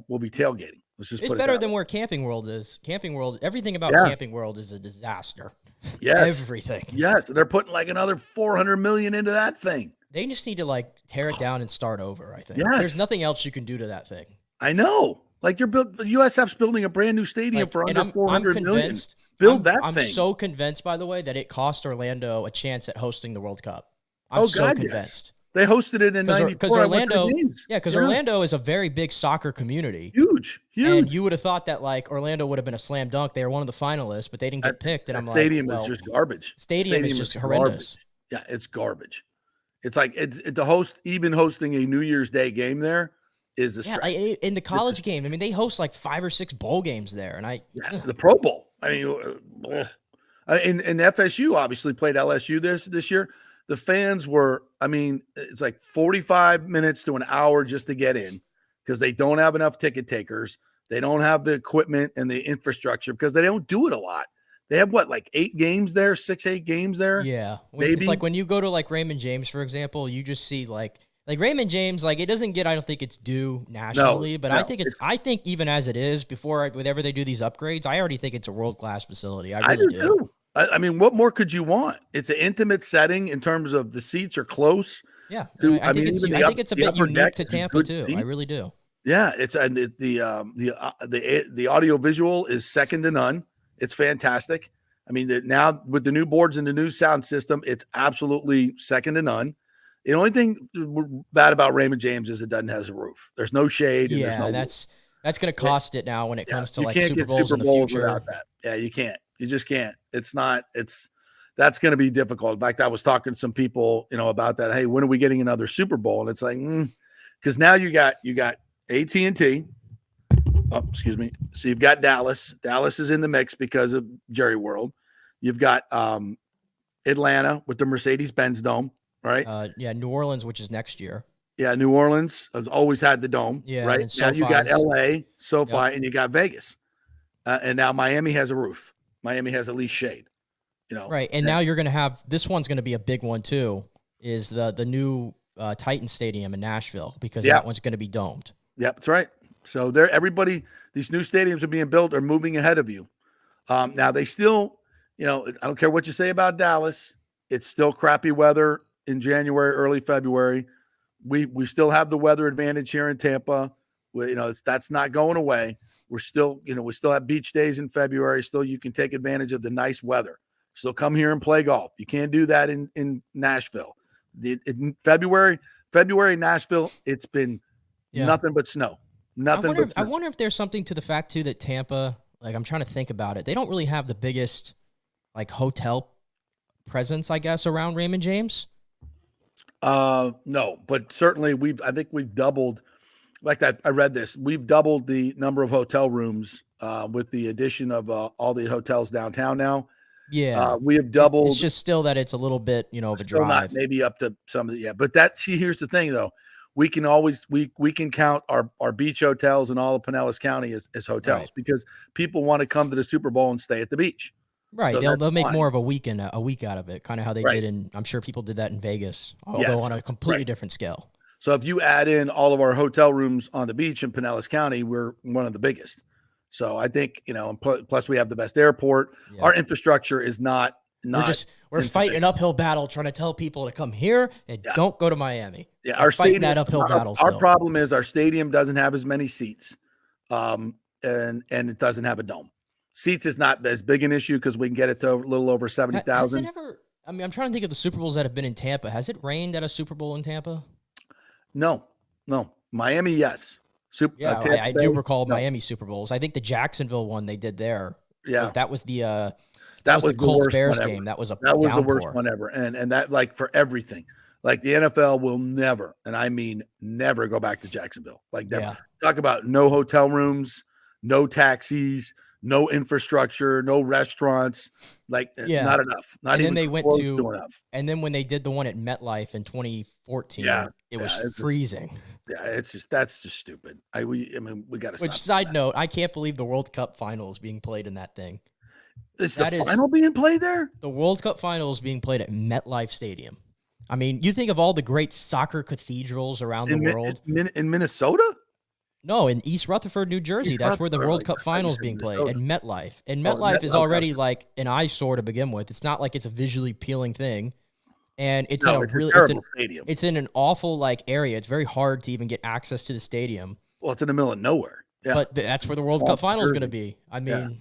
will be tailgating. It's better than where Camping World is. Camping World, everything about Camping World is a disaster. Yes, everything. Yes, they're putting like another $400 million into that thing. They just need to like tear it down and start over. I think. Yes. There's nothing else you can do to that thing. I know. Like USF's building a brand new stadium for under $400 million. Build that thing. I'm so convinced, by the way, that it cost Orlando a chance at hosting the World Cup. I'm so convinced. Yes. They hosted it in 94. Because Orlando is a very big soccer community. Huge. And you would have thought that like Orlando would have been a slam dunk. They were one of the finalists, but they didn't get picked. And I'm like, stadium is just garbage. Stadium is just horrendous. Garbage. Yeah, it's garbage. It's like even hosting a New Year's Day game there is a stretch. In the college game, I mean, they host like 5 or 6 bowl games there, and the Pro Bowl. I mean, and FSU obviously played LSU this year. The fans were, I mean, it's like 45 minutes to an hour just to get in because they don't have enough ticket takers. They don't have the equipment and the infrastructure because they don't do it a lot. They have like 8 games there, 8 games there. Yeah. It's like when you go to like Raymond James, for example, you just see like Raymond James, like it doesn't get, I don't think it's due nationally, but I think even as it is, whenever they do these upgrades, I already think it's a world-class facility. I really do. Too. I mean, what more could you want? It's an intimate setting in terms of the seats are close. Yeah. I think it's a bit unique to Tampa too. I really do. Yeah. It's the audio visual is second to none. It's fantastic. I mean, now with the new boards and the new sound system, it's absolutely second to none. The only thing bad about Raymond James is it doesn't have a roof. There's no shade. And there's no that's going to cost it now when it comes to like Super Bowls in the future. Without that. Yeah, you can't. You just can't. That's going to be difficult. In fact, I was talking to some people, about that. Hey, when are we getting another Super Bowl? And it's like, because now you got AT&T. Oh, excuse me. So you've got Dallas. Dallas is in the mix because of Jerry World. You've got Atlanta with the Mercedes-Benz Dome. Right. New Orleans, which is next year. Yeah, New Orleans has always had the dome. Yeah, right. Now you got LA, SoFi, and you got Vegas, and now Miami has a roof. Miami has at least shade. Right, and now you're going to have this one's going to be a big one too. Is the new Titan Stadium in Nashville because that one's going to be domed. Yep, that's right. So these new stadiums are being built are moving ahead of you. Now they still, I don't care what you say about Dallas, it's still crappy weather in January, early February. We still have the weather advantage here in Tampa. That's not going away. We're still, we still have beach days in February. Still, you can take advantage of the nice weather. Still come here and play golf. You can't do that in Nashville. In February, Nashville, it's been nothing but snow. I wonder if there's something to the fact too that Tampa, like I'm trying to think about it. They don't really have the biggest like hotel presence, I guess, around Raymond James. No, but certainly I think we've doubled like that. I read this. We've doubled the number of hotel rooms with the addition of all the hotels downtown now. Yeah. We have doubled. It's just still that it's a little bit, of a still drive. not maybe up to some of the, but here's the thing though. We can always, we can count our beach hotels and all of Pinellas County as hotels because people want to come to the Super Bowl and stay at the beach. Right. So They'll make more of a week out of it, kind of how they did I'm sure people did that in Vegas, although on a completely different scale. So if you add in all of our hotel rooms on the beach in Pinellas County, we're one of the biggest. So I think, and plus we have the best airport. Yeah. Our infrastructure is not we're fighting an uphill battle trying to tell people to come here and don't go to Miami. Yeah, our stadium, that uphill battle. Our problem is our stadium doesn't have as many seats, and it doesn't have a dome. Seats is not as big an issue because we can get it to a little over 70,000. I'm trying to think of the Super Bowls that have been in Tampa. Has it rained at a Super Bowl in Tampa? No. Miami, yes. I do recall Miami Super Bowls. I think the Jacksonville one they did there. Yeah, that was the Colts Bears game. That was the worst one ever, and that like for everything. Like the NFL will never, and I mean never, go back to Jacksonville. Like never. Yeah. Talk about no hotel rooms, no taxis, no infrastructure, no restaurants. Like not enough. Not and even then they went to enough. And then when they did the one at MetLife in 2014, it was freezing. That's just stupid. We got to. Which side note, I can't believe the World Cup final is being played in that thing. Is the final being played there? The World Cup final is being played at MetLife Stadium. I mean, you think of all the great soccer cathedrals around the world. In Minnesota? No, in East Rutherford, New Jersey. That's where the World Cup final is being played, at MetLife. And MetLife is already like an eyesore to begin with. It's not like it's a visually appealing thing. And it's stadium. It's in an awful area. It's very hard to even get access to the stadium. Well, it's in the middle of nowhere. Yeah. But that's where the World Cup final is going to be. I mean,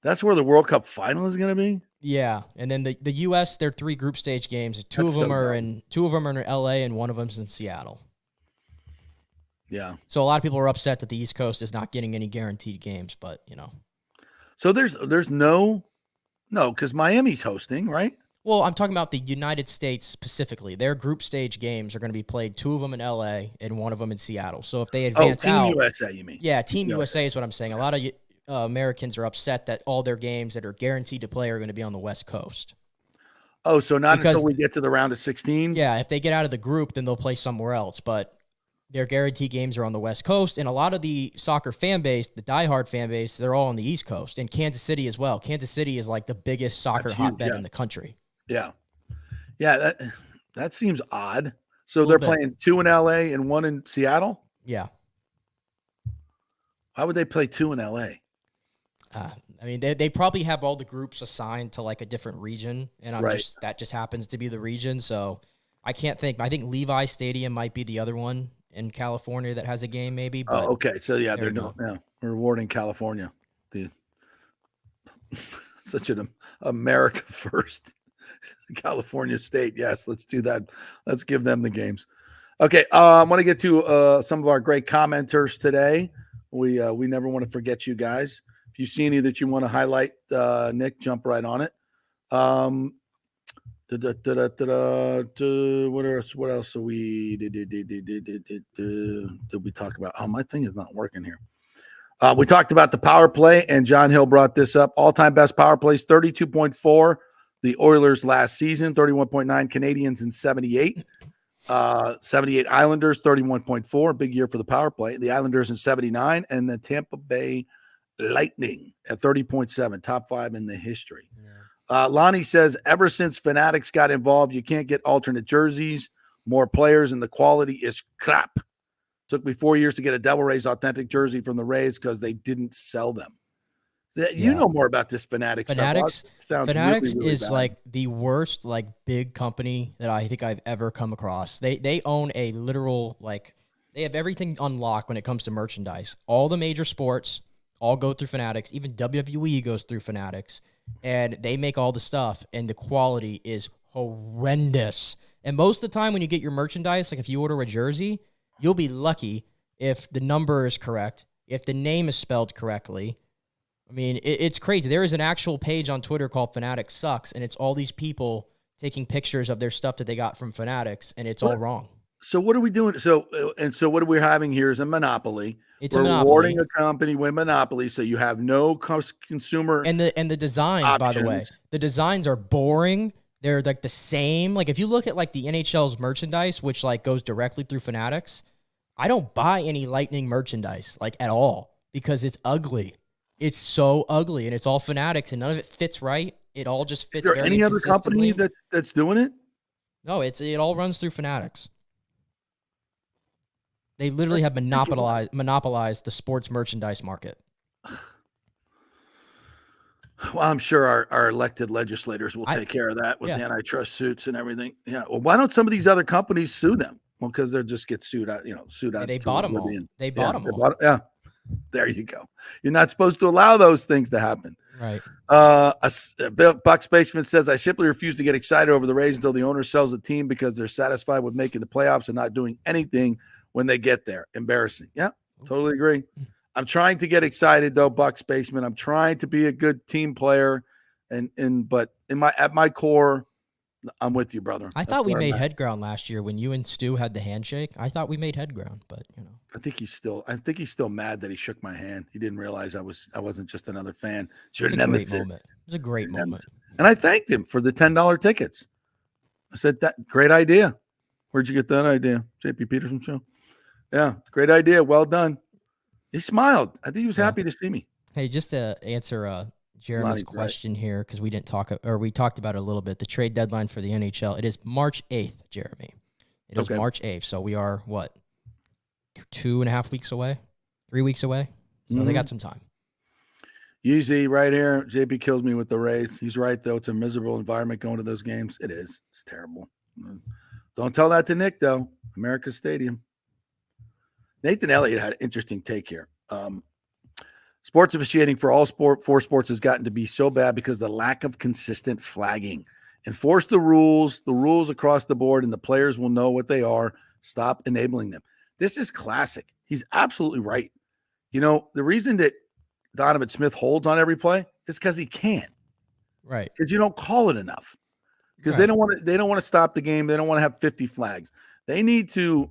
that's where the World Cup final is going to be? Yeah. And then the US, their 3 group stage games, two of them are in LA and one of them's in Seattle. Yeah. So a lot of people are upset that the East Coast is not getting any guaranteed games, but So there's no because Miami's hosting, right? Well, I'm talking about the United States specifically. Their group stage games are going to be played, 2 of them in LA and 1 of them in Seattle. So if they advance Team USA, you mean? Yeah, Team USA is what I'm saying. A lot of Americans are upset that all their games that are guaranteed to play are going to be on the West Coast. Oh, so until we get to the round of 16? Yeah, if they get out of the group, then they'll play somewhere else. But their guaranteed games are on the West Coast, and a lot of the soccer fan base, the diehard fan base, they're all on the East Coast, and Kansas City as well. Kansas City is like the biggest soccer hotbed in the country. Yeah. Yeah, that seems odd. So they're playing 2 in LA and 1 in Seattle? Yeah. Why would they play 2 in LA? I mean, they probably have all the groups assigned to like a different region, and that just happens to be the region. So I can't think. I think Levi Stadium might be the other one in California that has a game, maybe. But okay. So they're not. Yeah, we're rewarding California. Such an America first. California State. Yes, let's do that. Let's give them the games. Okay. I want to get to some of our great commenters today. We never want to forget you guys. If you see any that you want to highlight, Nick, jump right on it. What else did we talk about? Oh, my thing is not working here. We talked about the power play, and John Hill brought this up. All-time best power plays, 32.4. The Oilers last season, 31.9. Canadians in 78. 78 Islanders, 31.4. Big year for the power play. The Islanders in 79. And the Tampa Bay Lightning at 30.7. Top 5 in the history. Yeah. Lonnie says, ever since Fanatics got involved, you can't get alternate jerseys, more players, and the quality is crap. Took me 4 years to get a Devil Rays authentic jersey from the Rays because they didn't sell them. You know more about this Fanatics Fanatics stuff. Fanatics really is bad. like the worst big company that I think I've ever come across. They own a literal they have everything unlocked when it comes to merchandise. All the major sports all go through Fanatics. Even WWE goes through Fanatics, and they make all the stuff, and the quality is horrendous. And most of the time when you get your merchandise, if you order a jersey, you'll be lucky if the number is correct, if the name is spelled correctly. I mean, it's crazy. There is an actual page on Twitter called Fanatics Sucks, and it's all these people taking pictures of their stuff that they got from Fanatics, and it's all wrong. So what are we doing? So what we're having here is a monopoly. We're rewarding a company with monopoly, so you have no consumer. And the designs, options. By the way, the designs are boring. They're like the same. Like if you look at like the NHL's merchandise, which like goes directly through Fanatics, I don't buy any Lightning merchandise like at all because it's ugly. It's so ugly, and it's all Fanatics, and none of it fits right. It all just fits. Is there any other company that's doing it? No, it all runs through Fanatics. They literally have monopolized the sports merchandise market. Well, I'm sure our elected legislators will take care of that with antitrust suits and everything. Yeah. Well, why don't some of these other companies sue them? Well, because they'll just get sued out. They bought them all. They bought them all. Yeah. There you go. You're not supposed to allow those things to happen. Right. Buck Spaceman says, I simply refuse to get excited over the Rays until the owner sells the team because they're satisfied with making the playoffs and not doing anything when they get there. Embarrassing. Yeah, totally agree. I'm trying to get excited though, Buck Spaceman. I'm trying to be a good team player, but at my core, I'm with you, brother. I thought we made head ground last year when you and Stu had the handshake. I thought we made head ground, but I think he's still mad that he shook my hand. He didn't realize I wasn't just another fan. It's your nemesis. It was a great moment. And I thanked him for the $10 tickets. I said, that great idea. Where'd you get that idea? JP Peterson show. Yeah, great idea. Well done. He smiled. I think he was happy to see me. Hey, just to answer Jeremy's question here, because we talked about it a little bit. The trade deadline for the NHL, it is March 8th, Jeremy. It is March 8th. So we are, 2.5 weeks away? 3 weeks away? So they got some time. Easy right here. JP kills me with the Rays. He's right, though. It's a miserable environment going to those games. It is. It's terrible. Don't tell that to Nick, though. America's Stadium. Nathan Elliott had an interesting take here. Sports officiating for four sports has gotten to be so bad because of the lack of consistent flagging. Enforce the rules across the board, and the players will know what they are. Stop enabling them. This is classic. He's absolutely right. The reason that Donovan Smith holds on every play is because he can't. Right. Because you don't call it enough. Because they don't want to stop the game. They don't want to have 50 flags. They need to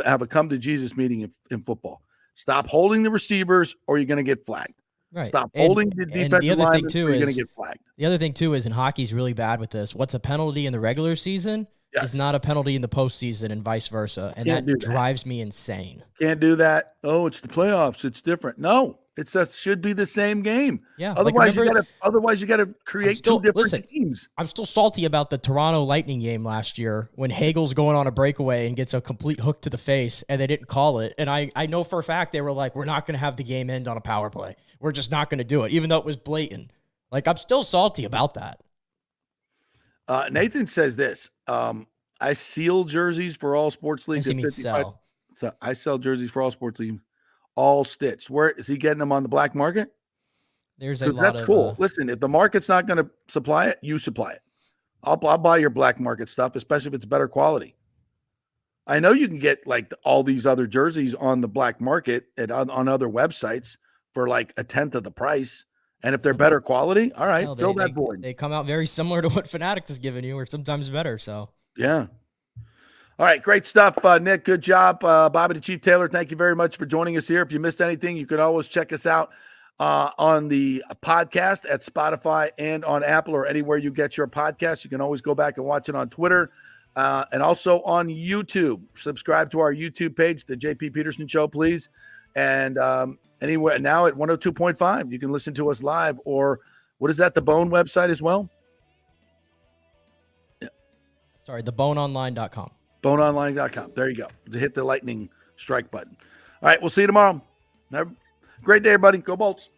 have a come to Jesus meeting in football. Stop holding the receivers, or you're going to get flagged. Right. Stop holding the defensive linemen, or you're going to get flagged. The other thing too is, and hockey's really bad with this. What's a penalty in the regular season is not a penalty in the postseason, and vice versa, and that drives me insane. Can't do that. Oh, it's the playoffs. It's different. No, should be the same game. Yeah. Otherwise, you got to create two different teams. I'm still salty about the Toronto Lightning game last year when Hagel's going on a breakaway and gets a complete hook to the face, and they didn't call it. And I know for a fact they were like, we're not going to have the game end on a power play. We're just not going to do it, even though it was blatant. I'm still salty about that. Nathan says this. I seal jerseys for all sports leagues. Sell. So I sell jerseys for all sports leagues. All stitched. Where is he getting them on the black market? That's cool. Listen, if the market's not going to supply it, you supply it. I'll buy your black market stuff, especially if it's better quality. I know you can get all these other jerseys on the black market on other websites for a tenth of the price. And if they're better quality, all right, fill that void. They come out very similar to what Fanatics is giving you, or sometimes better. So yeah. All right, great stuff, Nick. Good job. Bobby the Chief Taylor, thank you very much for joining us here. If you missed anything, you can always check us out on the podcast at Spotify and on Apple or anywhere you get your podcast. You can always go back and watch it on Twitter and also on YouTube. Subscribe to our YouTube page, The JP Peterson Show, please. And anywhere now at 102.5, you can listen to us live, or what is that, the Bone website as well? Yeah. Sorry, theboneonline.com. Boneonline.com. There you go. To hit the lightning strike button. All right, we'll see you tomorrow. Have a great day, everybody. Go Bolts.